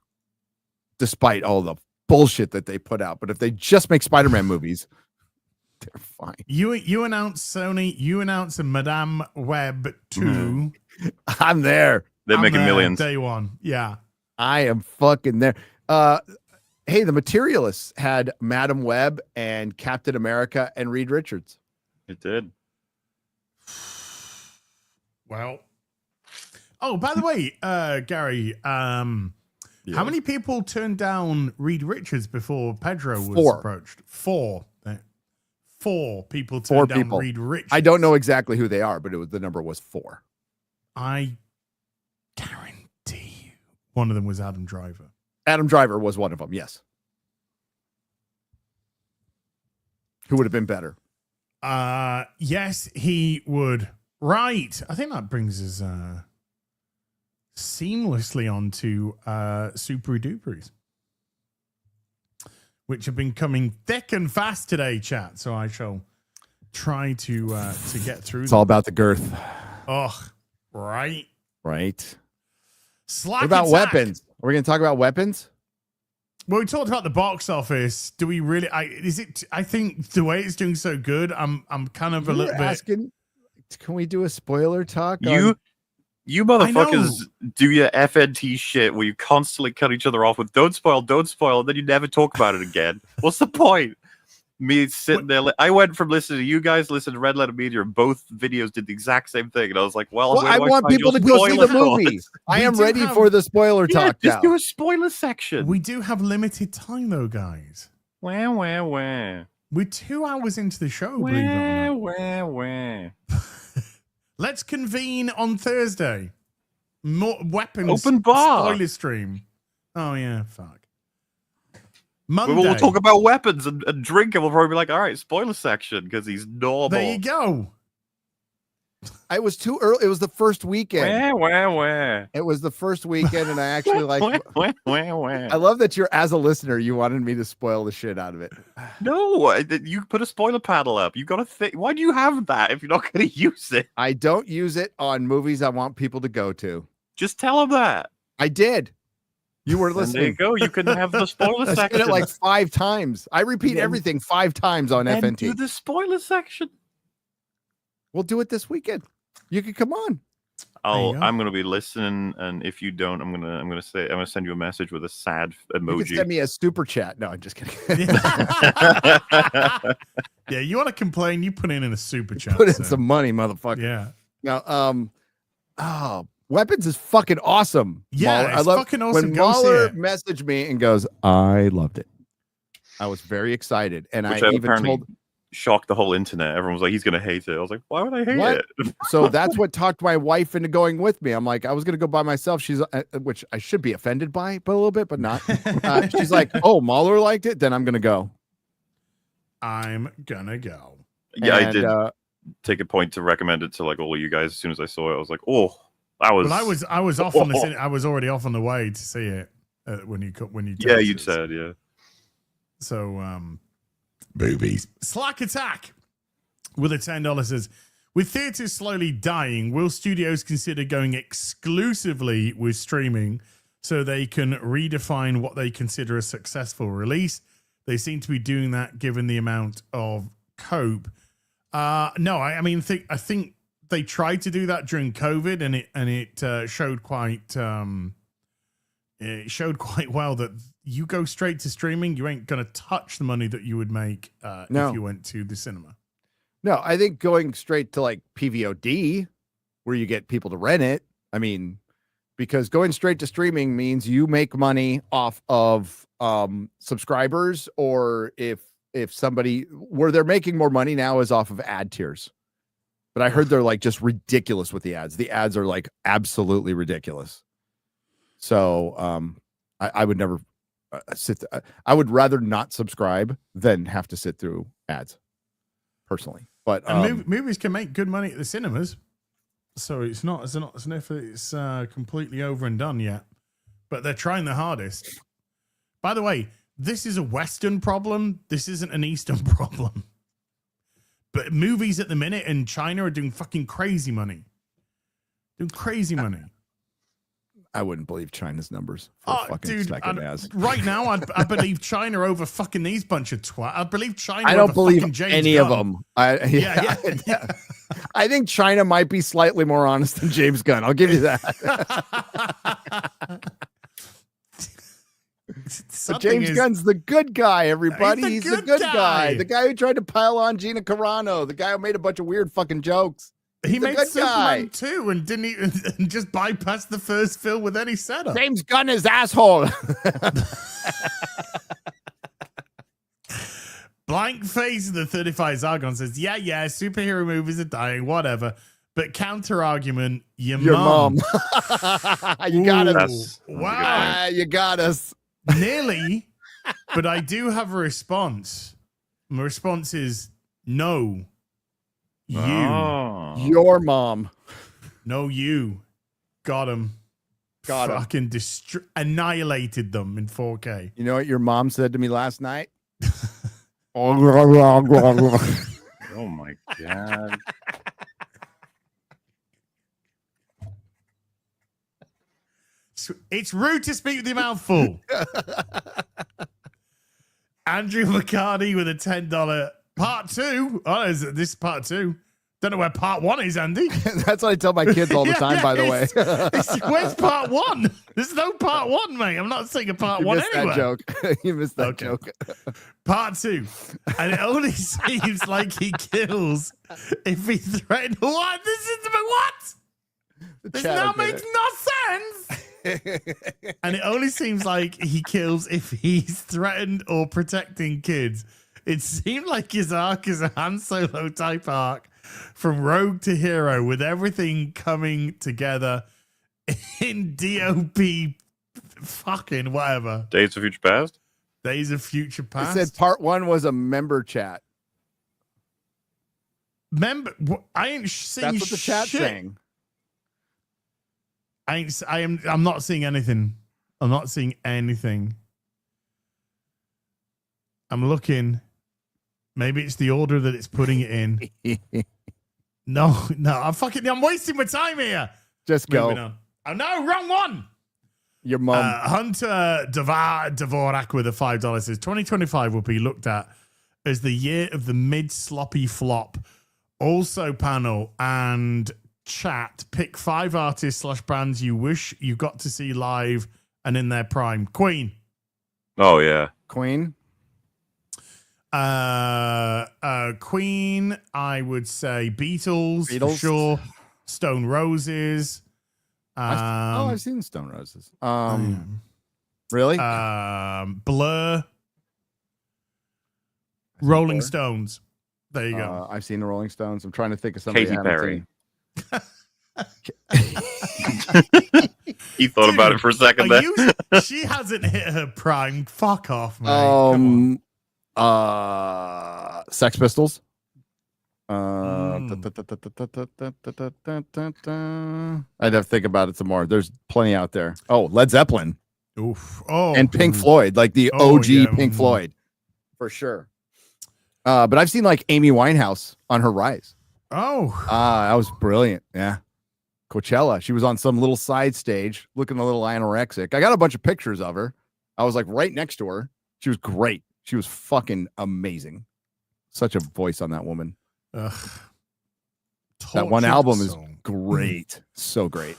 despite all the bullshit that they put out. But if they just make Spider-Man movies, they're fine. You announce Sony, you announce a Madame Web 2. I'm there. They're making millions. Day one. Yeah. I am fucking there. Hey, the Materialists had Madam Web and Captain America and Reed Richards. It did. Well. Oh, by the way, Gary, how many people turned down Reed Richards before Pedro was approached? 4. 4 people turned down Reed Richards. I don't know exactly who they are, but the number was 4. I guarantee you one of them was Adam Driver. Adam Driver was one of them, yes. Who would have been better? Yes, he would. Right. I think that brings us seamlessly onto Super Duperies, which have been coming thick and fast today, chat. So I shall try to get through. It's all about the girth. Oh, right. Right. Slack what about attack. weapons? Are we going to talk about weapons? Well, we talked about the box office. Do we really? I think the way it's doing so good, I'm kind of a little bit asking. Can we do a spoiler talk? You motherfuckers do your FNT shit where you constantly cut each other off with don't spoil, and then you never talk about it again. What's the point? Me sitting there, I went from listening to you guys, listening to Red Letter Media, and both videos did the exact same thing, and I was like, well I want people to go see the movie. I am ready for the spoiler talk. Just do a spoiler section. We do have limited time though, guys. Where? We're 2 hours into the show. Believe it or not. Where? Let's convene on Thursday. More weapons. Open bar. Spoiler stream. Oh yeah, fuck. Monday. We'll talk about weapons and drink, and we'll probably be like, all right, spoiler section, because he's normal. There you go. It was too early. It was the first weekend. Where? It was the first weekend, and I actually like. Where? I love that you're, as a listener, you wanted me to spoil the shit out of it. No, you put a spoiler panel up. You got to think. Why do you have that if you're not going to use it? I don't use it on movies I want people to go to. Just tell them that. I did. You were listening. There you go. You can have the spoiler I section. said it like 5 times. I repeat everything 5 times on FNT. Do the spoiler section. We'll do it this weekend. You can come on. I'm gonna be listening, and if you don't, I'm gonna send you a message with a sad emoji. You can send me a super chat. No, I'm just kidding. Yeah, you want to complain? You put in a super chat. Put in some money, motherfucker. Yeah. Now, weapons is fucking awesome. Yeah, Mahler. it's fucking awesome. When Go see Mahler it. messaged me and goes, I loved it. I was very excited, and Which I even told. Shocked the whole internet. Everyone was like, he's gonna hate it. I was like, why would I hate it? So that's what talked my wife into going with me. I'm like, I was gonna go by myself. She's which I should be offended by, but a little bit, but not. She's like, oh, Mahler liked it, then I'm gonna go. I'm gonna go. Yeah, I did take a point to recommend it to like all of you guys. As soon as I saw it, I was like, oh, that was. Well, I was off on the. I was already off on the way to see it when you. Yeah, you'd said yeah. So boobies. Slack Attack with a $10 says, with theaters slowly dying, will studios consider going exclusively with streaming so they can redefine what they consider a successful release? They seem to be doing that given the amount of cope. No, I mean, I think they tried to do that during COVID, and it showed quite well that you go straight to streaming, you ain't gonna touch the money that you would make if you went to the cinema. No, I think going straight to like PVOD, where you get people to rent it. I mean, because going straight to streaming means you make money off of subscribers, or if somebody where they're making more money now is off of ad tiers. But I heard they're like just ridiculous with the ads. The ads are like absolutely ridiculous. So I would never I would rather not subscribe than have to sit through ads personally. But movies can make good money at the cinemas. So it's not as if it's completely over and done yet, but they're trying their hardest. By the way, this is a Western problem. This isn't an Eastern problem. But movies at the minute in China are doing fucking crazy money. Doing crazy money. I wouldn't believe China's numbers for a fucking second. Right now, I believe China over fucking these bunch of twat. I believe China. I don't over believe fucking James any Gunn. of them. Yeah. I think China might be slightly more honest than James Gunn. I'll give you that. But James Gunn's the good guy, everybody. He's the good guy. The guy who tried to pile on Gina Carano. The guy who made a bunch of weird fucking jokes. He made Superman 2 and didn't even and just bypass the first film with any setup. James Gunn is asshole. Blank face of the 35 Zargon says, yeah, superhero movies are dying, whatever. But counter argument, your mom. You got us. Wow. You got us. Nearly, but I do have a response. My response is no. You. Oh. Your mom. No, you. Got him. Fucking annihilated them in 4K. You know what your mom said to me last night? Oh my God. It's rude to speak with your mouth full. Andrew McCarty with a $10 part 2. Oh, is this part 2? Don't know where part 1 is, Andy. That's what I tell my kids all the time, by the way. Where's part 1? There's no part 1, mate. I'm not seeing a part 1 anyway. That joke. You missed that joke. Part 2. And it only seems like he kills if he threatens. What? What? This now makes no sense. And it only seems like he kills if he's threatened or protecting kids. It seemed like his arc is a Han Solo type arc from rogue to hero with everything coming together in DOP fucking whatever. Days of Future Past? Days of Future Past. It said part 1 was a member chat. I ain't seeing That's what the chat's saying. I'm not seeing anything. I'm not seeing anything. I'm looking. Maybe it's the order that it's putting it in. No, I'm wasting my time here. Just go. On. Oh no, wrong one. Your mom. Hunter Dvorak with a $5 says 2025 will be looked at as the year of the mid sloppy flop. Also, panel and chat, pick 5 artists / bands you wish you got to see live and in their prime. Queen. Oh yeah, Queen. Queen. I would say Beatles for sure. Stone Roses. I've seen Stone Roses. Really? Blur. Rolling Stones. There you go. I've seen the Rolling Stones. I'm trying to think of somebody. Katy Perry. He thought about it for a second there. She hasn't hit her prime. Fuck off, man. Sex Pistols. I'd have to think about it some more. There's plenty out there. Oh, Led Zeppelin. Oof. Oh, and Pink Floyd, like the OG Pink Floyd, for sure. But I've seen like Amy Winehouse on her rise. Oh, that was brilliant. Yeah. Coachella. She was on some little side stage looking a little anorexic. I got a bunch of pictures of her. I was like right next to her. She was great. She was fucking amazing. Such a voice on that woman. That one album is great. So great.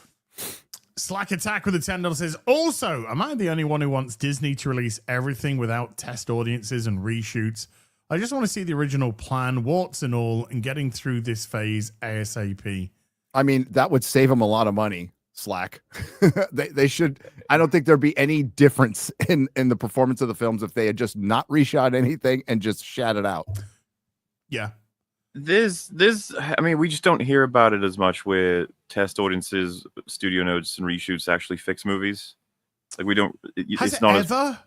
Slack Attack with a $10 says, also, am I the only one who wants Disney to release everything without test audiences and reshoots? I just want to see the original plan, warts and all, and getting through this phase ASAP. I mean, that would save them a lot of money, Slack. They should. I don't think there'd be any difference in the performance of the films if they had just not reshot anything and just shat it out. Yeah. I mean, we just don't hear about it as much where test audiences, studio notes, and reshoots actually fix movies. Like, we don't. It's not ever?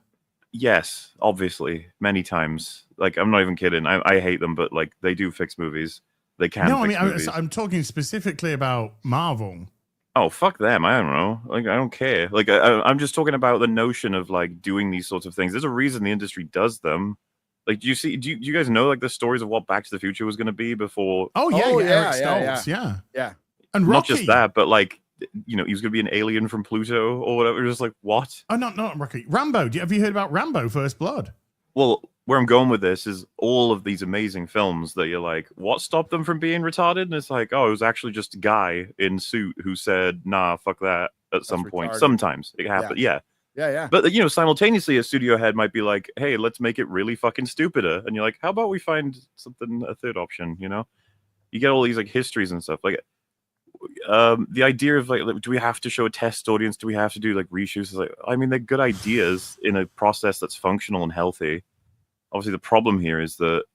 Yes, obviously, many times. Like, I'm not even kidding. I hate them, but like, they do fix movies. they can. No, I fix mean, movies. I'm talking specifically about Marvel. Oh, fuck them. I don't know. Like, I don't care. Like, I'm just talking about the notion of, like, doing these sorts of things. There's a reason the industry does them. Like, do you guys know, like, the stories of what Back to the Future was going to be before? Oh, yeah, Oh, Eric yeah, Stoltz, yeah. And Rocky. Not just that, but, like, you know, he was going to be an alien from Pluto or whatever. Just like, what? Oh, not Rocky. Rambo. Have you heard about Rambo First Blood? Well, where I'm going with this is all of these amazing films that you're like, what stopped them from being retarded? And it's like, oh, it was actually just a guy in suit who said, nah, fuck that at some point. retarded. Sometimes it happened. Yeah. Yeah. But, you know, simultaneously, a studio head might be like, hey, let's make it really fucking stupider. And you're like, how about we find something, a third option, you know? You get all these, like, histories and stuff. Like, the idea of, like, do we have to show a test audience? Do we have to do, like, reshoots? It's like, I mean, they're good ideas in a process that's functional and healthy. Obviously, the problem here is that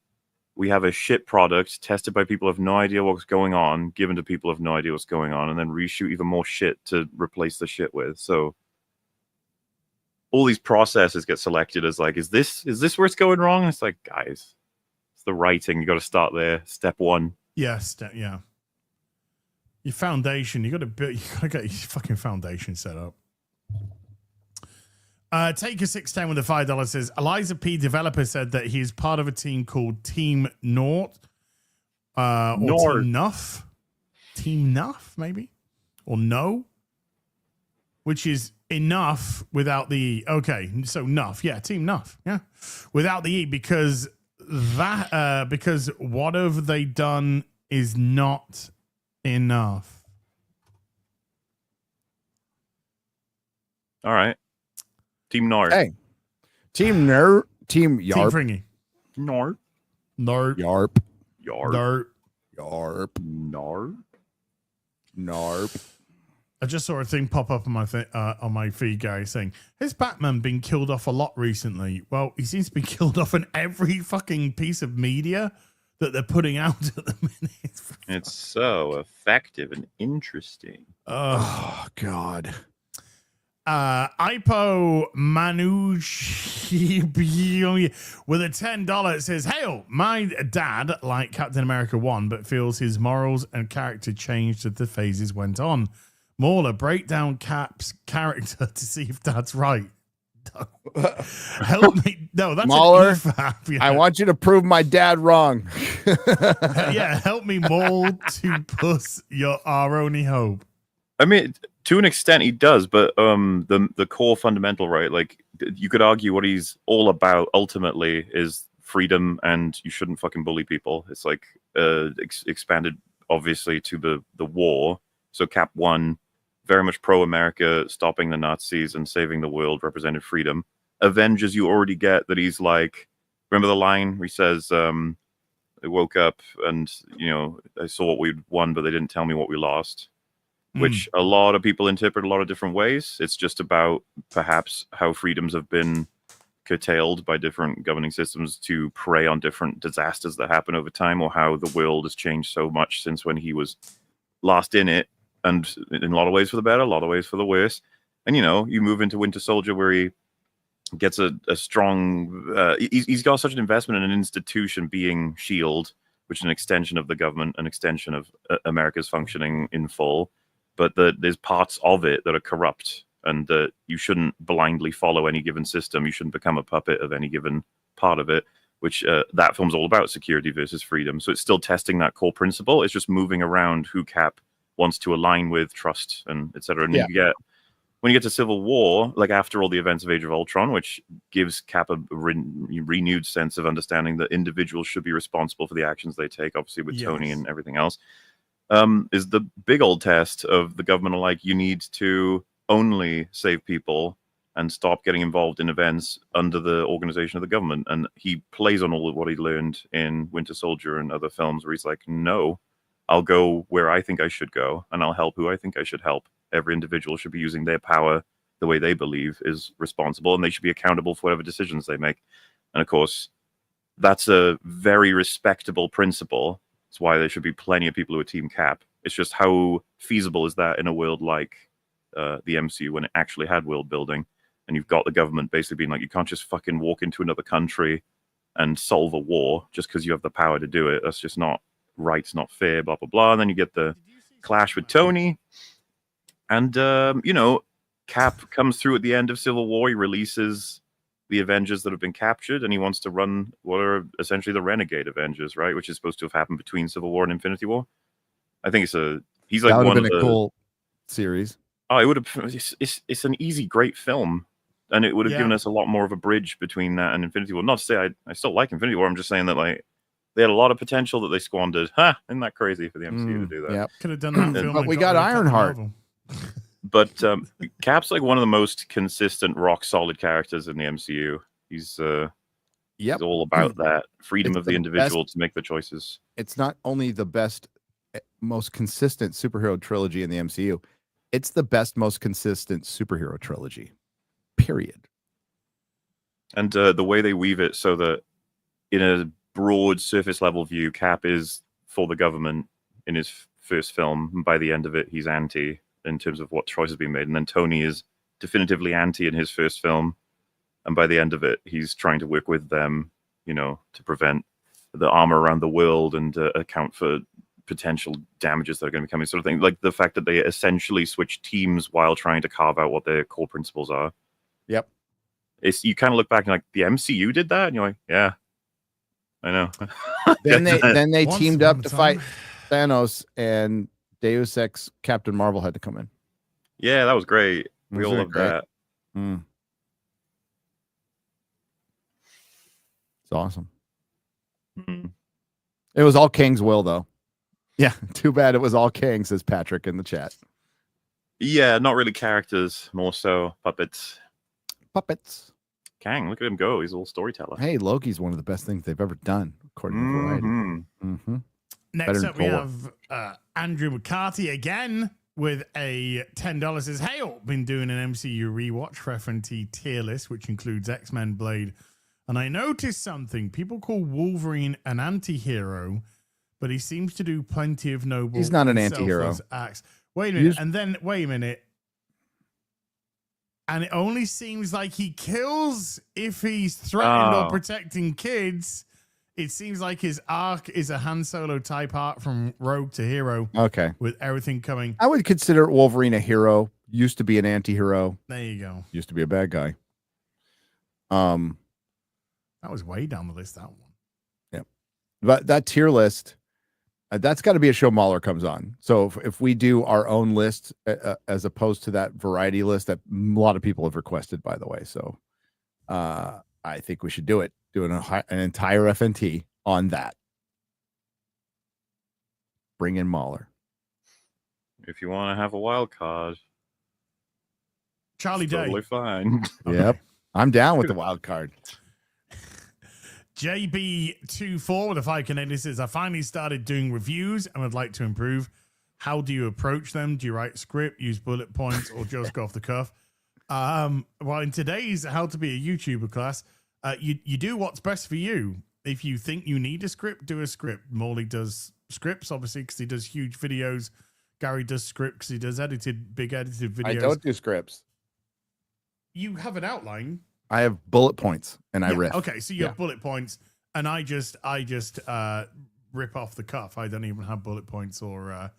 we have a shit product tested by people who have no idea what's going on, given to people who have no idea what's going on, and then reshoot even more shit to replace the shit with. So all these processes get selected as like, is this where it's going wrong? And it's like, guys, it's the writing. You got to start there. Step one. Yes, yeah. Your foundation. You got to build. You got to get your fucking foundation set up. Take a 610 with a $5 says Eliza P. developer said that he is part of a team called Team Nort, or Team Nuff, Team Nuff maybe, or No, which is enough without the E. Okay, so Nuff, yeah, Team Nuff, yeah, without the E because what have they done is not enough. All right. Team Nord. Hey, Team Nerd, Team Yarp, Team Fringy. Nord. Nerd. Yarp, Nerd. Yarp, Nord. Narp. I just saw a thing pop up on my feed, Gary, saying, has Batman been killed off a lot recently? Well, he seems to be killed off in every fucking piece of media that they're putting out at the minute. It's so effective and interesting. Oh, God. Ipo Manush with a $10 it says, hail, my dad liked Captain America 1 but feels his morals and character changed as the phases went on. Mauler, break down Cap's character to see if that's right. Help me. No, that's Mauler, an EFAP, yeah. I want you to prove my dad wrong. Yeah, help me Maul to puss our only hope. I mean, to an extent, he does, but the core fundamental, right? Like, you could argue what he's all about ultimately is freedom, and you shouldn't fucking bully people. It's like expanded, obviously, to the war. So Cap 1, very much pro-America, stopping the Nazis and saving the world, represented freedom. Avengers, you already get that he's like, remember the line where he says, I woke up and, you know, I saw what we'd won, but they didn't tell me what we lost. Which a lot of people interpret a lot of different ways. It's just about perhaps how freedoms have been curtailed by different governing systems to prey on different disasters that happen over time, or how the world has changed so much since when he was last in it, and in a lot of ways for the better, a lot of ways for the worse. And, you know, you move into Winter Soldier where he gets a strong... he's got such an investment in an institution being S.H.I.E.L.D., which is an extension of the government, an extension of America's functioning in full. But there's parts of it that are corrupt, and that you shouldn't blindly follow any given system. You shouldn't become a puppet of any given part of it, which that film's all about, security versus freedom. So it's still testing that core principle. It's just moving around who Cap wants to align with, trust, and etc. And when you get to Civil War, like after all the events of Age of Ultron, which gives Cap a renewed sense of understanding that individuals should be responsible for the actions they take, obviously with Tony and everything else. Is the big old test of the government like, you need to only save people and stop getting involved in events under the organization of the government. And he plays on all of what he learned in Winter Soldier and other films where he's like, no, I'll go where I think I should go, and I'll help who I think I should help. Every individual should be using their power the way they believe is responsible, and they should be accountable for whatever decisions they make. And of course, that's a very respectable principle. It's why there should be plenty of people who are Team Cap. It's just how feasible is that in a world like the MCU, when it actually had world building, and you've got the government basically being like, you can't just fucking walk into another country and solve a war just because you have the power to do it. That's just not right's not fair, blah, blah, blah. And then you get the clash with Tony. And, Cap comes through at the end of Civil War. He releases the Avengers that have been captured, and he wants to run what are essentially the Renegade Avengers, right? Which is supposed to have happened between Civil War and Infinity War. I think he's like that would one have of been the a cool series. Oh, it would have. It's an easy, great film, and it would have given us a lot more of a bridge between that and Infinity War. Not to say I still like Infinity War. I'm just saying that like they had a lot of potential that they squandered. Isn't that crazy for the MCU to do that? Yep. Could have done that film. But we got Ironheart. But Cap's like one of the most consistent, rock solid characters in the MCU. He's all about that freedom of the individual to make the choices. It's not only the best, most consistent superhero trilogy in the MCU. It's the best, most consistent superhero trilogy. Period. And the way they weave it so that in a broad surface level view, Cap is for the government in his first film. And by the end of it, he's anti in terms of what choices being made. And then Tony is definitively anti in his first film. And by the end of it, he's trying to work with them, to prevent the armor around the world and account for potential damages that are going to be coming, sort of thing. Like the fact that they essentially switch teams while trying to carve out what their core principles are. Yep. You kind of look back and like, the MCU did that? And you're like, yeah, I know. Then they teamed up to fight Thanos, and Deus Ex Captain Marvel had to come in. Yeah, that was great. We all loved that. It's awesome. It was all Kang's will, though. Yeah, too bad it was all Kang, says Patrick in the chat. Yeah, not really characters, more so puppets. Puppets. Kang, look at him go. He's a little storyteller. Hey, Loki's one of the best things they've ever done, according to Variety. Next up, we have Andrew McCarthy again with a $10. Says, hey, I've been doing an MCU rewatch for FNT tier list, which includes X-Men, Blade. And I noticed something. People call Wolverine an anti-hero, but he seems to do plenty of noble. He's not an anti-hero. Acts. Wait a minute. Wait a minute. And it only seems like he kills if he's threatened or protecting kids. It seems like his arc is a Han Solo type arc from rogue to hero. Okay. With everything coming. I would consider Wolverine a hero. Used to be an anti-hero. There you go. Used to be a bad guy. That was way down the list, that one. Yeah. But that tier list, that's got to be a show Mahler comes on. So if we do our own list as opposed to that variety list that a lot of people have requested, by the way. So I think we should do it. Do an entire FNT on that. Bring in Mahler. If you want to have a wild card. Charlie Day. Totally fine. Yep. I'm down with the wild card. JB24 with a 5 Canadian says, I finally started doing reviews and would like to improve. How do you approach them? Do you write script, use bullet points, or just go off the cuff? Well, in today's How to Be a YouTuber class, you do what's best for you. If you think you need a script, do a script. Morley does scripts, obviously, because he does huge videos. Gary does script because he does big edited videos. I don't do scripts. You have an outline. I have bullet points and I riff. Okay, so you have bullet points, and I just rip off the cuff. I don't even have bullet points or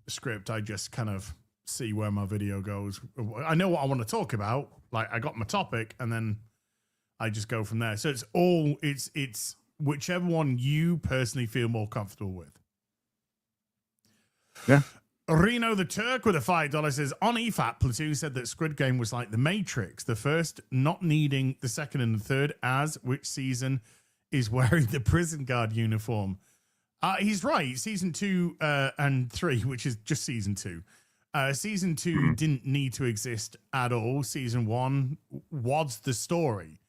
script. I just kind of see where my video goes. I know what I want to talk about. Like I got my topic, and then I just go from there. So it's whichever one you personally feel more comfortable with. Yeah. Reno the Turk with a $5 says, on EFAP, Platoon said that Squid Game was like The Matrix, the first not needing the second and the third, as which season is wearing the prison guard uniform. He's right. Season 2 and 3, which is just season 2. Season 2 didn't need to exist at all. Season 1 was the story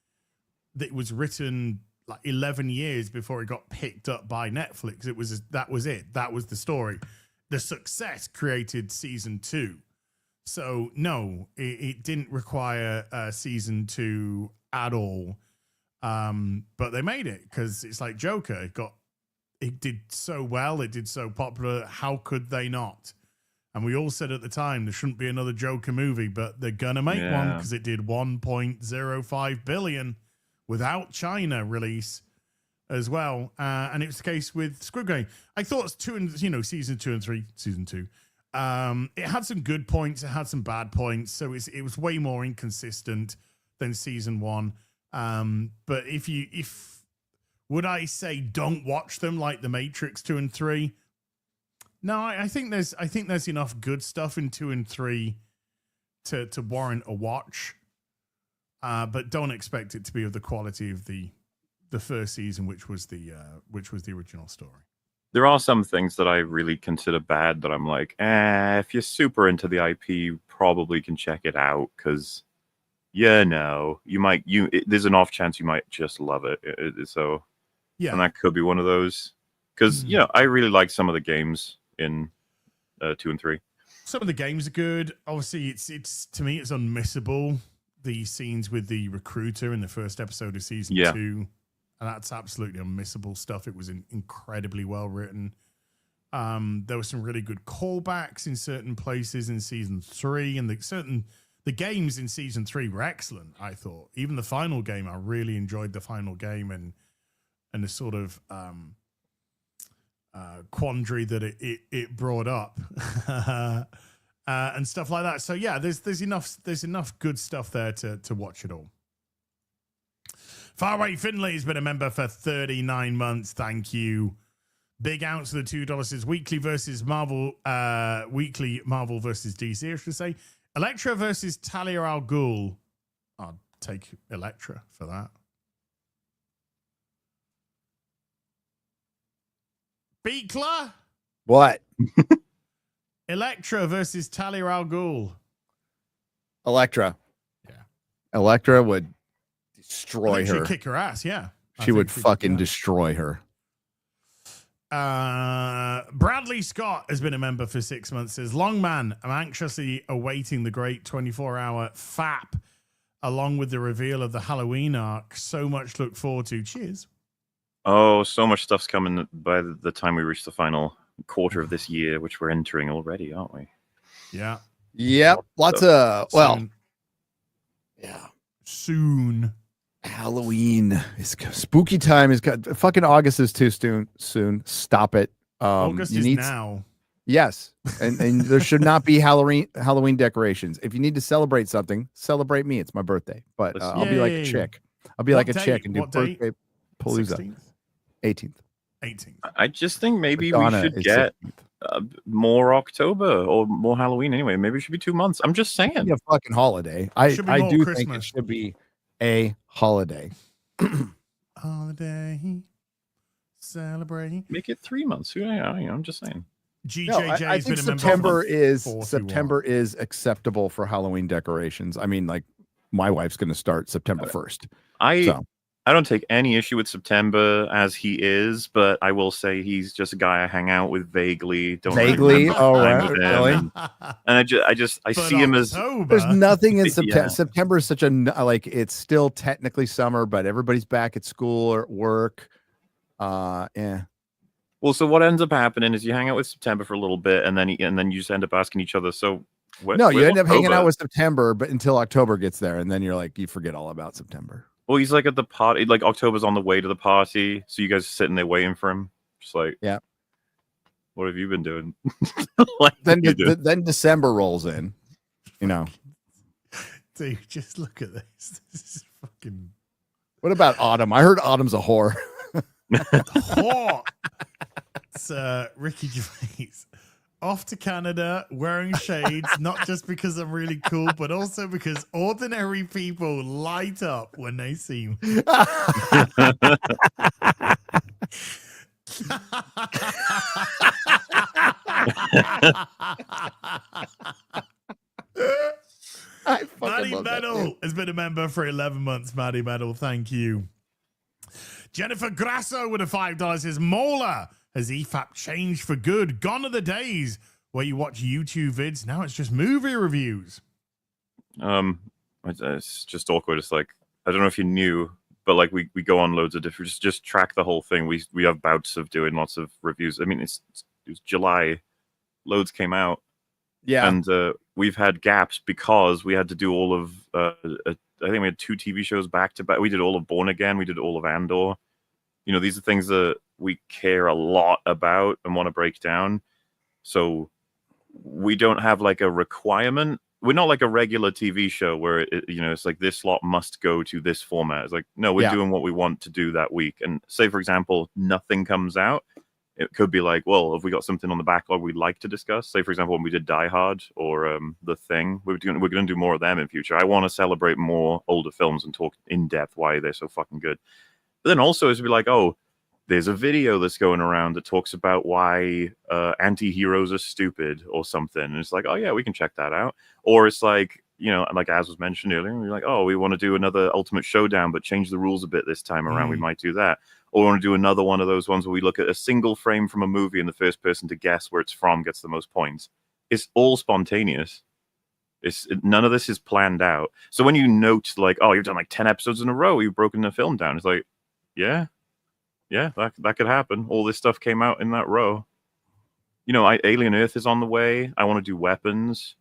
that was written like 11 years before it got picked up by Netflix. That was it. That was the story. The success created season 2. So no, it didn't require season 2 at all. But they made it because it's like Joker. It did so well. It did so popular. How could they not? And we all said at the time there shouldn't be another Joker movie, but they're gonna make one because it did 1.05 billion without China release. as well. And it was the case with Squid Game. I thought season 2 and 3, season 2. It had some good points, it had some bad points, so it was way more inconsistent than season 1. But would I say don't watch them like The Matrix 2 and 3? No, I think there's enough good stuff in 2 and 3 to warrant a watch. But don't expect it to be of the quality of the first season, which was the original story. There are some things that I really consider bad that I'm like, if you're super into the IP, you probably can check it out because, there's an off chance you might just love it. So, yeah, and that could be one of those because I really like some of the games in 2 and 3. Some of the games are good. Obviously, it's to me it's unmissable. The scenes with the recruiter in the first episode of season 2, and that's absolutely unmissable stuff. It was incredibly well written. There were some really good callbacks in certain places in season 3, and the games in season 3 were excellent. I thought even the final game, I really enjoyed the final game and the sort of quandary that it brought up. And stuff like that. So yeah, there's enough good stuff there to watch it all. Faraway Finley has been a member for 39 months. Thank you. Big Ounce for the $2 is weekly versus Marvel, weekly Marvel versus DC, I should say. Elektra versus Talia al Ghul. I'll take Elektra for that. Beekler? What? Elektra versus Talia al Ghul. Elektra. Yeah. Elektra would destroy her. She'd kick her ass, yeah. She would fucking destroy her. Bradley Scott has been a member for 6 months. Says, Longman, I'm anxiously awaiting the great 24-hour FAP along with the reveal of the Halloween arc. So much to look forward to. Cheers. Oh, so much stuff's coming by the time we reach the final quarter of this year, which we're entering already, aren't we? Yeah. Yep. Lots of, soon. Halloween is spooky time. Is fucking August is too soon. Stop it. August is now. Yes, and there should not be Halloween decorations. If you need to celebrate something, celebrate me. It's my birthday, but I'll be like a chick. I'll be like a chick and do birthday palooza. 18th. I just think maybe we should get more October or more Halloween anyway. Maybe it should be 2 months. I'm just saying. A fucking holiday. I do think it should be a holiday. Holiday. Celebrate. Make it 3 months. I'm just saying. GJJ I think September is acceptable for Halloween decorations. I mean, like my wife's going to start September 1st. I don't take any issue with September as he is, but I will say he's just a guy I hang out with vaguely. Vaguely? Oh, right. Really? And I see him as there's nothing in September. Yeah. September is such a it's still technically summer, but everybody's back at school or at work. Yeah. Well, so what ends up happening is you hang out with September for a little bit, and then you just end up asking each other. So you end up hanging out with September, but until October gets there, and then you're like you forget all about September. Well, he's like at the party, like October's on the way to the party, so you guys are sitting there waiting for him. Just like, yeah, what have you been doing? Then December rolls in, Dude, just look at this. This is fucking. What about autumn? I heard autumn's a whore. Whore. It's Ricky Gervais. Off to Canada, wearing shades, not just because I'm really cool, but also because ordinary people light up when they see me. Maddie Metal has been a member for 11 months. Maddie Metal, thank you. Jennifer Grasso with a $5 says, Mola, has EFAP changed for good? Gone are the days where you watch YouTube vids. Now it's just movie reviews. It's just awkward. It's like, I don't know if you knew, but like we go on loads of different, just track the whole thing. We have bouts of doing lots of reviews. I mean, it was July, loads came out. Yeah. And we've had gaps because we had to do all of, I think we had 2 TV shows back to back. We did all of Born Again. We did all of Andor. these are things that we care a lot about and want to break down. So we don't have like a requirement. We're not like a regular TV show where it's like this slot must go to this format. It's like, no, we're doing what we want to do that week. And say, for example, nothing comes out. It could be like, well, if we got something on the backlog we'd like to discuss, say, for example, when we did Die Hard or The Thing, we're going to do more of them in future. I want to celebrate more older films and talk in depth why they're so fucking good. But then also it's be like, oh, there's a video that's going around that talks about why anti-heroes are stupid or something. And it's like, oh yeah, we can check that out. Or it's like, like as was mentioned earlier, we're like, oh, we want to do another Ultimate Showdown, but change the rules a bit this time around. We might do that. Or we want to do another one of those ones where we look at a single frame from a movie and the first person to guess where it's from gets the most points. It's all spontaneous. None of this is planned out. So when you note like, oh, you've done like 10 episodes in a row, you've broken the film down. It's like, yeah, that could happen. All this stuff came out in that row. Alien Earth is on the way. I want to do Weapons.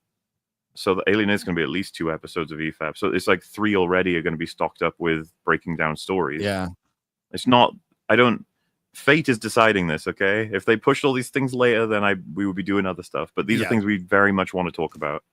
So the Alien is going to be at least 2 episodes of EFAP. So it's like 3 already are going to be stocked up with breaking down stories. Yeah. It's not, fate is deciding this, okay? If they pushed all these things later, then we would be doing other stuff. But these are things we very much want to talk about.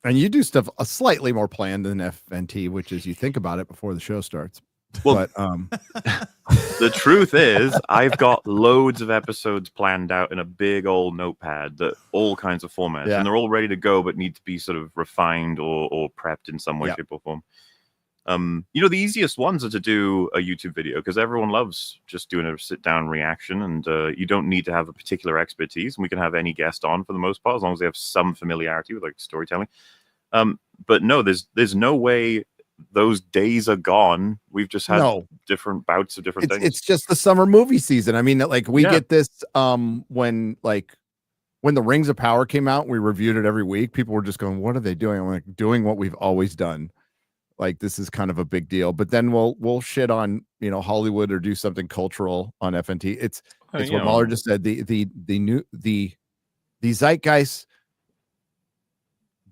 And you do stuff a slightly more planned than FNT, which is you think about it before the show starts. Well, but the truth is, I've got loads of episodes planned out in a big old notepad that all kinds of formats, and they're all ready to go, but need to be sort of refined or prepped in some way, shape, or form. The easiest ones are to do a YouTube video because everyone loves just doing a sit-down reaction, and you don't need to have a particular expertise, and we can have any guest on for the most part as long as they have some familiarity with like storytelling. But no, there's no way those days are gone. We've just had different bouts of different things. It's just the summer movie season. I mean, like we get this when the Rings of Power came out, we reviewed it every week. People were just going, "What are they doing?" I'm like, doing what we've always done. Like this is kind of a big deal. But then we'll shit on Hollywood or do something cultural on FNT. It's what Mahler just said. The zeitgeist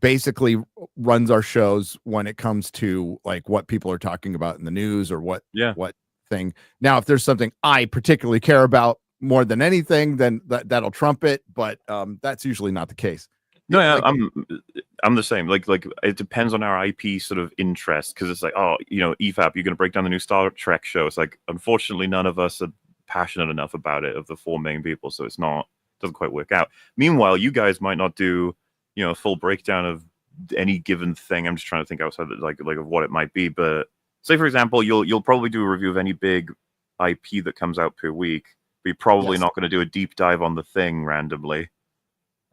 basically runs our shows when it comes to like what people are talking about in the news or what thing. Now, if there's something I particularly care about more than anything, then that'll trump it. But that's usually not the case. No, yeah, I'm the same. Like it depends on our IP sort of interest because it's like, oh, EFAP, you're going to break down the new Star Trek show. It's like, unfortunately, none of us are passionate enough about it of the 4 main people, so doesn't quite work out. Meanwhile, you guys might not do a full breakdown of any given thing. I'm just trying to think outside like of what it might be. But say, for example, you'll probably do a review of any big IP that comes out per week. But you're probably not going to do a deep dive on The Thing randomly.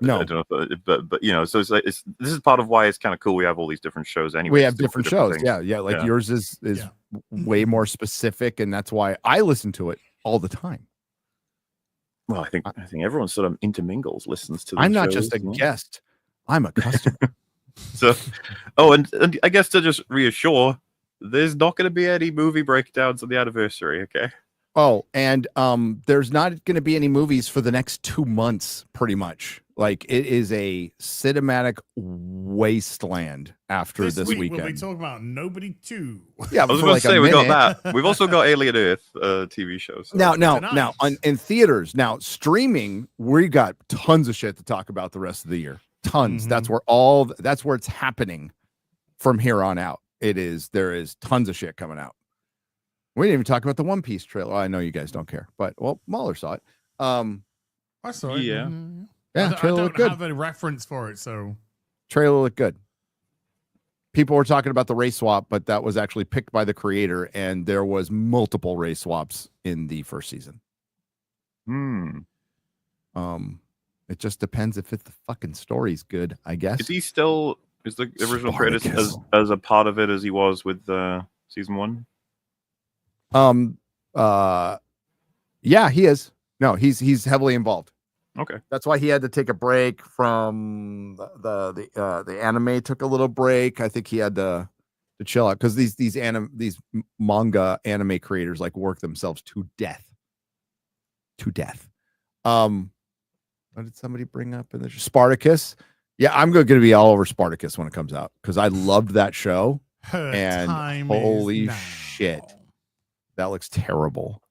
No, I don't know, but so it's like this is part of why it's kind of cool. We have all these different shows anyway. We have different shows. Things. Yeah. Like yours is way more specific, and that's why I listen to it all the time. Well, I think everyone sort of intermingles, listens to. I'm not just a guest. I'm a customer. So, and I guess to just reassure, there's not going to be any movie breakdowns on the anniversary. Okay. Oh, and there's not going to be any movies for the next 2 months, pretty much. Like it is a cinematic wasteland after this weekend. We'll be talking about Nobody 2. Yeah, I was going to say we got that. We've also got Alien Earth TV shows. So. Now, in theaters, now streaming, we got tons of shit to talk about the rest of the year. Tons. Mm-hmm. That's where it's happening from here on out. There is tons of shit coming out. We didn't even talk about the One Piece trailer. I know you guys don't care, but Mahler saw it. I saw it. Yeah. Mm-hmm. Yeah, I don't have a reference for it, so trailer looked good. People were talking about the race swap, but that was actually picked by the creator, and there was multiple race swaps in the first season. It just depends if the fucking story's good, I guess. Is the original creator as a part of it as he was with season 1? Yeah, he is. No, he's heavily involved. Okay, that's why he had to take a break from the anime. Took a little break. I think he had to chill out because these manga anime creators like work themselves to death. What did somebody bring up in the Spartacus? Yeah, I'm going to be all over Spartacus when it comes out because I loved that show. And holy shit, that looks terrible.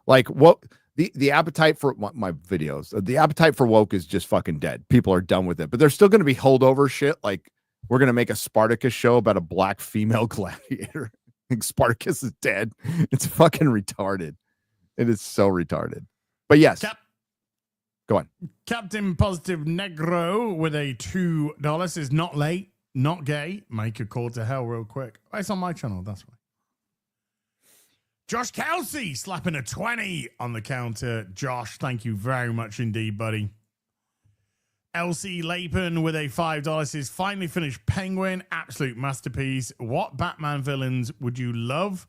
Like what the appetite for my videos, the appetite for woke is just fucking dead. People are done with it, but there's still going to be holdover shit. Like we're going to make a Spartacus show about a black female gladiator. Like Spartacus is dead. It's fucking retarded. It is so retarded. But yes, go on. Captain Positive Negro with a $2 is not late, not gay. Make a call to hell real quick. Oh, it's on my channel. That's why. Josh Kelsey slapping a 20 on the counter. Josh, thank you very much indeed, buddy. LC Lapin with a $5 is finally finished Penguin. Absolute masterpiece. What Batman villains would you love?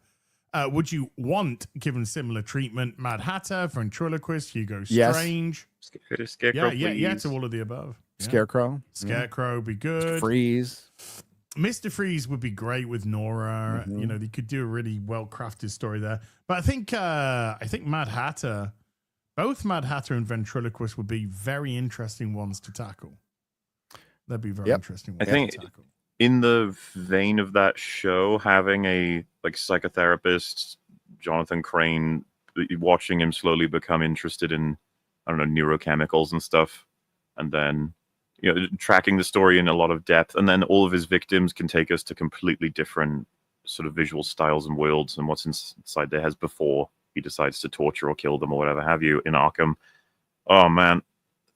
Would you want given similar treatment? Mad Hatter, Ventriloquist, Hugo Strange. Scarecrow, Yeah, to all of the above. Yeah. Scarecrow would be good. Freeze. Mr. Freeze would be great with Nora. You know, they could do a really well-crafted story there. But I think Mad Hatter, both Mad Hatter and Ventriloquist would be very interesting ones to tackle. That'd be very interesting ones to tackle. In the vein of that show, having a psychotherapist, Jonathan Crane, watching him slowly become interested in, I don't know, neurochemicals and stuff, and then tracking the story in a lot of depth, and then all of his victims can take us to completely different sort of visual styles and worlds and what's inside their heads before he decides to torture or kill them or whatever have you in Arkham. Oh man,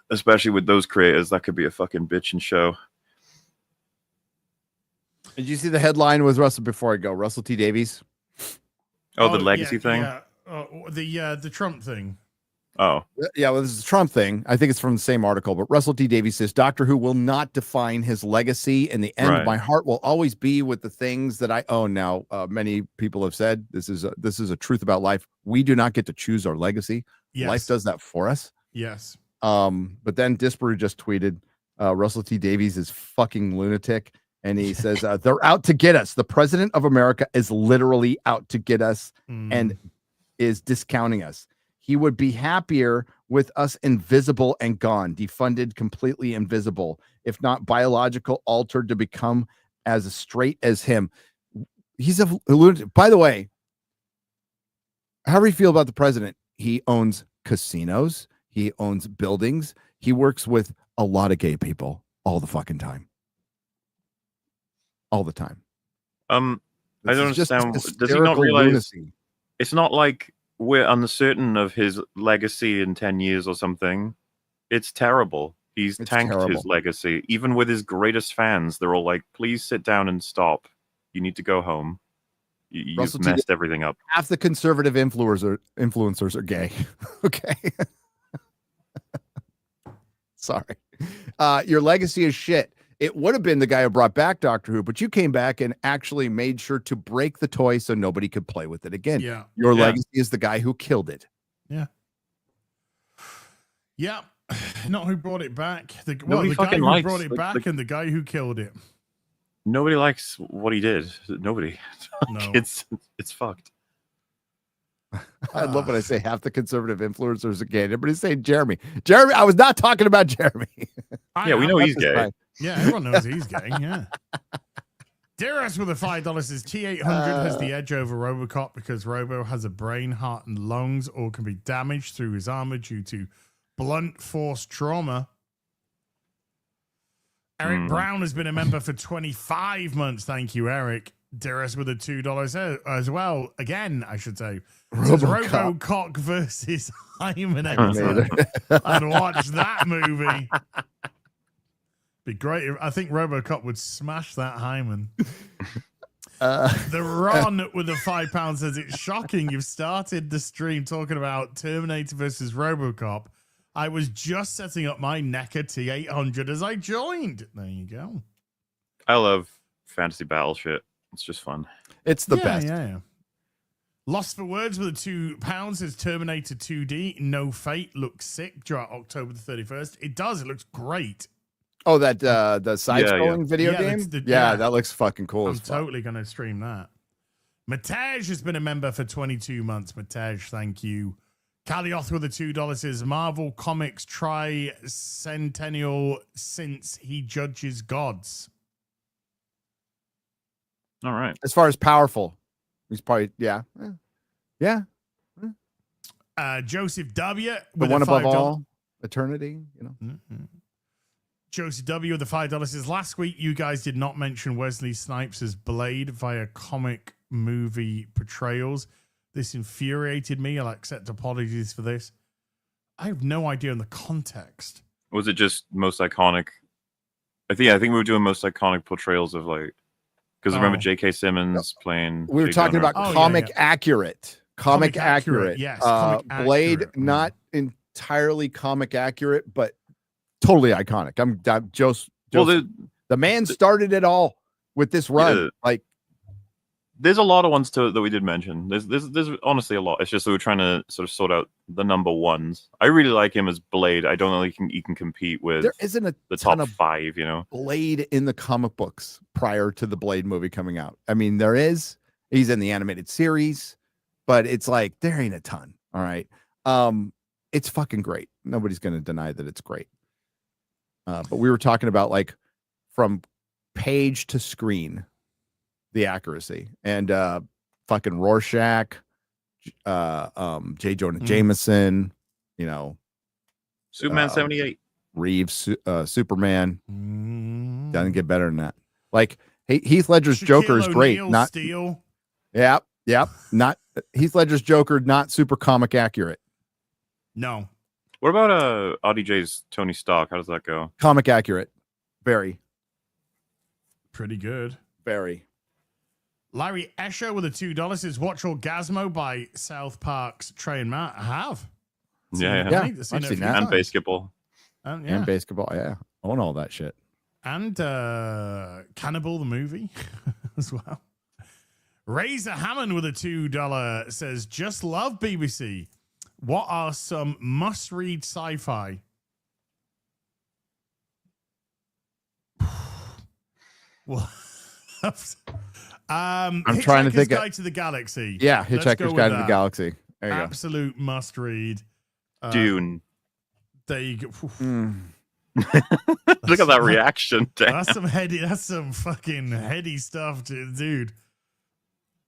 especially with those creators, that could be a fucking bitchin' show. Did you see the headline with Russell before I go? Russell T. Davies. Oh, the legacy thing. Yeah, the Trump thing. Oh, yeah. Well, this is a Trump thing. I think it's from the same article. But Russell T. Davies says Doctor Who will not define his legacy. In the end, my heart will always be with the things that I own. Now, many people have said this is a truth about life. We do not get to choose our legacy. Yes. Life does that for us. Yes. But then Disparu just tweeted, Russell T. Davies is fucking lunatic. And he says, they're out to get us. The president of America is literally out to get us and is discounting us. He would be happier with us invisible and gone, defunded, completely invisible, if not biological, altered to become as straight as him. He's a lunatic. By the way, how do you feel about the president? He owns casinos. He owns buildings. He works with a lot of gay people all the fucking time. All the time. I don't understand. Does he not realize lunacy? It's not like we're uncertain of his legacy in 10 years or something. It's terrible. It's tanked his legacy. Even with his greatest fans, they're all like, please sit down and stop. You need to go home. You've messed everything up. Half the conservative influencers are gay. Okay. Sorry. Your legacy is shit. It would have been the guy who brought back Doctor Who, but you came back and actually made sure to break the toy so nobody could play with it again. Yeah. Your legacy is the guy who killed it. Yeah. Yeah. Not who brought it back. The guy who brought it back and the guy who killed it. Nobody likes what he did. Nobody. No. It's fucked. I love when I say half the conservative influencers are gay. Everybody's saying Jeremy. Jeremy, I was not talking about Jeremy. Yeah, we know he's gay. Yeah, everyone knows he's gay. Yeah. Dearest with a $5 is T800 has the edge over Robocop because Robo has a brain, heart, and lungs, all can be damaged through his armor due to blunt force trauma. Eric Brown has been a member for 25 months. Thank you, Eric. Dearest with a $2 as well. Again, I should say. Robocock versus Hyman episode. I'd watch that movie. Be great. I think Robocop would smash that Hyman. The Ron with the £5 says it's shocking you've started the stream talking about Terminator versus Robocop. I was just setting up my NECA T800 as I joined. There you go. I love fantasy battle shit. It's just fun. It's the best. Yeah. Lost for Words with a £2 says Terminator 2D. No Fate looks sick. Due out October the 31st. It does. It looks great. Oh, that the side-scrolling video game? That looks fucking cool. I'm totally going to stream that. Matej has been a member for 22 months. Matej, thank you. Kalioth with a $2 says Marvel Comics tri-centennial since he judges gods. All right. As far as powerful, he's probably, yeah. Joseph W. The with one a above $5. all, eternity. You know. Mhm. Joseph W. with the $5 says, last week you guys did not mention Wesley Snipes' Blade via comic movie portrayals. This infuriated me. I'll accept apologies for this. I have no idea in the context. Was it just most iconic? I think we were doing most iconic portrayals of like, because remember J.K. Simmons playing. We were Jake talking Gunner. about comic accurate. Comic accurate. Yes. Comic Blade, accurate. not entirely comic accurate, but totally iconic. I'm Well, the man started it all with this run. Yeah. Like, there's a lot of ones that we did mention. There's honestly a lot. It's just that we're trying to sort of sort out the number ones. I really like him as Blade. I don't know if he can compete with there isn't the top 5, you know. Blade in the comic books prior to the Blade movie coming out. I mean, there is. He's in the animated series, but it's like there ain't a ton. All right. It's fucking great. Nobody's going to deny that it's great. But we were talking about like from page to screen, the accuracy, and fucking Rorschach, J. Jonah Jameson, you know, Superman 78, Reeves, Superman. Doesn't get better than that. Like Heath Ledger's Shaquille Joker is great. O'Neal Not Steel. Yep. Not Heath Ledger's Joker, not super comic accurate. No. What about RDJ's Tony Stark? How does that go? Comic accurate. Very. Pretty good. Very. Larry Escher with a $2 says, watch Orgasmo by South Park's Trey and Matt. I have. Yeah. I've seen that. And basketball. And basketball. Yeah. I own all that shit. And Cannibal the movie as well. Razor Hammond with a $2 says, just love BBC. What are some must-read sci-fi? Well, I'm trying to think. Guide to the Galaxy. Yeah, Hitchhiker's Guide to the Galaxy. There you Absolute must-read. Dune. There you go. Look at that reaction. That's some fucking heady stuff, dude.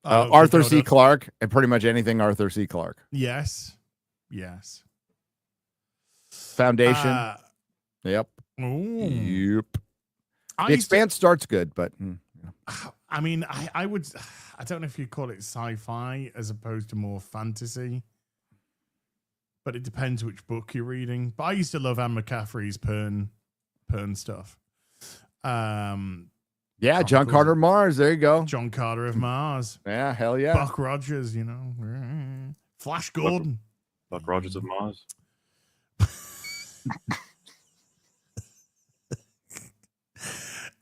Arthur C. Clarke, and pretty much anything Arthur C. Clarke. Yes. Foundation. Yep. Ooh. Yep. The Expanse starts good, but I mean, I would. I don't know if you call it sci-fi as opposed to more fantasy, but it depends which book you're reading. But I used to love Anne McCaffrey's Pern stuff. Yeah, John Carter Mars. There you go. John Carter of Mars. Yeah, hell yeah. Buck Rogers, you know. Flash Gordon. Buck Rogers of Mars.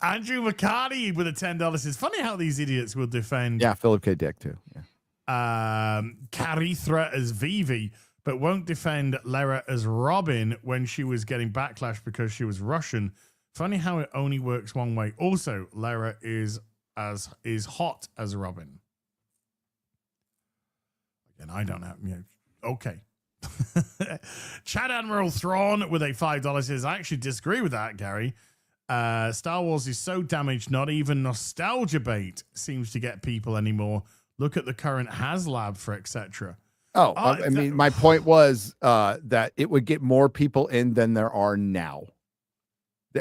Andrew McCarty with a $10 says, funny how these idiots will defend. Yeah, Philip K. Dick too. Yeah. Carithra as Vivi, but won't defend Lara as Robin when she was getting backlash because she was Russian. Funny how it only works one way. Also, Lara is hot as Robin. Again, I don't have. Okay. Chad Admiral Thrawn with a $5 says, I actually disagree with that, Gary. Star Wars is so damaged, not even nostalgia bait seems to get people anymore. Look at the current HasLab for etc. I mean, my point was that it would get more people in than there are now.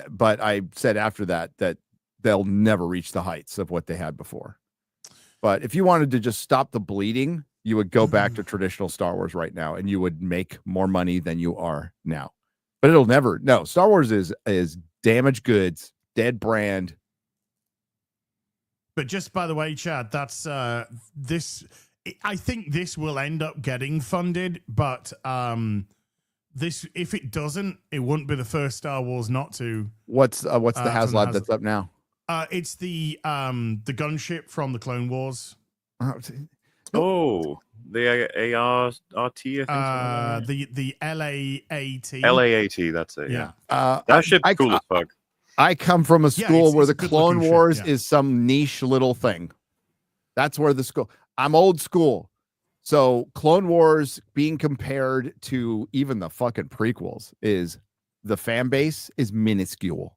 But I said after that they'll never reach the heights of what they had before. But if you wanted to just stop the bleeding, you would go back to traditional Star Wars right now, and you would make more money than you are now. But it'll never. No, Star Wars is damaged goods, dead brand. But just by the way, Chad, that's this. I think this will end up getting funded, but this, if it doesn't, it wouldn't be the first Star Wars not to. What's the HasLab that's up now? It's the gunship from the Clone Wars. Oh, the ART, I think. The LAAT. LAAT, that's it. Yeah. That ship's cool as fuck. I come from a school where the Clone Wars ship, is some niche little thing. That's where the school. I'm old school. So Clone Wars being compared to even the fucking prequels is the fan base is minuscule.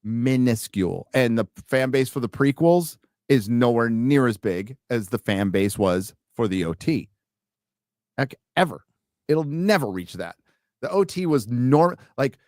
And the fan base for the prequels is nowhere near as big as the fan base was for the OT. ever. It'll never reach that. The OT was like,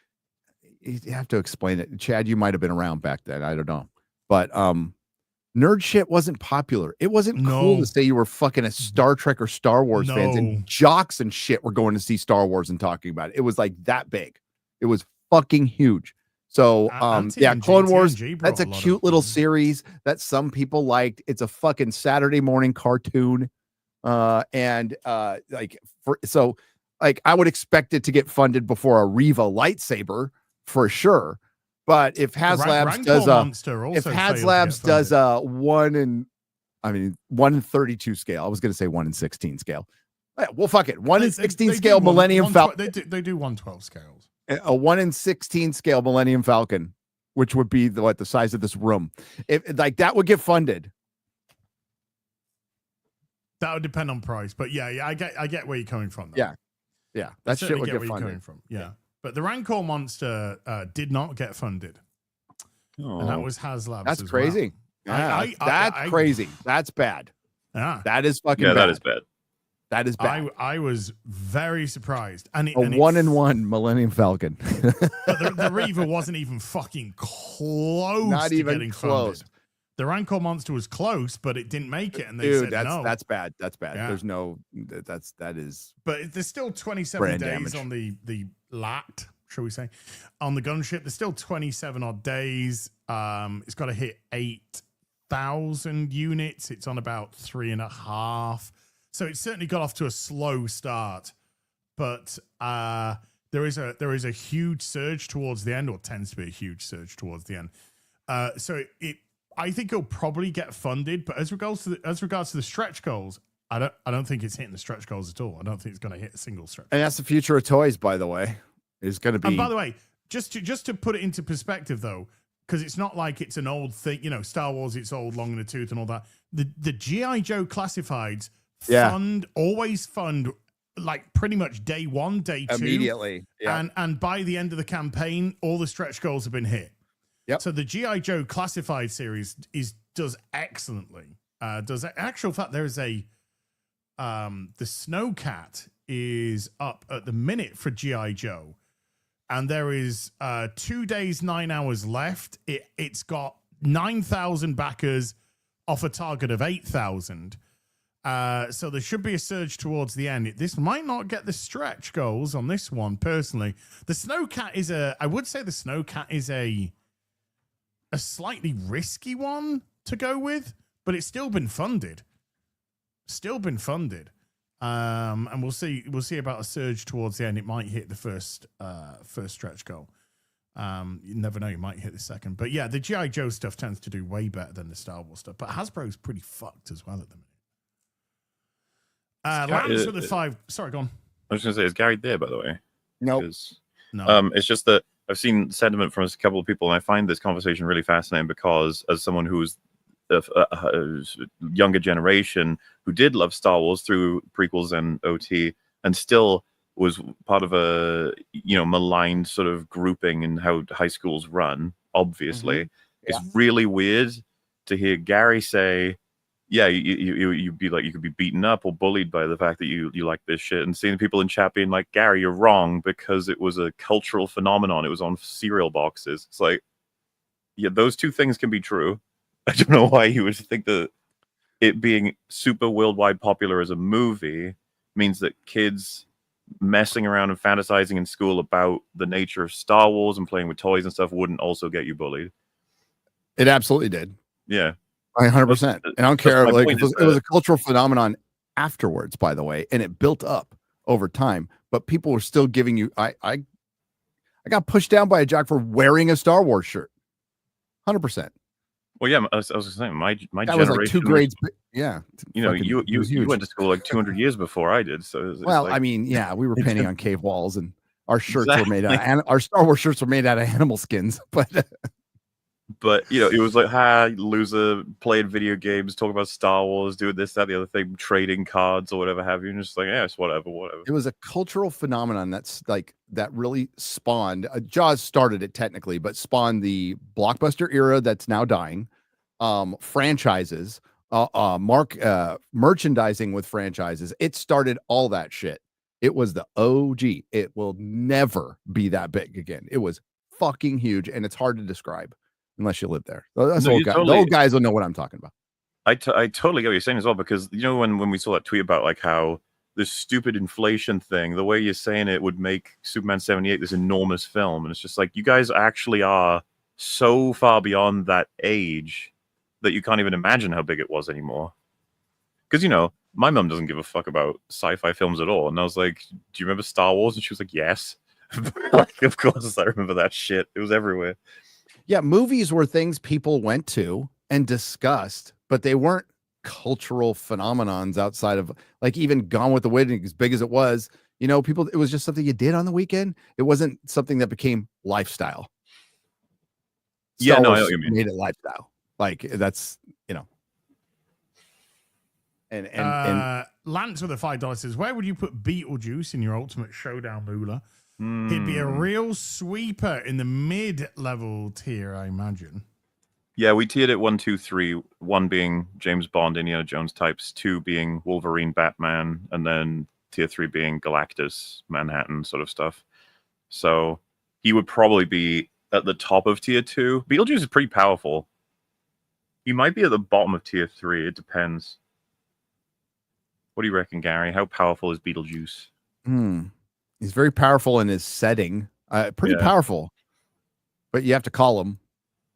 you have to explain it. Chad, you might have been around back then. I don't know. But nerd shit wasn't popular. It wasn't cool to say you were fucking a Star Trek or Star Wars fans, and jocks and shit were going to see Star Wars and talking about it. It was like that big. It was fucking huge. So yeah, Clone Wars, that's a cute little series that some people liked. It's a fucking Saturday morning cartoon. And like I would expect it to get funded before a Riva lightsaber for sure. But if HasLabs does a 1 in 32 scale, I was going to say 1 in 16 scale. Yeah, well, fuck it. 1 in 16 scale Millennium Falcon. They do 1/12 scales. A 1 in 16 scale Millennium Falcon, which would be the size of this room. If like that would get funded. That would depend on price, but yeah, I get where you're coming from. Though. Yeah, that shit would get funded. Coming from. Yeah, but the Rancor monster did not get funded, and that was HasLabs. That's crazy. Well. Yeah, that's crazy. That's bad. Yeah, that is fucking. Yeah, that is bad. That is bad. I was very surprised, and a 1 in 1 Millennium Falcon. But the Reaver wasn't even fucking close. Not to even getting close. Funded. The Rancor monster was close, but it didn't make it, and they said no. That's bad. That's bad. Yeah. There's no. That is. But there's still 27 days on the LAT, shall we say, on the gunship. There's still 27 odd days. It's got to hit 8,000 units. It's on about 3.5. So it certainly got off to a slow start, but there is a huge surge towards the end, or tends to be a huge surge towards the end. So I think it'll probably get funded, but as regards to the stretch goals, I don't think it's hitting the stretch goals at all. I don't think it's going to hit a single stretch. And that's the future of toys, by the way. Is going to be. And by the way, just to put it into perspective, though, because it's not like it's an old thing. You know, Star Wars, it's old, long in the tooth, and all that. The GI Joe classifieds. Always fund like pretty much day 1, day 2 immediately. Yeah. And by the end of the campaign, all the stretch goals have been hit. Yep. So the GI Joe classified series does excellently. Actual fact, there's the Snowcat is up at the minute for GI Joe, and there is 2 days 9 hours left. It's got 9,000 backers off a target of 8,000. So there should be a surge towards the end. This might not get the stretch goals on this one, personally. The Snowcat I would say the Snowcat is a slightly risky one to go with, but it's still been funded. And we'll see about a surge towards the end. It might hit the first stretch goal. You never know, you might hit the second. But yeah, the G.I. Joe stuff tends to do way better than the Star Wars stuff. But Hasbro's pretty fucked as well at the minute. Lambs for the 5. Sorry, go on. I was going to say, is Gary there, by the way? Nope. No. It's just that I've seen sentiment from a couple of people, and I find this conversation really fascinating because, as someone who's a younger generation who did love Star Wars through prequels and OT, and still was part of a maligned sort of grouping in how high schools run, obviously, it's really weird to hear Gary say, yeah, you'd be like, you could be beaten up or bullied by the fact that you like this shit, and seeing people in chat being like, Gary, you're wrong because it was a cultural phenomenon. It was on cereal boxes. It's like, yeah, those two things can be true. I don't know why you would think that it being super worldwide popular as a movie means that kids messing around and fantasizing in school about the nature of Star Wars and playing with toys and stuff wouldn't also get you bullied. It absolutely did. Yeah. 100%. And I don't care. Like it was a cultural phenomenon afterwards, by the way, and it built up over time. But people were still giving you. I got pushed down by a jock for wearing a Star Wars shirt. 100%. Well, yeah, I was saying my that generation was like 2 grades. Yeah, you went to school like 200 years before I did. So I mean, yeah, we were painting on cave walls, and our shirts were made out of our Star Wars shirts were made out of animal skins, but. But it was like, loser, playing video games, talking about Star Wars, doing this, that, the other thing, trading cards or whatever have you, and just like, yeah, it's whatever. It was a cultural phenomenon that's like that really spawned. Jaws started it technically, but spawned the Blockbuster era that's now dying. Franchises merchandising with franchises. It started all that shit. It was the OG. It will never be that big again. It was fucking huge, and it's hard to describe unless you live there. That's No, the old guys will know what I'm talking about. I totally get what you're saying as well, because you know when we saw that tweet about like how this stupid inflation thing, the way you're saying it would make Superman 78 this enormous film, and it's just like you guys actually are so far beyond that age that you can't even imagine how big it was anymore. Because you know, my mum doesn't give a fuck about sci-fi films at all, and I was like, "Do you remember Star Wars?" And she was like, "Yes." Like, of course, I remember that shit. It was everywhere. Yeah, movies were things people went to and discussed, but they weren't cultural phenomenons outside of like even Gone with the Wind, as big as it was. You know, people, it was just something you did on the weekend. It wasn't something that became lifestyle. Yeah, no, I know Wars what you mean. made it lifestyle. Like that's, you know. And Lance with the $5 says, where would you put Beetlejuice in your Ultimate Showdown moolah? He'd be a real sweeper in the mid-level tier, I imagine. Yeah, we tiered it 1, 2, 3. 1 being James Bond, Indiana Jones types. 2 being Wolverine, Batman, and then tier 3 being Galactus, Manhattan sort of stuff. So he would probably be at the top of tier 2. Beetlejuice is pretty powerful. He might be at the bottom of tier 3. It depends. What do you reckon, Gary? How powerful is Beetlejuice? He's very powerful in his setting. Pretty powerful. But you have to call him,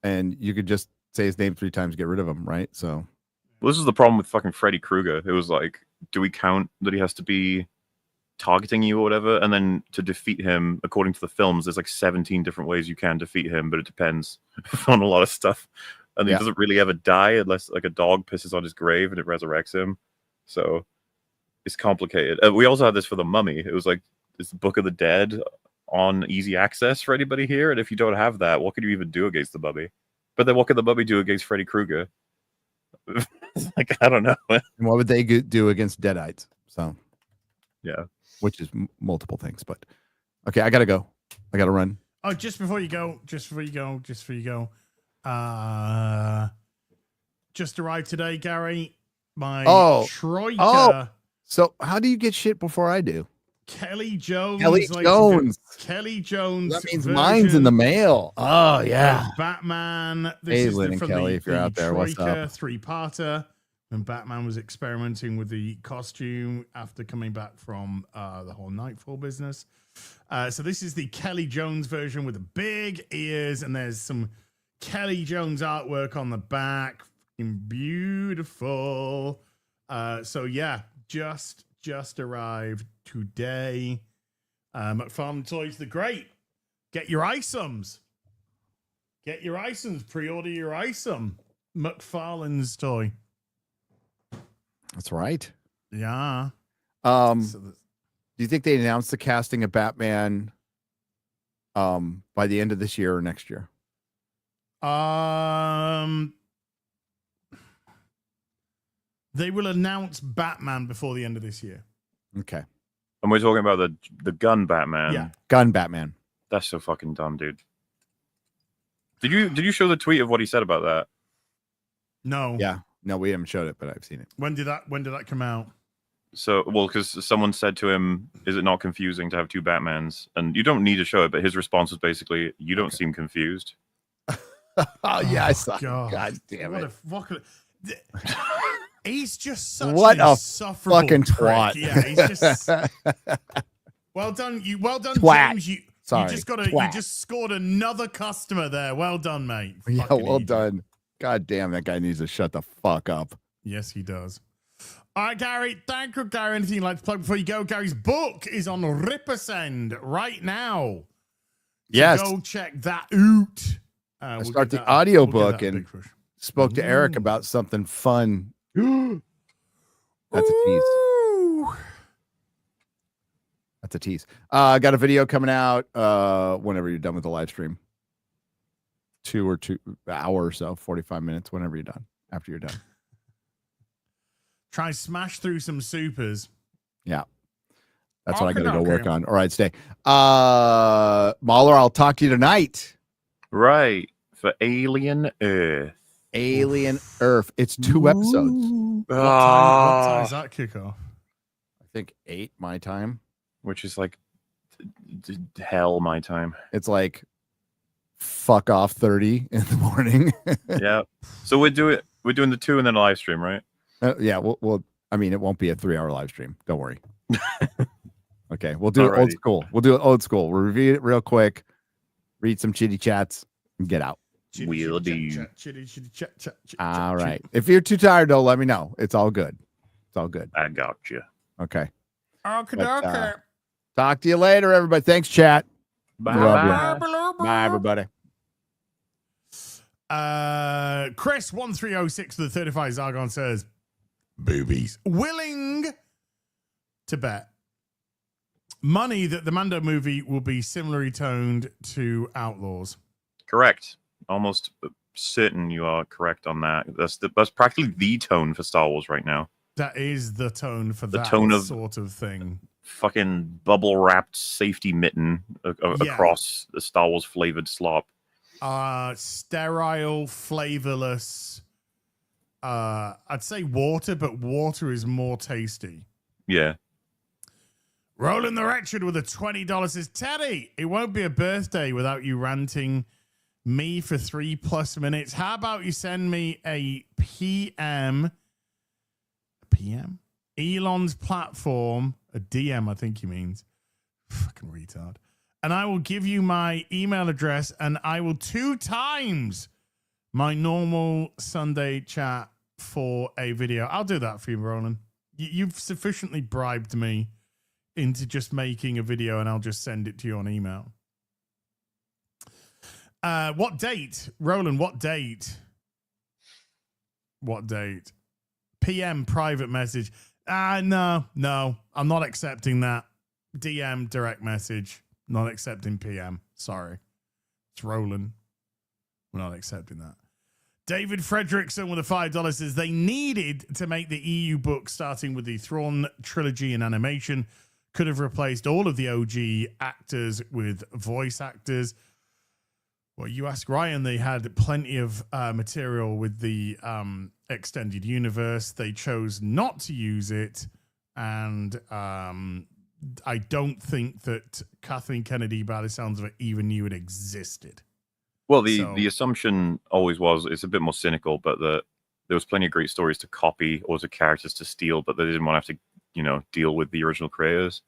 and you could just say his name 3 times, get rid of him, right? So, well, this is the problem with fucking Freddy Krueger. It was like, do we count that he has to be targeting you or whatever? And then to defeat him, according to the films, there's like 17 different ways you can defeat him, but it depends on a lot of stuff. And he doesn't really ever die unless like a dog pisses on his grave and it resurrects him. So it's complicated. We also had this for the Mummy. It was like, it's the Book of the Dead on easy access for anybody here. And if you don't have that, what can you even do against the Mummy? But then what can the Mummy do against Freddy Krueger? Like, I don't know. and what would they do against Deadites? So, yeah, which is multiple things. But okay, I gotta go. I gotta run. Oh, just before you go. Just arrived today, Gary. My Troika. Oh, so how do you get shit before I do? Kelly Jones. Kelly Jones. That means version mine's in the mail. Oh yeah. Batman. Hey, Lynn and Kelly, if you're out there, what's up? 3-parter. When Batman was experimenting with the costume after coming back from the whole Nightfall business. So this is the Kelly Jones version with the big ears, and there's some Kelly Jones artwork on the back. Beautiful. So yeah, just arrived today. McFarlane Toys the Great. Get your items. Pre-order your item. McFarlane's toy. That's right. Yeah. Do you think they announced the casting of Batman by the end of this year or next year? They will announce Batman before the end of this year. Okay. And we're talking about the gun Batman. Yeah. Gun Batman. That's so fucking dumb, dude. Did you show the tweet of what he said about that? No. Yeah. No, we haven't showed it, but I've seen it. When did that come out? So, well, because someone said to him, is it not confusing to have 2 Batmans? And you don't need to show it, but his response was basically, you don't seem confused. Oh, yeah, I saw God. God damn it. He's just such what an a insufferable fucking prick. twat. Yeah, he's just well done, twat. James. You just scored another customer there. Well done, mate. Yeah, Fucking well idiot. done. God damn, that guy needs to shut the fuck up. Yes, he does. All right, Gary. Thank you, Gary. Anything you'd like to plug before you go? Gary's book is on Rippersend right now. So yes. go check that out. I start the audiobook and spoke to Eric about something fun. That's a tease. That's a tease. Got a video coming out whenever you're done with the live stream. 2 hour or so, 45 minutes, whenever you're done. After you're done. Try smash through some supers. Yeah. That's what I got to go work on. All right, stay. Mahler, I'll talk to you tonight. Right. For Alien Earth. Alien Earth. It's 2 episodes. What time does that kick off? I think 8 my time. Which is like hell my time. It's like fuck off 30 in the morning. Yeah. So we're doing the 2 and then a live stream, right? Yeah, we'll I mean, it won't be a 3-hour live stream. Don't worry. Okay, we'll do it old school. We'll do it old school. We'll review it real quick, read some chitty chats, and get out. We'll do. All right. If you're too tired, though, let me know. It's all good. It's all good. I got you. Okay. Okay. Talk to you later, everybody. Thanks, chat. Bye. Love you. Bye, everybody. Chris 1306 to the 35 Zargon says, boobies. Willing to bet money that the Mando movie will be similarly toned to Outlaws. Correct. Almost certain you are correct on that. That's practically the tone for Star Wars right now. That is the tone for that tone of sort of thing. Fucking bubble wrapped safety mitten across the Star Wars flavored slop. Sterile, flavorless. I'd say water, but water is more tasty. Yeah. Rolling the Wretched with a $20 says, Teddy, it won't be a birthday without you ranting me for 3+ minutes. How about you send me a PM? Elon's platform, a DM, I think he means. Fucking retard. And I will give you my email address and I will 2 times my normal Sunday chat for a video. I'll do that for you, Roland. You've sufficiently bribed me into just making a video and I'll just send it to you on email. What date? Roland, what date? What date? PM private message. No, I'm not accepting that. DM direct message. Not accepting PM. Sorry. It's Roland. We're not accepting that. David Fredrickson with a $5 says they needed to make the EU book starting with the Thrawn trilogy in animation. Could have replaced all of the OG actors with voice actors. Well, you ask Ryan, they had plenty of material with the extended universe. They chose not to use it. And I don't think that Kathleen Kennedy, by the sounds of it, even knew it existed. Well, the assumption always was, it's a bit more cynical, but there was plenty of great stories to copy or to characters to steal, but they didn't want to have to, deal with the original creators.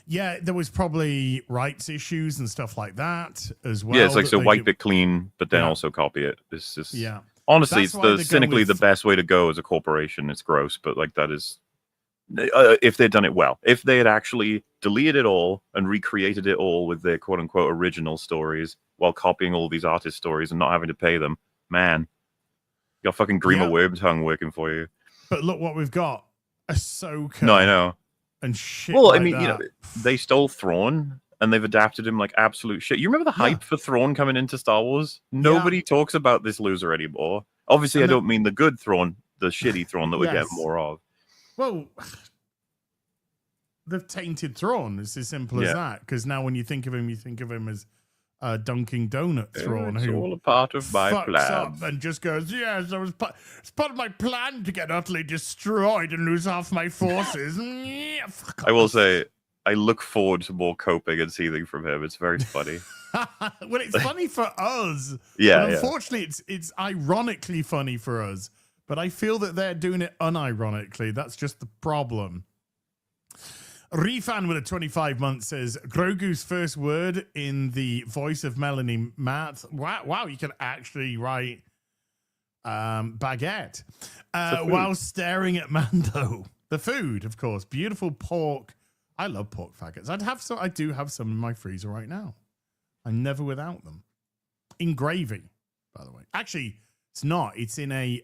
Yeah, there was probably rights issues and stuff like that as well. Yeah, it's like, so wipe it clean, but then also copy it. It's just, honestly, it's cynically the best way to go as a corporation. It's gross, but like that is, if they'd done it well. If they had actually deleted it all and recreated it all with their quote unquote original stories while copying all these artist stories and not having to pay them, man, you got fucking Grima Wormtongue working for you. But look what we've got. Ahsoka. No, I know. And shit. Well, like I mean, that. They stole Thrawn and they've adapted him like absolute shit. You remember the hype for Thrawn coming into Star Wars? Nobody talks about this loser anymore. Obviously, I don't mean the good Thrawn, the shitty Thrawn that we get more of. Well, they've tainted Thrawn. It's as simple as that. Because now when you think of him as Dunkin' Donut Thrawn, it's who all a part of my plan. Up and just goes, yes, it's part of my plan to get utterly destroyed and lose half my forces. I will say, I look forward to more coping and seething from him. It's very funny. Well, it's funny for us. Yeah. But unfortunately, it's ironically funny for us. But I feel that they're doing it unironically. That's just the problem. Refan with a 25-month says, Grogu's first word in the voice of Melanie Matt. Wow, you can actually write baguette while staring at Mando. The food, of course. Beautiful pork. I love pork faggots. I do have some in my freezer right now. I'm never without them. In gravy, by the way. Actually, it's not. It's in a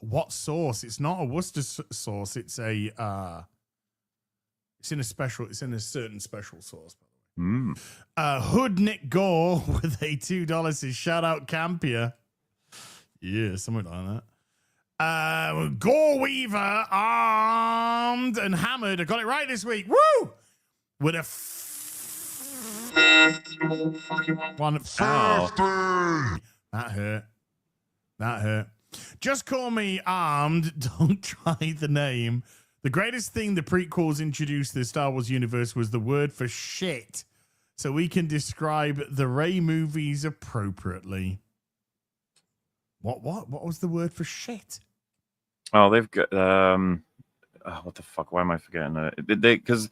what sauce? It's not a Worcester sauce. It's a it's in a certain special sauce, by the way. Hood Nick Gore with a $2 says shout out Campia. Yeah, something like that. Gore Weaver, armed and hammered. I got it right this week. Woo! With a 150. That hurt. That hurt. Just call me armed. Don't try the name. The greatest thing the prequels introduced to the Star Wars universe was the word for shit, so we can describe the Rey movies appropriately. What was the word for shit? Oh, they've got what the fuck? Why am I forgetting it? Because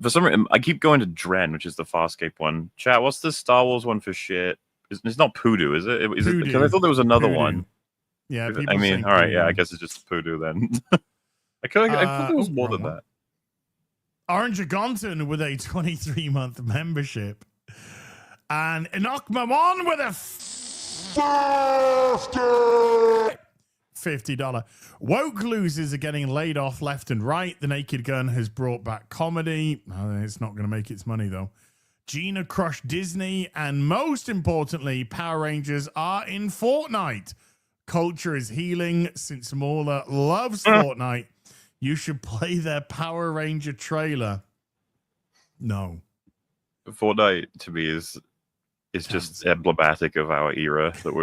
for some reason I keep going to Dren, which is the Farscape one. Chat, what's the Star Wars one for shit? It's not Poodoo, is it? Is it? Because I thought there was another one. Yeah, I mean, all right, yeah, I guess it's just Poodoo then. I thought there was more than that. Orange Gonton with a 23-month membership. And Enoch Mamon with a $50. Woke losers are getting laid off left and right. The Naked Gun has brought back comedy. It's not going to make its money, though. Gina crushed Disney. And most importantly, Power Rangers are in Fortnite. Culture is healing. Since Mauler loves Fortnite, you should play their Power Ranger trailer. No. Fortnite, to me, is just emblematic of our era that we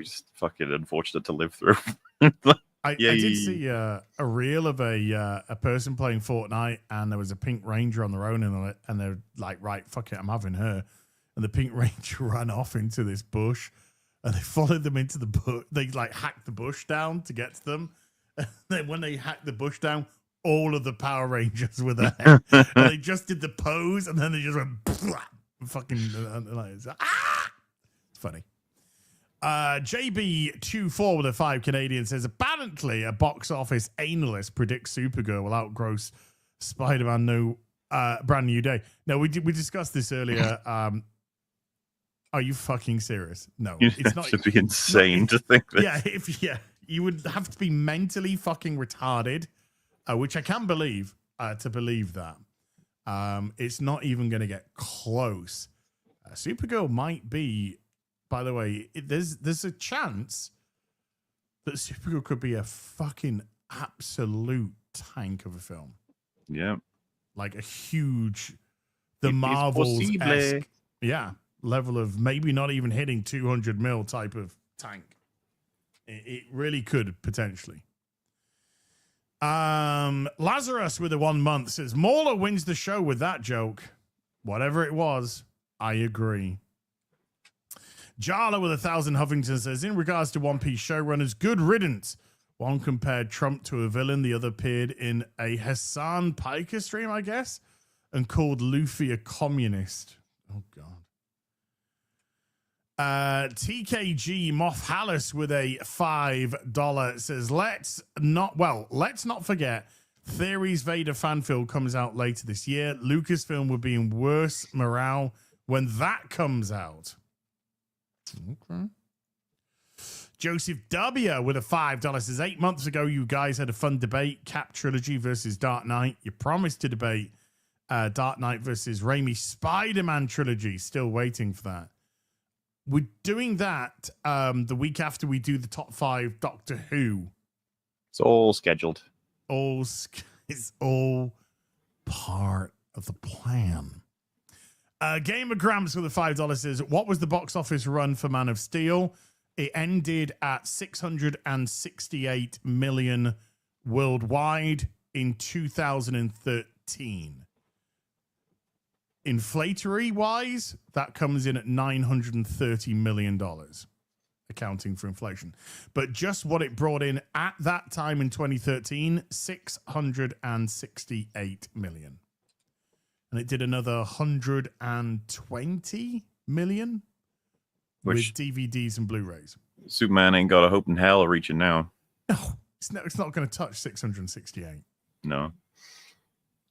just fucking unfortunate to live through. I did see a reel of a person playing Fortnite, and there was a Pink Ranger on their own, and they're like, right, fuck it, I'm having her. And the Pink Ranger ran off into this bush, and they followed them into the bush. They like hacked the bush down to get to them. And then when they hacked the bush down, all of the Power Rangers were there. And they just did the pose, and then they just went fucking like, it's funny. JB24 with a 5 Canadian says, apparently a box office analyst predicts Supergirl will outgross Spider-Man No Brand New Day. No, we discussed this earlier. Are you fucking serious? No, it's not. It should be insane to think that. Yeah, you would have to be mentally fucking retarded, which I can believe to believe that. It's not even going to get close. Supergirl might be, by the way, there's a chance that Supergirl could be a fucking absolute tank of a film. Yeah. Like a huge, the Marvels-esque, level of maybe not even hitting 200 mil type of tank. It really could potentially. Lazarus with a 1 month says, Mauler wins the show with that joke. Whatever it was, I agree. Jala with 1,000 Huffington says, in regards to One Piece showrunners, good riddance. One compared Trump to a villain. The other appeared in a Hassan Piker stream, I guess, and called Luffy a communist. Oh, God. TKG Moff Hallis with a $5 says, let's not forget Theory's Vader fan film comes out later this year. Lucasfilm will be in worse morale when that comes out. Okay. Joseph W with a $5 says, 8 months ago, you guys had a fun debate, Cap Trilogy versus Dark Knight. You promised to debate Dark Knight versus Raimi Spider-Man Trilogy. Still waiting for that. We're doing that the week after we do the top 5 Doctor Who. It's all scheduled. It's all part of the plan. Gamer Gramps with a $5 says, what was the box office run for Man of Steel? It ended at 668 million worldwide in 2013. Inflatory wise, that comes in at $930 million, accounting for inflation. But just what it brought in at that time in 2013, 668 million. And it did another 120 million with DVDs and Blu-rays. Superman ain't got a hope in hell of reaching now. No, it's not going to touch 668. No.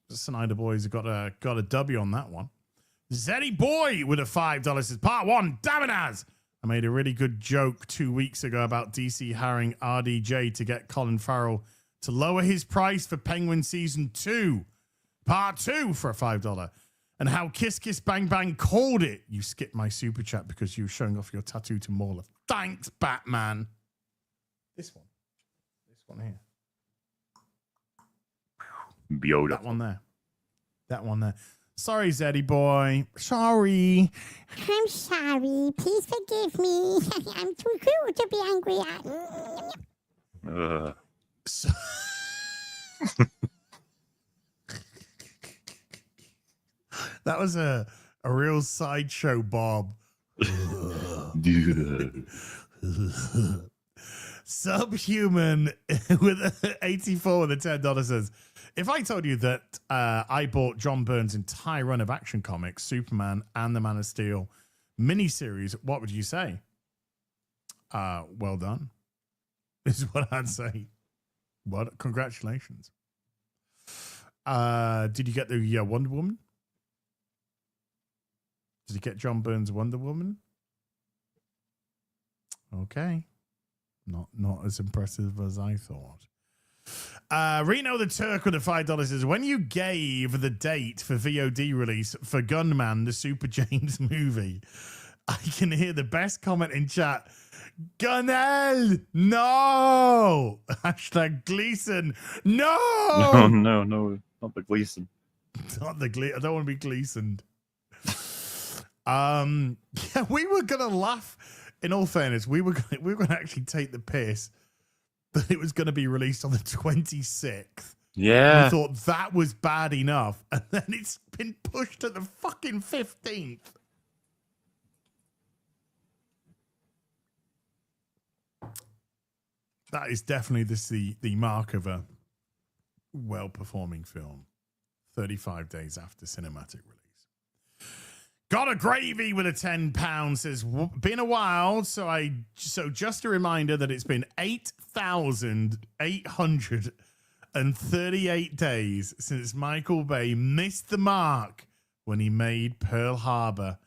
The Snyder boys have got a W on that one. Zeddy Boy with a $5 says, part 1, damn it as. I made a really good joke 2 weeks ago about DC hiring RDJ to get Colin Farrell to lower his price for Penguin Season 2. Part 2 for a $5. And how Kiss Kiss Bang Bang called it. You skipped my super chat because you were showing off your tattoo to Mauler. Thanks, Batman. This one here. Beautiful. That one there. Sorry, Zeddy boy. Sorry. I'm sorry. Please forgive me. I'm too cool to be angry at. So- that was a real sideshow, Bob. Subhuman with 84 with the $10 says, if I told you that I bought John Byrne's entire run of Action Comics, Superman and the Man of Steel miniseries, what would you say? Well done, is what I'd say. What? Congratulations. Did you get the Wonder Woman? Did you get John Byrne's Wonder Woman? Okay. Not as impressive as I thought. Reno the Turk with the $5 says, when you gave the date for VOD release for Gunman, the Super James movie, I can hear the best comment in chat. Gunnell, no! Hashtag Gleason, no! No, not the Gleason. Not the Gleason. I don't want to be Gleasoned. Yeah, we were gonna laugh. In all fairness, we were gonna actually take the piss that it was going to be released on the 26th. Yeah. We thought that was bad enough, and then it's been pushed to the fucking 15th. That is definitely the mark of a well-performing film. 35 days after cinematic release. Got a gravy with a £10 says, been a while, so just a reminder that it's been 8,838 days since Michael Bay missed the mark when he made Pearl Harbor.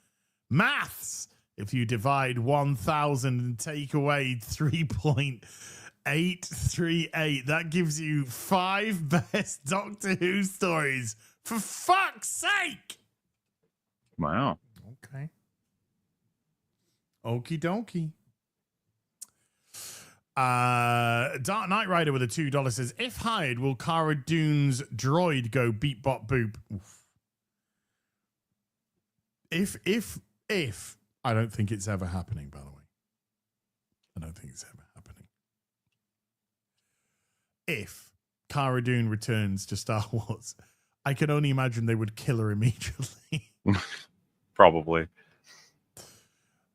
Maths, if you divide 1,000 and take away 3.838, that gives you 5 best Doctor Who stories. For fuck's sake! Wow. Okay. Okie dokie. Dark Knight Rider with a $2 says, if hired, will Cara Dune's droid go beep bop boop? Oof. If I don't think it's ever happening, by the way. I don't think it's ever happening. If Cara Dune returns to Star Wars, I can only imagine they would kill her immediately. Probably.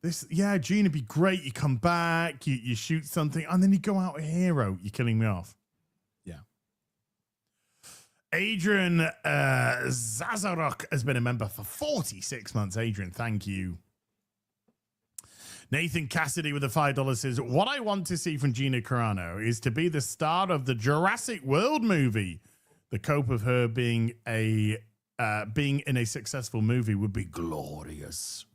Gene, it'd be great. You come back, you shoot something, and then you go out a hero. You're killing me off. Yeah. Adrian Zazarok has been a member for 46 months. Adrian, thank you. Nathan Cassidy with the $5 says, what I want to see from Gina Carano is to be the star of the Jurassic World movie. The cope of her being in a successful movie would be glorious.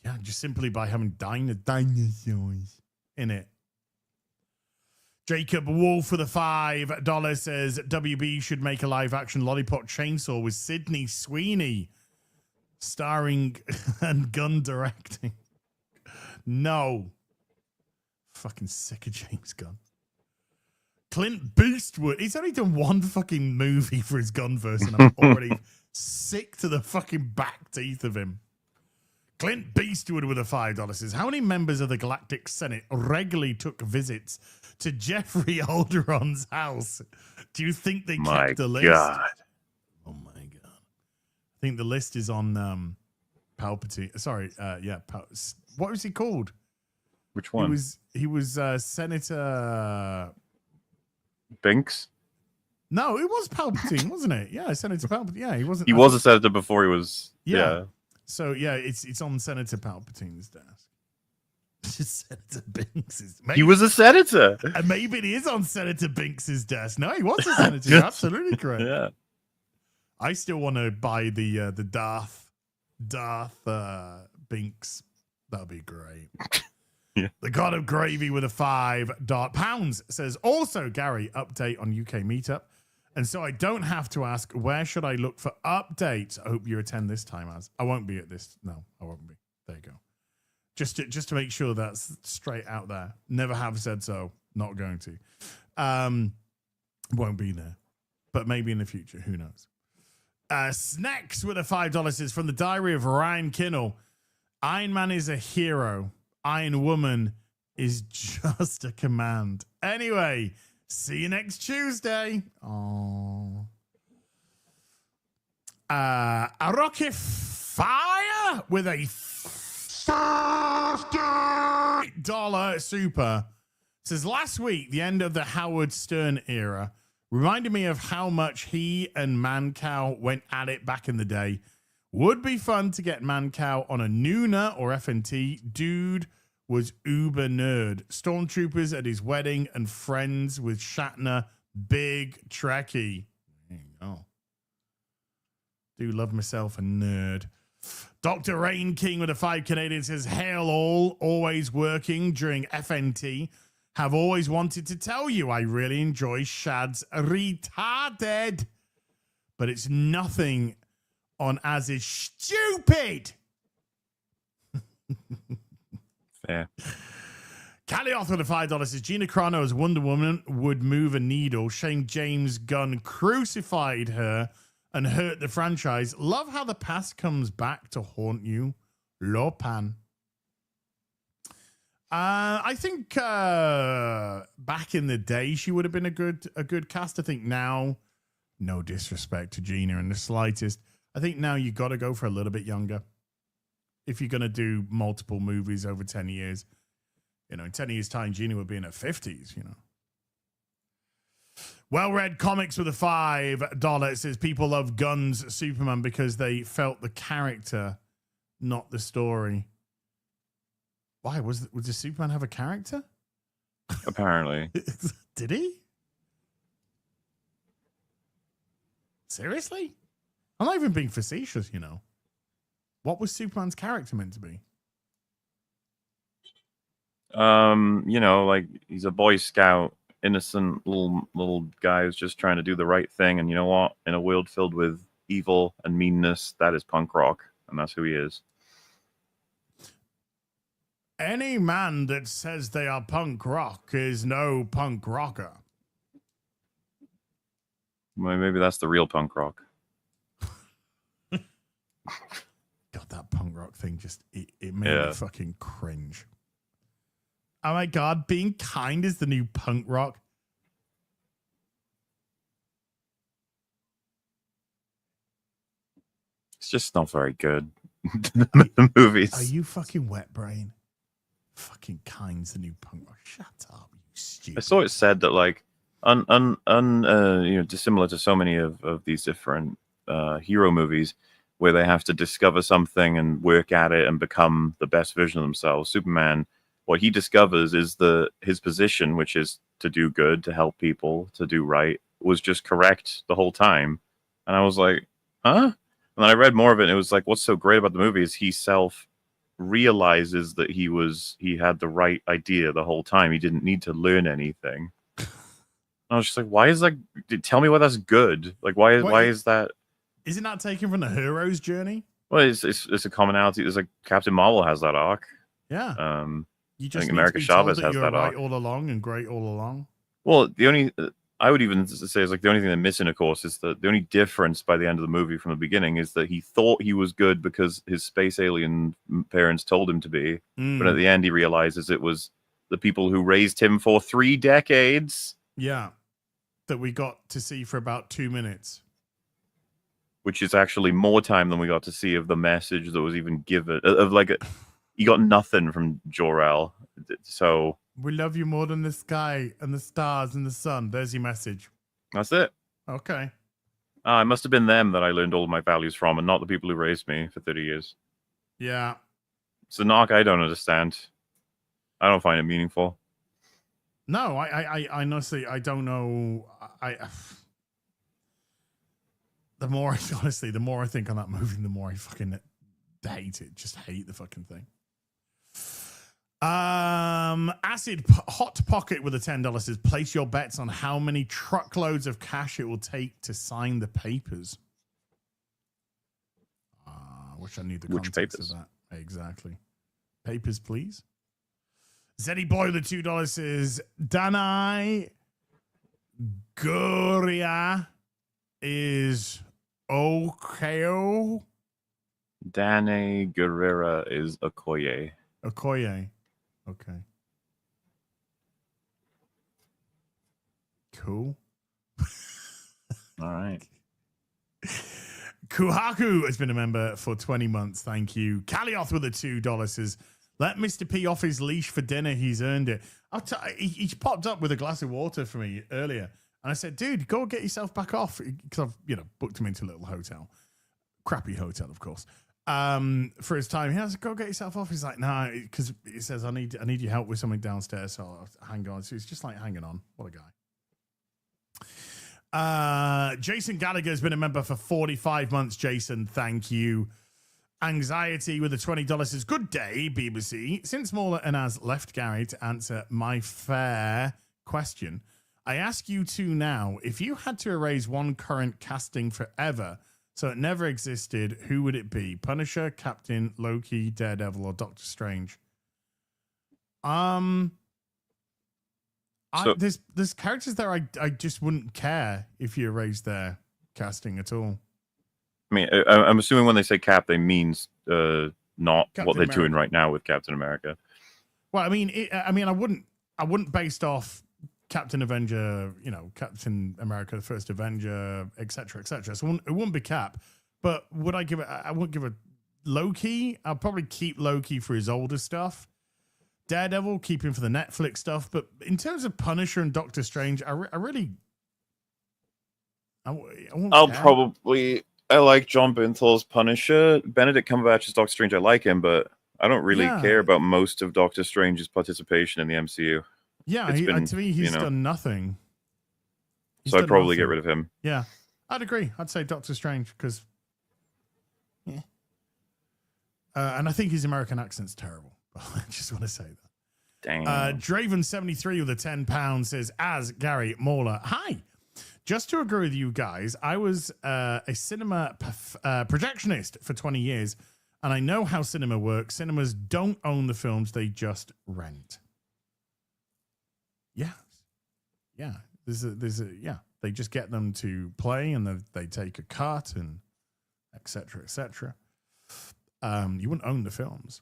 Yeah, just simply by having dinosaurs in it. Jacob Wolf for the $5 says, WB should make a live-action Lollipop Chainsaw with Sydney Sweeney starring and gun directing. No. Fucking sick of James Gunn. Clint Eastwood. He's only done one fucking movie for his Gunverse, and I'm already sick to the fucking back teeth of him. Clint Eastwood with a $5 says, how many members of the Galactic Senate regularly took visits to Jeffrey Alderon's house? Do you think they kept a list? God. Oh my God. I think the list is on Palpatine. Sorry, what was he called? Which one? He was Senator Binks? No, it was Palpatine, wasn't it? Yeah, Senator Palpatine. Yeah, he wasn't. He was a senator before he was. Yeah. So yeah, it's on Senator Palpatine's desk. Senator Binks's. He was a senator. And maybe it is on Senator Binks's desk. No, he was a senator. You're absolutely correct. Yeah. I still want to buy the Darth Binks. That'll be great. Yeah. The God of Gravy with a £5 says, also, Gary, update on UK Meetup. And so I don't have to ask, where should I look for updates? I hope you attend this time, as I won't be at this. No, I won't be. There you go. Just to make sure that's straight out there. Never have said so. Not going to. Won't be there. But maybe in the future. Who knows? Snacks with a $5 is from the diary of Ryan Kinnell. Iron Man is a hero. Iron Woman is just a command. Anyway, see you next Tuesday. Oh. A rocket fire with a $50 super says last week the end of the Howard Stern era reminded me of how much he and Mancow went at it back in the day. Would be fun to get Mancow on a Nooner or FNT. Dude was uber nerd. Stormtroopers at his wedding and friends with Shatner. Big Trekkie. There you go. Do love myself a nerd. Dr. Rain King with a 5 Canadian says, hail all, always working during FNT. Have always wanted to tell you I really enjoy Shad's retarded, but it's nothing on as is stupid. Fair. Calioth with a $5 says Gina Carano as Wonder Woman would move a needle. Shame James Gunn crucified her and hurt the franchise. Love how the past comes back to haunt you. Lopan. I think back in the day she would have been a good cast. I think now, no disrespect to Gina in the slightest, I think now you got to go for a little bit younger. If you're going to do multiple movies over 10 years, you know, in 10 years' time, Gina would be in her 50s, you know. Well-read comics with a $5 says people love Gunn's Superman because they felt the character, not the story. Why? Does Superman have a character? Apparently. Did he? Seriously? I'm not even being facetious, you know. What was Superman's character meant to be? You know, like he's a Boy Scout, innocent little guy who's just trying to do the right thing. And you know what? In a world filled with evil and meanness, that is punk rock. And that's who he is. Any man that says they are punk rock is no punk rocker. Well, maybe that's the real punk rock. God, that punk rock thing it made me fucking cringe. Oh my God, being kind is the new punk rock. It's just not very good. The movies. Are you fucking wet brain? Fucking kind's the new punk rock. Shut up, you stupid. I saw it said that like you know, dissimilar to so many of these different hero movies where they have to discover something and work at it and become the best version of themselves. Superman, what he discovers is his position, which is to do good, to help people, to do right, was just correct the whole time. And I was like, huh? And then I read more of it, and it was like, what's so great about the movie is he realizes that he had the right idea the whole time. He didn't need to learn anything. I was just like, why is that? Tell me why that's good. Like, why is that? Is it not taken from the hero's journey? Well, it's a commonality. There's like Captain Marvel has that arc. Yeah. I You just think need America to be Chavez told that has you're that right arc. all along and great all along. Well, the only I would even say is like the only thing they're missing, of course, is the only difference by the end of the movie from the beginning is that he thought he was good because his space alien parents told him to be, but at the end he realizes it was the people who raised him for 3 decades. Yeah, that we got to see for about 2 minutes, which is actually more time than we got to see of the message that was even given. He got nothing from Jor-El, so. We love you more than the sky and the stars and the sun. There's your message. That's it. Okay. It must have been them that I learned all of my values from and not the people who raised me for 30 years. Yeah. It's an arc I don't understand. I don't find it meaningful. No, I honestly, I don't know. The more I think on that movie, the more I fucking hate it. Just hate the fucking thing. Acid Hot Pocket with a $10 says place your bets on how many truckloads of cash it will take to sign the papers. I wish I knew the context of that. Exactly. Papers, please. Zeddy Boy with the $2 says Danai Guria is Okeo? Dane Guerrera is Okoye. Okoye. Okay. Cool. All right. Kuhaku has been a member for 20 months. Thank you. Kalioth with the $2 says, let Mr. P off his leash for dinner. He's earned it. He popped up with a glass of water for me earlier. And I said, dude, go get yourself back off. Because I've, booked him into a little hotel. Crappy hotel, of course. For his time. He has to go get yourself off. He's like, nah, because he says, I need your help with something downstairs. So I'll hang on. So he's just like hanging on. What a guy. Jason Gallagher has been a member for 45 months. Jason, thank you. Anxiety with the $20 says, good day, BBC. Since Mauler and Az left Gary to answer my fair question, I ask you two now, if you had to erase one current casting forever, so it never existed, who would it be? Punisher, Captain, Loki, Daredevil, or Doctor Strange? There's characters there I just wouldn't care if you erased their casting at all. I mean, I'm assuming when they say Cap, they means not Captain what they're America. doing right now with Captain America. Well, I mean, I wouldn't based off Captain Avenger, Captain America, the first Avenger, etc., etc. So it wouldn't be Cap. But would I give it? I wouldn't give it Loki. I'll probably keep Loki for his older stuff. Daredevil, keep him for the Netflix stuff. But in terms of Punisher and Doctor Strange, I like John Bernthal's Punisher. Benedict Cumberbatch's Doctor Strange, I like him, but I don't really care about most of Doctor Strange's participation in the MCU. Yeah, to me, he's done nothing. So I'd probably get rid of him. Yeah, I'd agree. I'd say Doctor Strange because, and I think his American accent's terrible. I just want to say that. Dang. Draven73 with a £10 says, as Gary Mauler, hi. Just to agree with you guys, I was a cinema projectionist for 20 years, and I know how cinema works. Cinemas don't own the films, they just rent. Yeah. They just get them to play, and they take a cut, and et cetera, et cetera. You wouldn't own the films.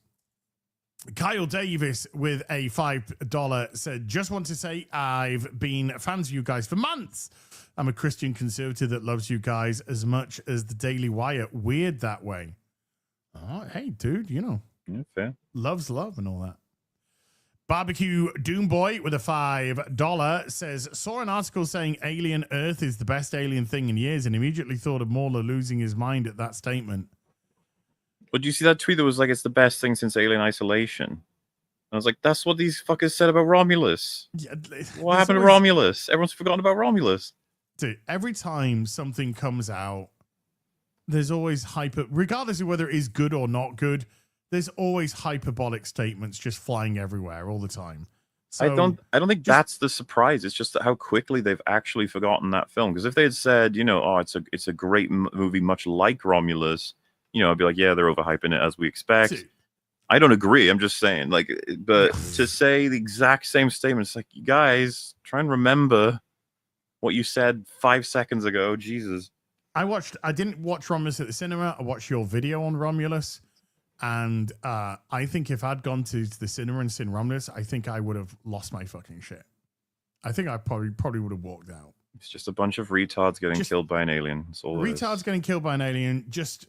Kyle Davis with a $5 said, just want to say I've been fans of you guys for months. I'm a Christian conservative that loves you guys as much as the Daily Wire. Weird that way. Oh, hey, dude, Yeah, fair. love's love and all that. Barbecue Doomboy with a $5 says, saw an article saying Alien Earth is the best alien thing in years and immediately thought of Mauler losing his mind at that statement. But do you see that tweet that was like, it's the best thing since Alien Isolation? And I was like, that's what these fuckers said about Romulus. Yeah, What happened to Romulus? Everyone's forgotten about Romulus. Dude, every time something comes out, there's always regardless of whether it is good or not good, there's always hyperbolic statements just flying everywhere all the time. So I don't think that's the surprise. It's just how quickly they've actually forgotten that film. Because if they had said, it's a great movie, much like Romulus, I'd be like, yeah, they're overhyping it as we expect. Dude. I don't agree. I'm just saying, but to say the exact same statement, it's like, you guys, try and remember what you said 5 seconds ago. Jesus. I didn't watch Romulus at the cinema. I watched your video on Romulus. And I think if I'd gone to the cinema and seen Romulus, I think I would have lost my fucking shit. I think I probably would have walked out. It's just a bunch of retards getting killed by an alien. That's all retards getting killed by an alien, just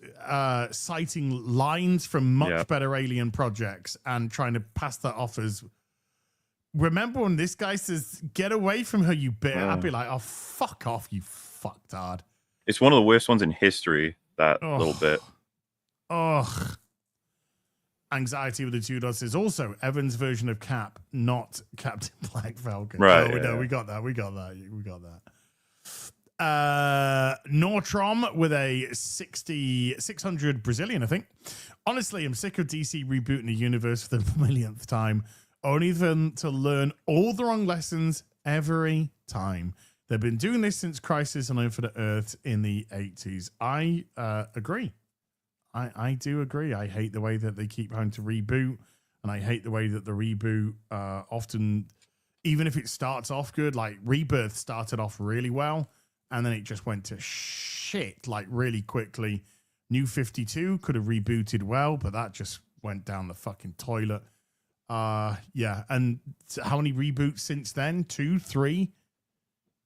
citing lines from much better alien projects and trying to pass that off as, remember when this guy says, get away from her, you bitch? I'd be like, oh, fuck off, you fucktard. It's one of the worst ones in history, that little bit. Ugh. Anxiety with the $2 is also Evan's version of Cap, not Captain Black Falcon. Right. We got that. Nortrom with a 600 Brazilian, I think. Honestly, I'm sick of DC rebooting the universe for the millionth time, only for them to learn all the wrong lessons every time. They've been doing this since Crisis on Infinite Earths in the 80s. I agree. I do agree. I hate the way that they keep having to reboot, and I hate the way that the reboot often, even if it starts off good, like Rebirth started off really well, and then it just went to shit. shit like really quickly. New 52 could have rebooted well, but that just went down the fucking toilet. Yeah, and how many reboots since then? 2, 3?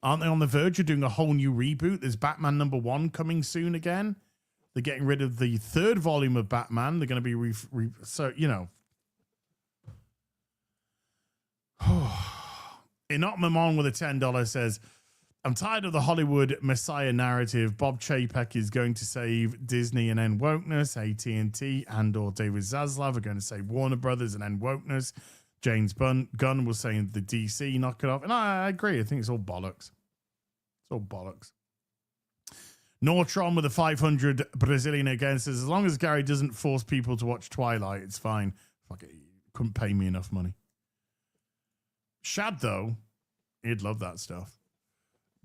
Aren't they on the verge of doing a whole new reboot? There's Batman #1 coming soon again. They're getting rid of the 3rd volume of Batman. They're going to be so you know. Enoch Mamon with a $10 says, I'm tired of the Hollywood Messiah narrative. Bob Chapek is going to save Disney and end wokeness. AT&T and/or David Zaslav are going to save Warner Brothers and end wokeness. James Gunn was saying the DC, knock it off. And I agree. I think it's all bollocks. It's all bollocks. Nortron with a 500 Brazilian again says, as long as Gary doesn't force people to watch Twilight, it's fine. Fuck it. Couldn't pay me enough money. Shad, though, he'd love that stuff.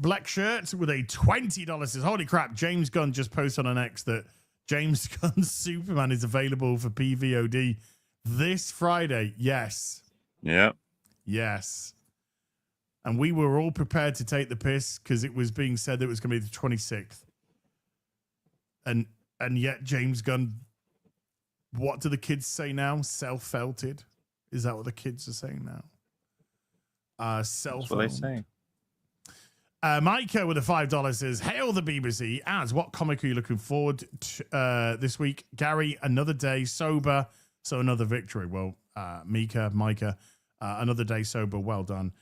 Black Shirt with a $20 says, holy crap, James Gunn just posted on X that James Gunn's Superman is available for PVOD this Friday. Yes. Yeah. Yes. And we were all prepared to take the piss because it was being said that it was going to be the 26th. And yet James Gunn, what do the kids say now? Self-felted? Is that what the kids are saying now? That's what they say. Micah with a $5 says, hail the BBC. As what comic are you looking forward to this week? Gary, another day sober, so another victory. Well, Micah, another day sober. Well done.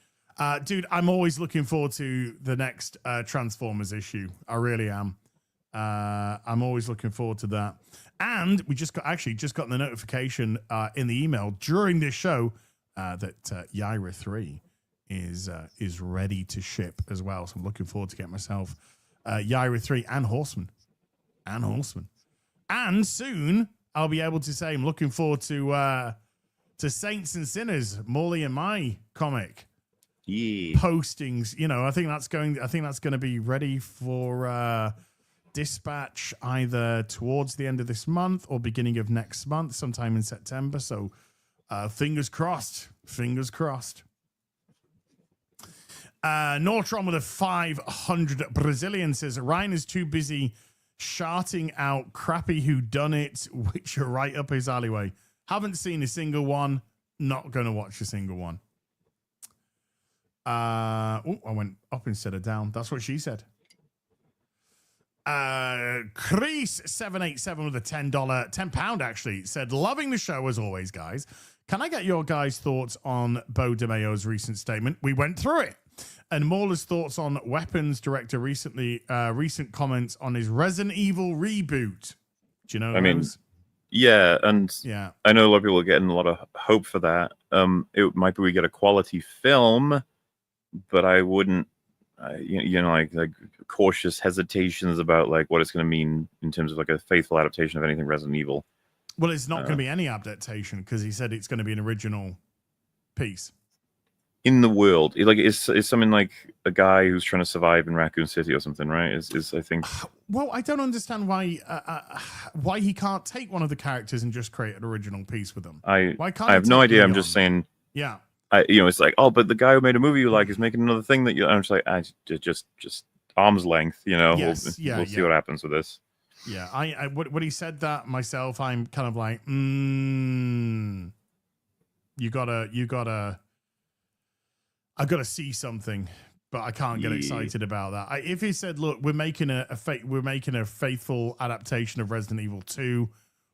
Dude, I'm always looking forward to the next Transformers issue. I really am. I'm always looking forward to that. And we just got the notification in the email during this show that Yaira 3 is ready to ship as well. So I'm looking forward to getting myself Yaira 3 and Horseman. And soon I'll be able to say I'm looking forward to Saints and Sinners, Morley and my comic. Yeah. Postings. You know, I think that's going to be ready for dispatch either towards the end of this month or beginning of next month, sometime in September. So fingers crossed. Nortron with a 500 Brazilian says, Ryan is too busy sharting out crappy whodunit, which are right up his alleyway. Haven't seen a single one. Not going to watch a single one. I went up instead of down. That's what she said. Chris 787 with a £10 actually said, loving the show as always, guys. Can I get your guys' thoughts on Bo DeMayo's recent statement? We went through it. And Mauler's thoughts on Weapons director recent comments on his Resident Evil reboot. Do you know those? Yeah, and yeah, I know a lot of people are getting a lot of hope for that. It might be we get a quality film, but I wouldn't, like cautious hesitations about like what it's going to mean in terms of like a faithful adaptation of anything Resident Evil. Well, it's not going to be any adaptation because he said it's going to be an original piece. In the world, it's something like a guy who's trying to survive in Raccoon City or something, right? Is I think. Well, I don't understand why he can't take one of the characters and just create an original piece with them. Why can't I have no idea. I'm just saying. Yeah. It's like, oh, but the guy who made a movie you like is making another thing that you. I'm just like, just arm's length, Yes, we'll see what happens with this. Yeah, I when he said that myself, I'm kind of like, you gotta. I got to see something, but I can't get excited about that. If he said, "Look, we're making a faithful adaptation of Resident Evil 2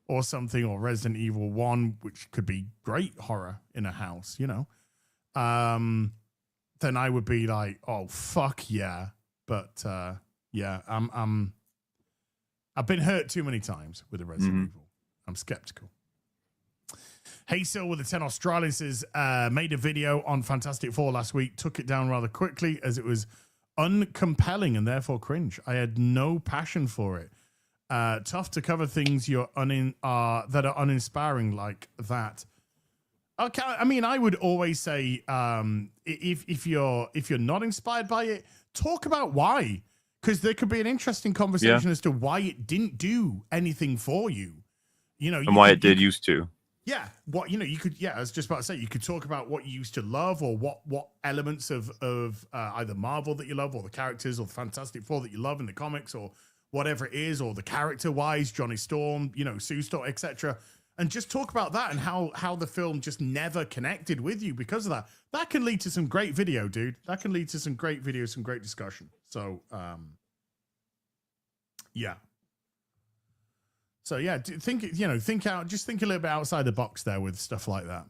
or something, or Resident Evil 1, which could be great horror in a house," then I would be like, "Oh fuck yeah!" But yeah, I've been hurt too many times with the Resident Evil. I'm skeptical. Hazel with the 10 Australian says, made a video on Fantastic Four last week, took it down rather quickly as it was uncompelling and therefore cringe. I had no passion for it. Tough to cover things that are uninspiring like that. Okay, I mean, I would always say if you're not inspired by it, talk about why, because there could be an interesting conversation as to why it didn't do anything for you. And why it did used to. Yeah, you could. Yeah, I was just about to say you could talk about what you used to love, or what elements of either Marvel that you love, or the characters, or the Fantastic Four that you love in the comics, or whatever it is, or the character wise, Johnny Storm, Sue Storm, etc. And just talk about that and how the film just never connected with you because of that. That can lead to some great video, dude. That can lead to some great video, some great discussion. So, yeah. So yeah, think out. Just think a little bit outside the box there with stuff like that.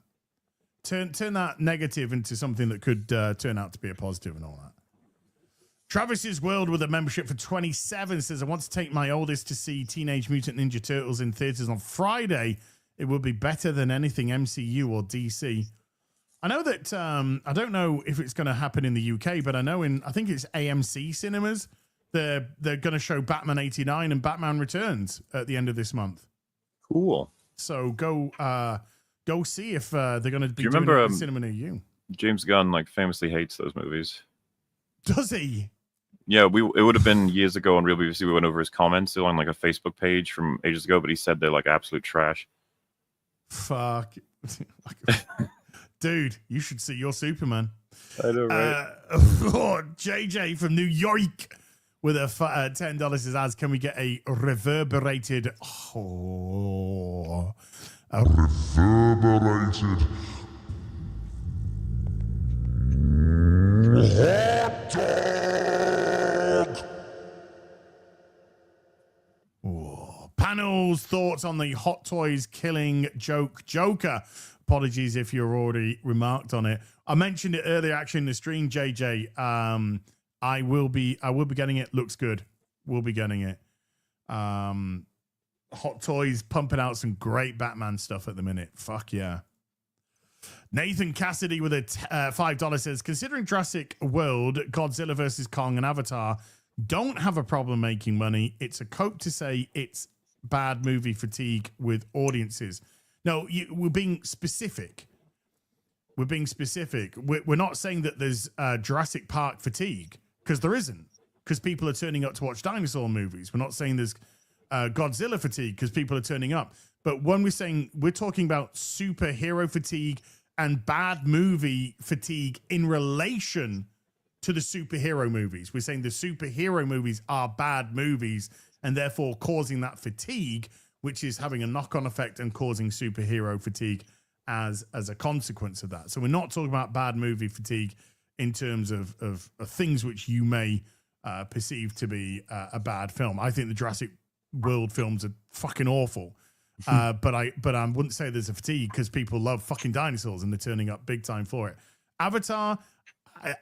Turn that negative into something that could turn out to be a positive and all that. Travis's World with a membership for 27 says, I want to take my oldest to see Teenage Mutant Ninja Turtles in theaters on Friday. It would be better than anything MCU or DC. I know that I don't know if it's going to happen in the UK, but I know I think it's AMC cinemas. They're going to show Batman 89 and Batman Returns at the end of this month. Cool. So go see if they're going to be doing remember, it in the cinema near you. James Gunn famously hates those movies. Does he? Yeah, it would have been years ago on Real BBC. We went over his comments on a Facebook page from ages ago, but he said they're absolute trash. Fuck. Dude, you should see your Superman. I know, right? JJ from New York with a $10 says, can we get a reverberated Reverberated hot dog. Panel's thoughts on the Hot Toys killing Joker. Apologies if you're already remarked on it. I mentioned it earlier actually in the stream, JJ. I will be getting it. Looks good. We'll be getting it. Hot Toys pumping out some great Batman stuff at the minute. Fuck yeah. Nathan Cassidy with a $5 says, considering Jurassic World, Godzilla vs. Kong, and Avatar don't have a problem making money, it's a cope to say it's bad movie fatigue with audiences. No, we're being specific. We're being specific. We're not saying that there's Jurassic Park fatigue, because there isn't, because people are turning up to watch dinosaur movies. We're not saying there's Godzilla fatigue because people are turning up. But when we're talking about superhero fatigue and bad movie fatigue in relation to the superhero movies. We're saying the superhero movies are bad movies and therefore causing that fatigue, which is having a knock-on effect and causing superhero fatigue as a consequence of that. So we're not talking about bad movie fatigue in terms of things which you may perceive to be a bad film. I think the Jurassic World films are fucking awful. But I wouldn't say there's a fatigue because people love fucking dinosaurs and they're turning up big time for it. Avatar,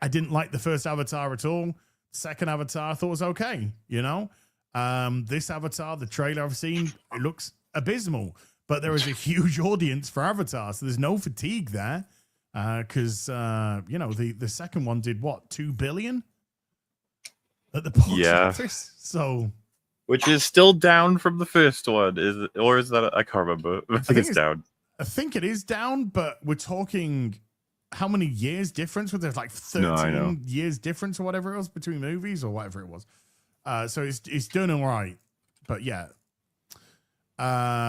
I didn't like the first Avatar at all. Second Avatar I thought was okay, This Avatar, the trailer I've seen, it looks abysmal. But there is a huge audience for Avatar, so there's no fatigue there. Because the second one did what, 2 billion at the box office? So, which is still down from the first one, is that? I can't remember. I think it's down. I think it is down, but we're talking how many years difference? Was there 13 years difference or whatever it was between movies or whatever it was? So it's done all right, but yeah.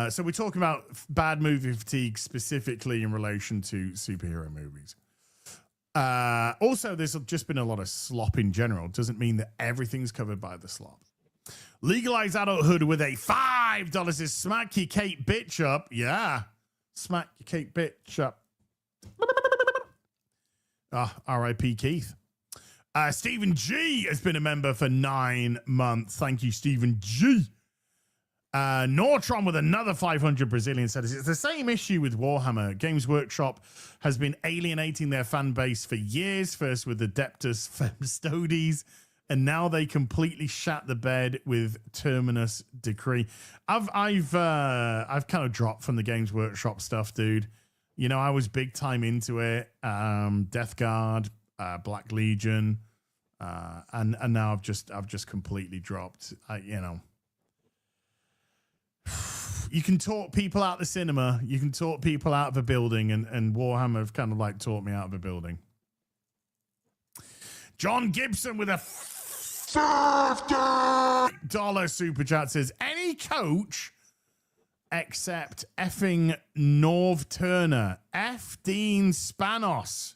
So we're talking about bad movie fatigue specifically in relation to superhero movies. Also, there's just been a lot of slop in general. Doesn't mean that everything's covered by the slop. Legalize adulthood with a $5 says, smack your Kate bitch up. Yeah. Smack your Kate bitch up. R.I.P. Keith. Stephen G has been a member for 9 months. Thank you, Stephen G. Nortron with another 500 Brazilian says, it's the same issue with Warhammer. Games Workshop has been alienating their fan base for years, first with Adeptus Femstodes, and now they completely shat the bed with Terminus Decree. I've kind of dropped from the Games Workshop stuff, dude. I was big time into it. Death Guard, Black Legion, and now I've just completely dropped. You can talk people out the cinema, you can talk people out of a building, and Warhammer have kind of taught me out of a building. John Gibson with a $50 super chat says, any coach except effing Norv Turner, F. Dean Spanos.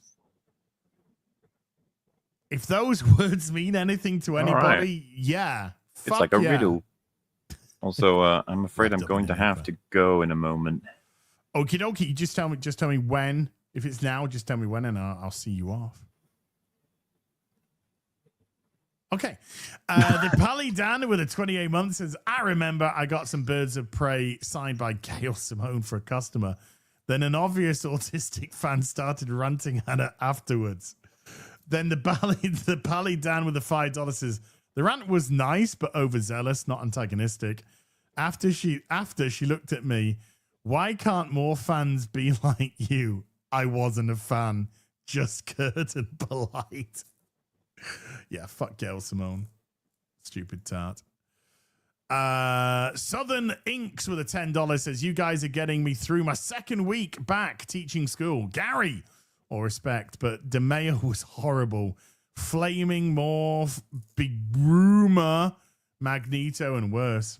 If those words mean anything to anybody, yeah, It's like a riddle. Also, I'm afraid I'm going to have to go in a moment. Okie dokie. Just tell me when. If it's now, just tell me when, and I'll see you off. Okay. The Pally Dan with a 28 months says, I remember I got some Birds of Prey signed by Gail Simone for a customer. Then an obvious autistic fan started ranting at her afterwards. Then the Pally Dan with the $5 says, the rant was nice but overzealous, not antagonistic. After she looked at me, why can't more fans be like you? I wasn't a fan, just curt and polite. Yeah, fuck Gail Simone. Stupid tart. Southern Inks with a $10 says, you guys are getting me through my second week back teaching school. Gary, all respect, but DeMeo was horrible. Flaming Morph, Big Rumor, Magneto, and worse.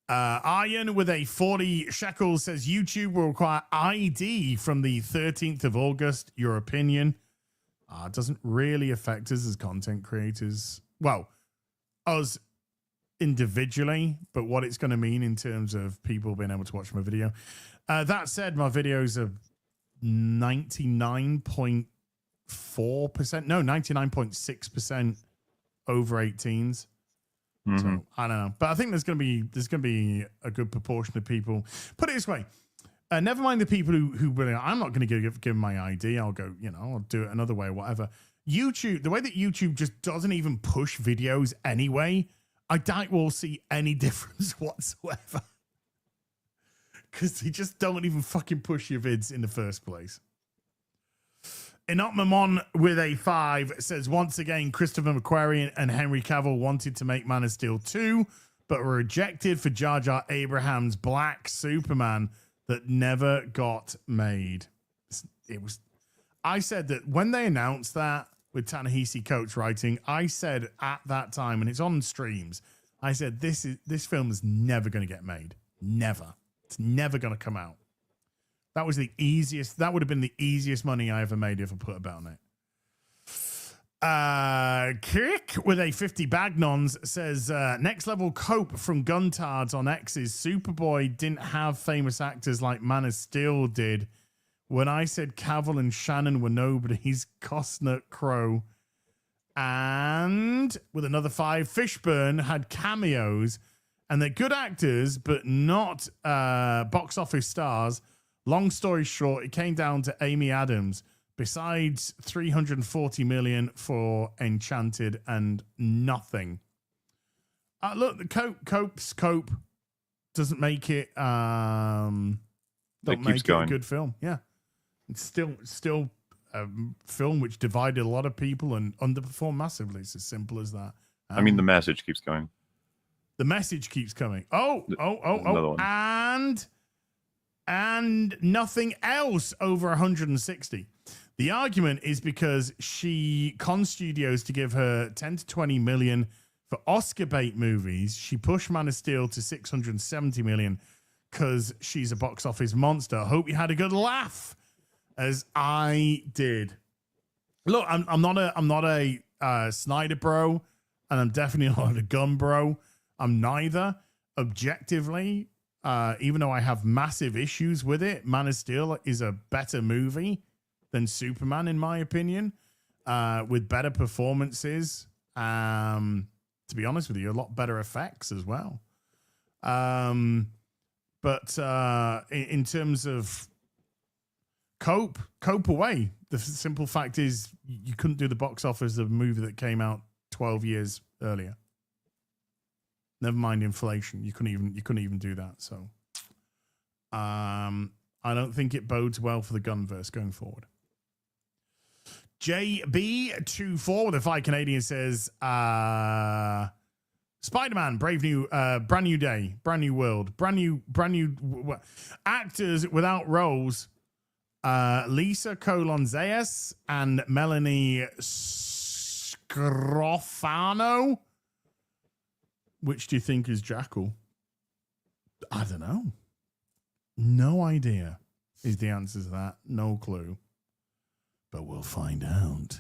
Iron with a 40 shekels says, YouTube will require ID from the 13th of August. Your opinion? It doesn't really affect us as content creators. Well, us individually, but what it's going to mean in terms of people being able to watch my video. That said, my videos are 99.6% over 18s. So I don't know, but I think there's going to be a good proportion of people. Put it this way, never mind the people who really, I'm not going to give my ID. I'll go, I'll do it another way, whatever. YouTube, the way that YouTube just doesn't even push videos anyway, I doubt we'll see any difference whatsoever, because they just don't even fucking push your vids in the first place. Inotmamon with a 5 says, once again, Christopher McQuarrie and Henry Cavill wanted to make Man of Steel 2, but were rejected for Jar Jar Abraham's Black Superman that never got made. I said that when they announced that with Ta-Nehisi Coates writing, I said at that time, and it's on streams, I said, this film is never going to get made. Never. It's never going to come out. That was the easiest. That would have been the easiest money I ever made if I put a bet on it. Kick with a 50 Bagnons says, next level cope from Guntards on X's. Superboy didn't have famous actors like Man of Steel did. When I said Cavill and Shannon were nobodies, Costner, Crow, and with another 5, Fishburne had cameos, and they're good actors, but not box office stars. Long story short, it came down to Amy Adams. Besides $340 million for Enchanted and nothing. Look, the Cope doesn't make it. Don't make it a good film. Yeah, it's still a film which divided a lot of people and underperformed massively. It's as simple as that. I mean, the message keeps going. The message keeps coming. Oh, and nothing else over 160. The argument is because she conned studios to give her 10 to 20 million for Oscar bait movies. She pushed Man of Steel to 670 million because she's a box office monster. I hope you had a good laugh, as I did. Look, I'm not a Snyder bro, and I'm definitely not a Gunn bro. I'm neither. Objectively, even though I have massive issues with it, Man of Steel is a better movie than Superman, in my opinion, with better performances. To be honest with you, a lot better effects as well. But in terms of cope away. The simple fact is you couldn't do the box office of a movie that came out 12 years earlier. Never mind inflation. You couldn't even do that. So I don't think it bodes well for the Gunverse going forward. JB24 with a 5 Canadian says Spider-Man, brand new day, brand new world, brand new actors without roles. Lisa Colon-Zayas and Melanie Scrofano. Which do you think is Jackal? I don't know. No idea is the answer to that. No clue. But we'll find out.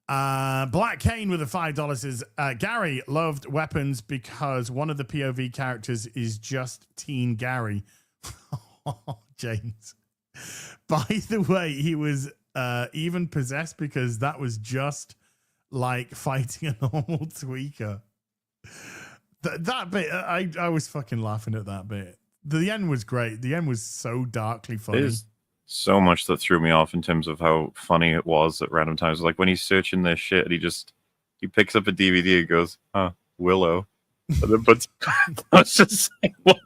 Black Kane with the $5 says, Gary loved Weapons because one of the POV characters is just teen Gary. James. By the way, he was even possessed because that was just like fighting a normal tweaker. That bit, I was fucking laughing at that bit. The end was great. The end was so darkly funny. There's so much that threw me off in terms of how funny it was at random times. Like when he's searching this shit, and he picks up a DVD and goes, Willow. And then puts, I was just like, what?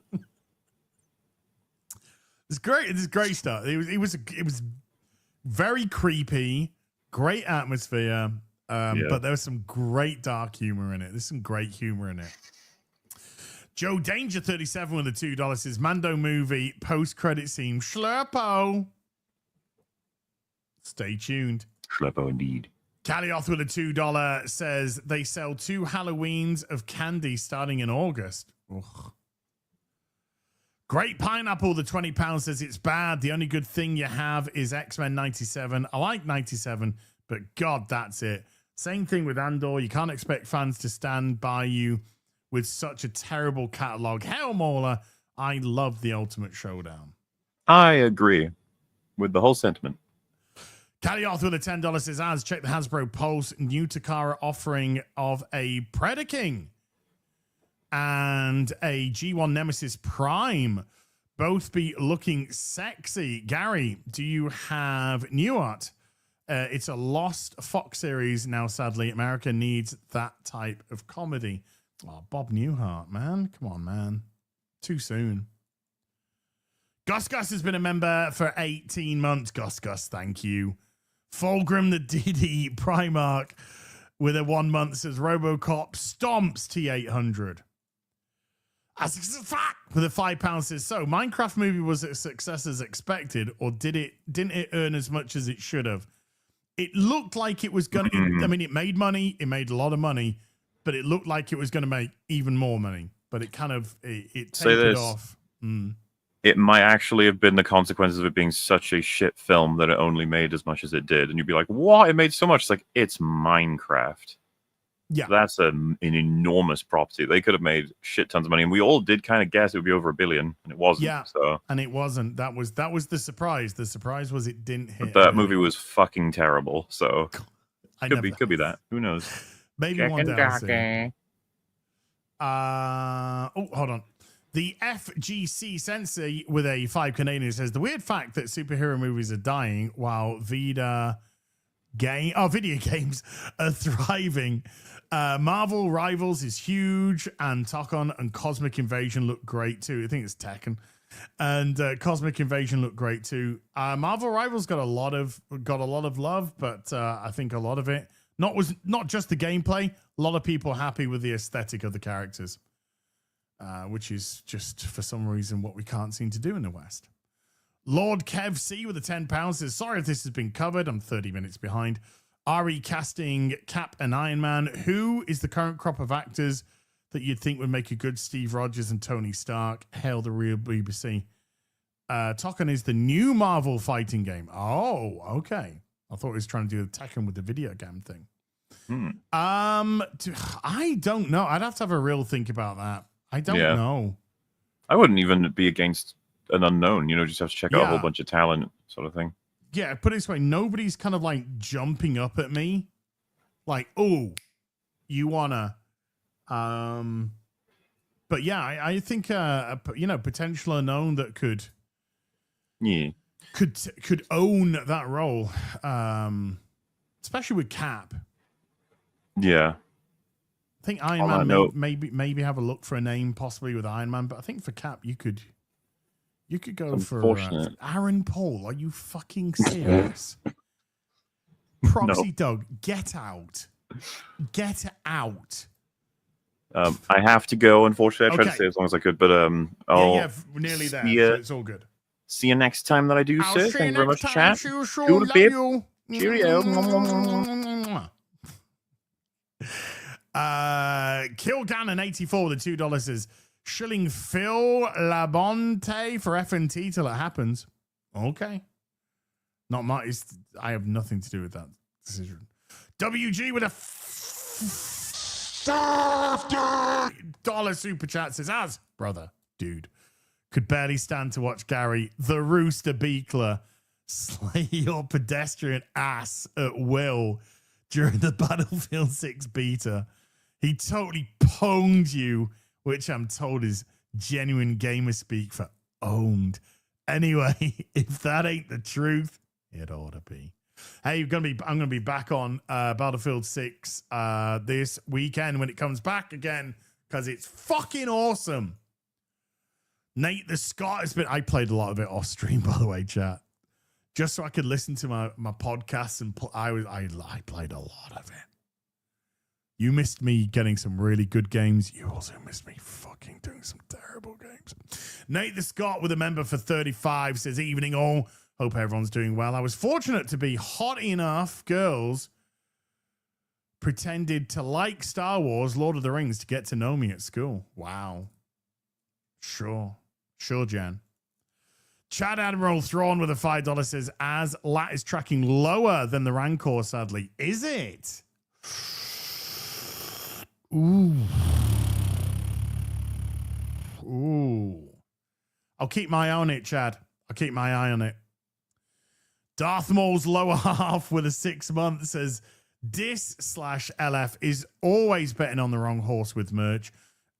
It's great. It's great stuff. It was very creepy, great atmosphere, but there was some great dark humor in it. There's some great humor in it. Joe Danger 37 with the $2 says Mando movie post-credit scene Schlurpo. Stay tuned. Schleppo indeed. Calioth with a $2 says they sell 2 Halloweens of candy starting in August. Ugh. Great Pineapple, the £20 says it's bad. The only good thing you have is X-Men 97. I like 97, but God, that's it. Same thing with Andor. You can't expect fans to stand by you with such a terrible catalog. Hell, Mauler, I love the Ultimate Showdown. I agree with the whole sentiment. Calioth with a $10 says, check the Hasbro Pulse new Takara offering of a Predaking and a G1 Nemesis Prime. Both be looking sexy. Gary, do you have new art? It's a lost Fox series now, sadly. America needs that type of comedy. Oh, Bob Newhart, man. Come on, man. Too soon. Gus has been a member for 18 months. Gus, thank you. Fulgrim the Diddy Primark with a 1 month says Robocop stomps T800. As a fact, with a £5 says, so Minecraft movie was a success as expected, or didn't it earn as much as it should have? It looked like it was going to, I mean, it made money, it made a lot of money, but it looked like it was going to make even more money, but it kind of, it tapered off. It might actually have been the consequences of it being such a shit film that it only made as much as it did. And you'd be like, what? It made so much. It's like, it's Minecraft. Yeah. That's an enormous property. They could have made shit tons of money. And we all did kind of guess it would be over $1 billion. And it wasn't. Yeah. So. And it wasn't. That was the surprise. The surprise was it didn't hit. But that movie was fucking terrible. So could be that. Who knows? Maybe one day. Hold on. The FGC Sensei with a 5 Canadian says the weird fact that superhero movies are dying while video games are thriving. Marvel Rivals is huge, and Tokon and Cosmic Invasion look great too. I think it's Tekken, and Cosmic Invasion look great too. Marvel Rivals got a lot of love, but I think a lot of it not just the gameplay. A lot of people happy with the aesthetic of the characters. Which is just, for some reason, what we can't seem to do in the West. Lord Kev C with the £10 says, sorry if this has been covered. I'm 30 minutes behind. RE casting Cap and Iron Man. Who is the current crop of actors that you'd think would make a good Steve Rogers and Tony Stark? Hail the real BBC. Tekken is the new Marvel fighting game. Oh, okay. I thought he was trying to do the Tekken with the video game thing. I don't know. I'd have to have a real think about that. I don't know. I wouldn't even be against an unknown, just have to check out a whole bunch of talent sort of thing. Yeah, put it this way, nobody's kind of like jumping up at me like, oh, you wanna but yeah, I think potential unknown that could own that role, especially with Cap. Yeah. I think Iron Man maybe have a look for a name possibly with Iron Man, but I think for Cap you could go for Aaron Paul. Are you fucking serious? Proxy Doug, get out. Get out. I have to go, unfortunately. I tried to stay as long as I could, but we're nearly there, so it's all good. See you next time that I do, sir. Thank you very much for chat. Love you. Cheerio. Kilgannon84, the $2 says shilling Phil Labonte for FNT till it happens. Okay. Not my, I have nothing to do with that decision. WG with a $50 super chat says, as brother, dude, could barely stand to watch Gary the Rooster Beakler slay your pedestrian ass at will during the Battlefield 6 beta. He totally pwned you, which I'm told is genuine gamer speak for owned. Anyway, if that ain't the truth, it ought to be. Hey, I'm gonna be back on Battlefield 6 this weekend when it comes back again, because it's fucking awesome. Nate the Scott has been. I played a lot of it off stream, by the way, chat, just so I could listen to my podcasts, and I played a lot of it. You missed me getting some really good games. You also missed me fucking doing some terrible games. Nate the Scott with a member for 35 says, evening all. Hope everyone's doing well. I was fortunate to be hot enough girls pretended to like Star Wars, Lord of the Rings to get to know me at school. Wow. Sure, Jan. Chad Admiral Thrawn with a $5 says, as Lat is tracking lower than the Rancor, sadly. Is it? Ooh. I'll keep my eye on it, Chad. I'll keep my eye on it. Darth Maul's lower half with a 6 month says, Dis/LF is always betting on the wrong horse with merch.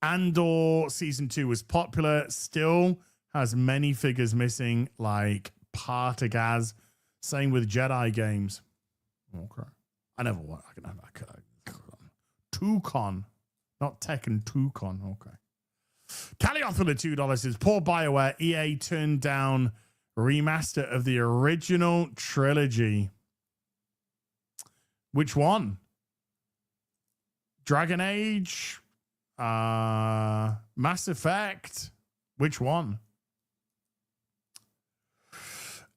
Andor Season 2 was popular, still has many figures missing, like Partagaz. Same with Jedi games. Okay. I never want. Tucon. Not Tekken, Tucon. Okay. Calioth with a $2 says, poor BioWare, EA turned down remaster of the original trilogy. Which one? Dragon Age? Mass Effect? Which one?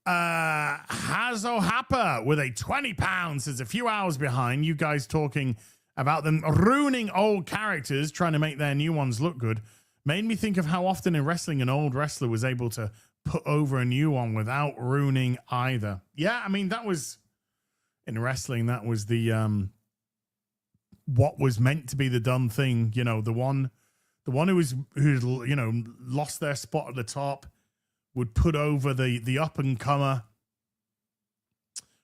Hazo Happer with a £20 says, a few hours behind, you guys talking about them ruining old characters, trying to make their new ones look good, made me think of how often in wrestling an old wrestler was able to put over a new one without ruining either. Yeah, I mean, that was in wrestling, that was the what was meant to be the done thing. You know, the one who you know, lost their spot at the top would put over the up and comer,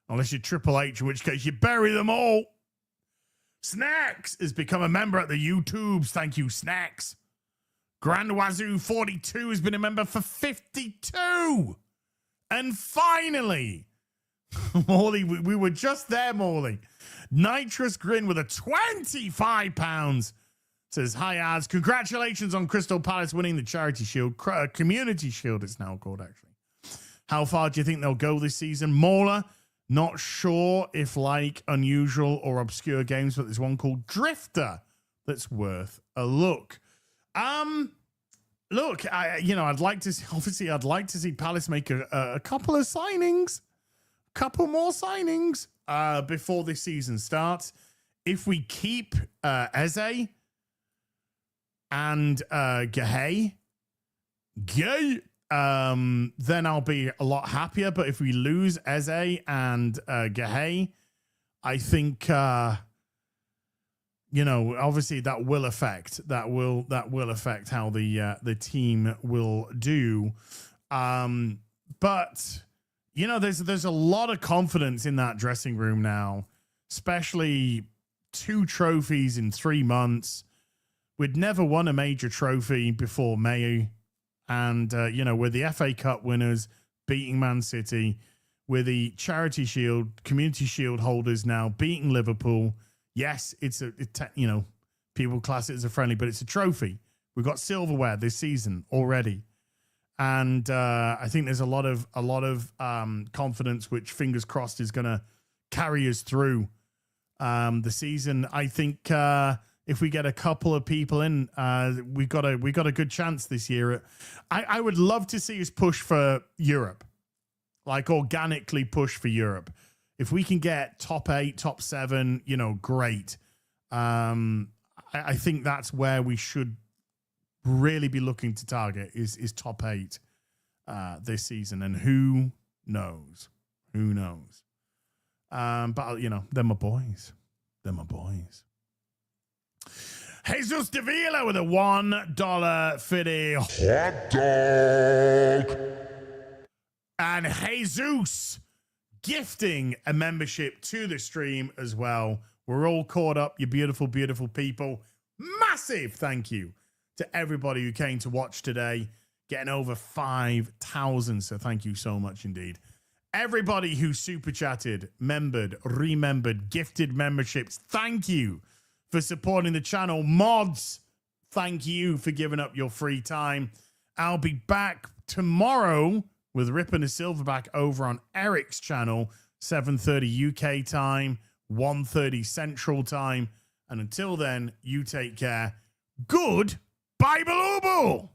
unless you're Triple H, in which case you bury them all. Snacks has become a member at the YouTubes. Thank you, Snacks. Grand Wazoo 42 has been a member for 52. And finally, Morley, we were just there, Morley. Nitrous Grin with a £25 says, hi, Az. Congratulations on Crystal Palace winning the Charity Shield. Community Shield, it's now called, actually. How far do you think they'll go this season? Mauler, not sure if like unusual or obscure games, but there's one called Drifter that's worth a look. Look, I'd like to see Palace make a couple of signings, couple more signings before this season starts. If we keep Eze and Gahey, then I'll be a lot happier. But if we lose Eze and Gahey, I think obviously that will affect how the team will do. But there's a lot of confidence in that dressing room now, especially 2 trophies in 3 months. We'd never won a major trophy before May. And, we're the FA Cup winners, beating Man City. We're the Charity Shield, Community Shield holders now, beating Liverpool. Yes, people class it as a friendly, but it's a trophy. We've got silverware this season already. And I think there's a lot of confidence, which fingers crossed is going to carry us through the season. I think if we get a couple of people in, we got a good chance this year. I would love to see us push for Europe, like organically push for Europe. If we can get top 8, top 7, great. I think that's where we should really be looking to target is top 8 this season. And who knows? But they're my boys. They're my boys. Jesus Davila with a $1 fiddy. Hot dog! And Jesus gifting a membership to the stream as well. We're all caught up, you beautiful, beautiful people. Massive thank you to everybody who came to watch today. Getting over 5,000, so thank you so much indeed. Everybody who super chatted, membered, remembered, gifted memberships, thank you for supporting the channel. Mods, thank you for giving up your free time. I'll be back tomorrow with Rip and a Silverback over on Eric's channel, 7:30 UK time, 1:30 Central time. And until then, you take care. Good Bible.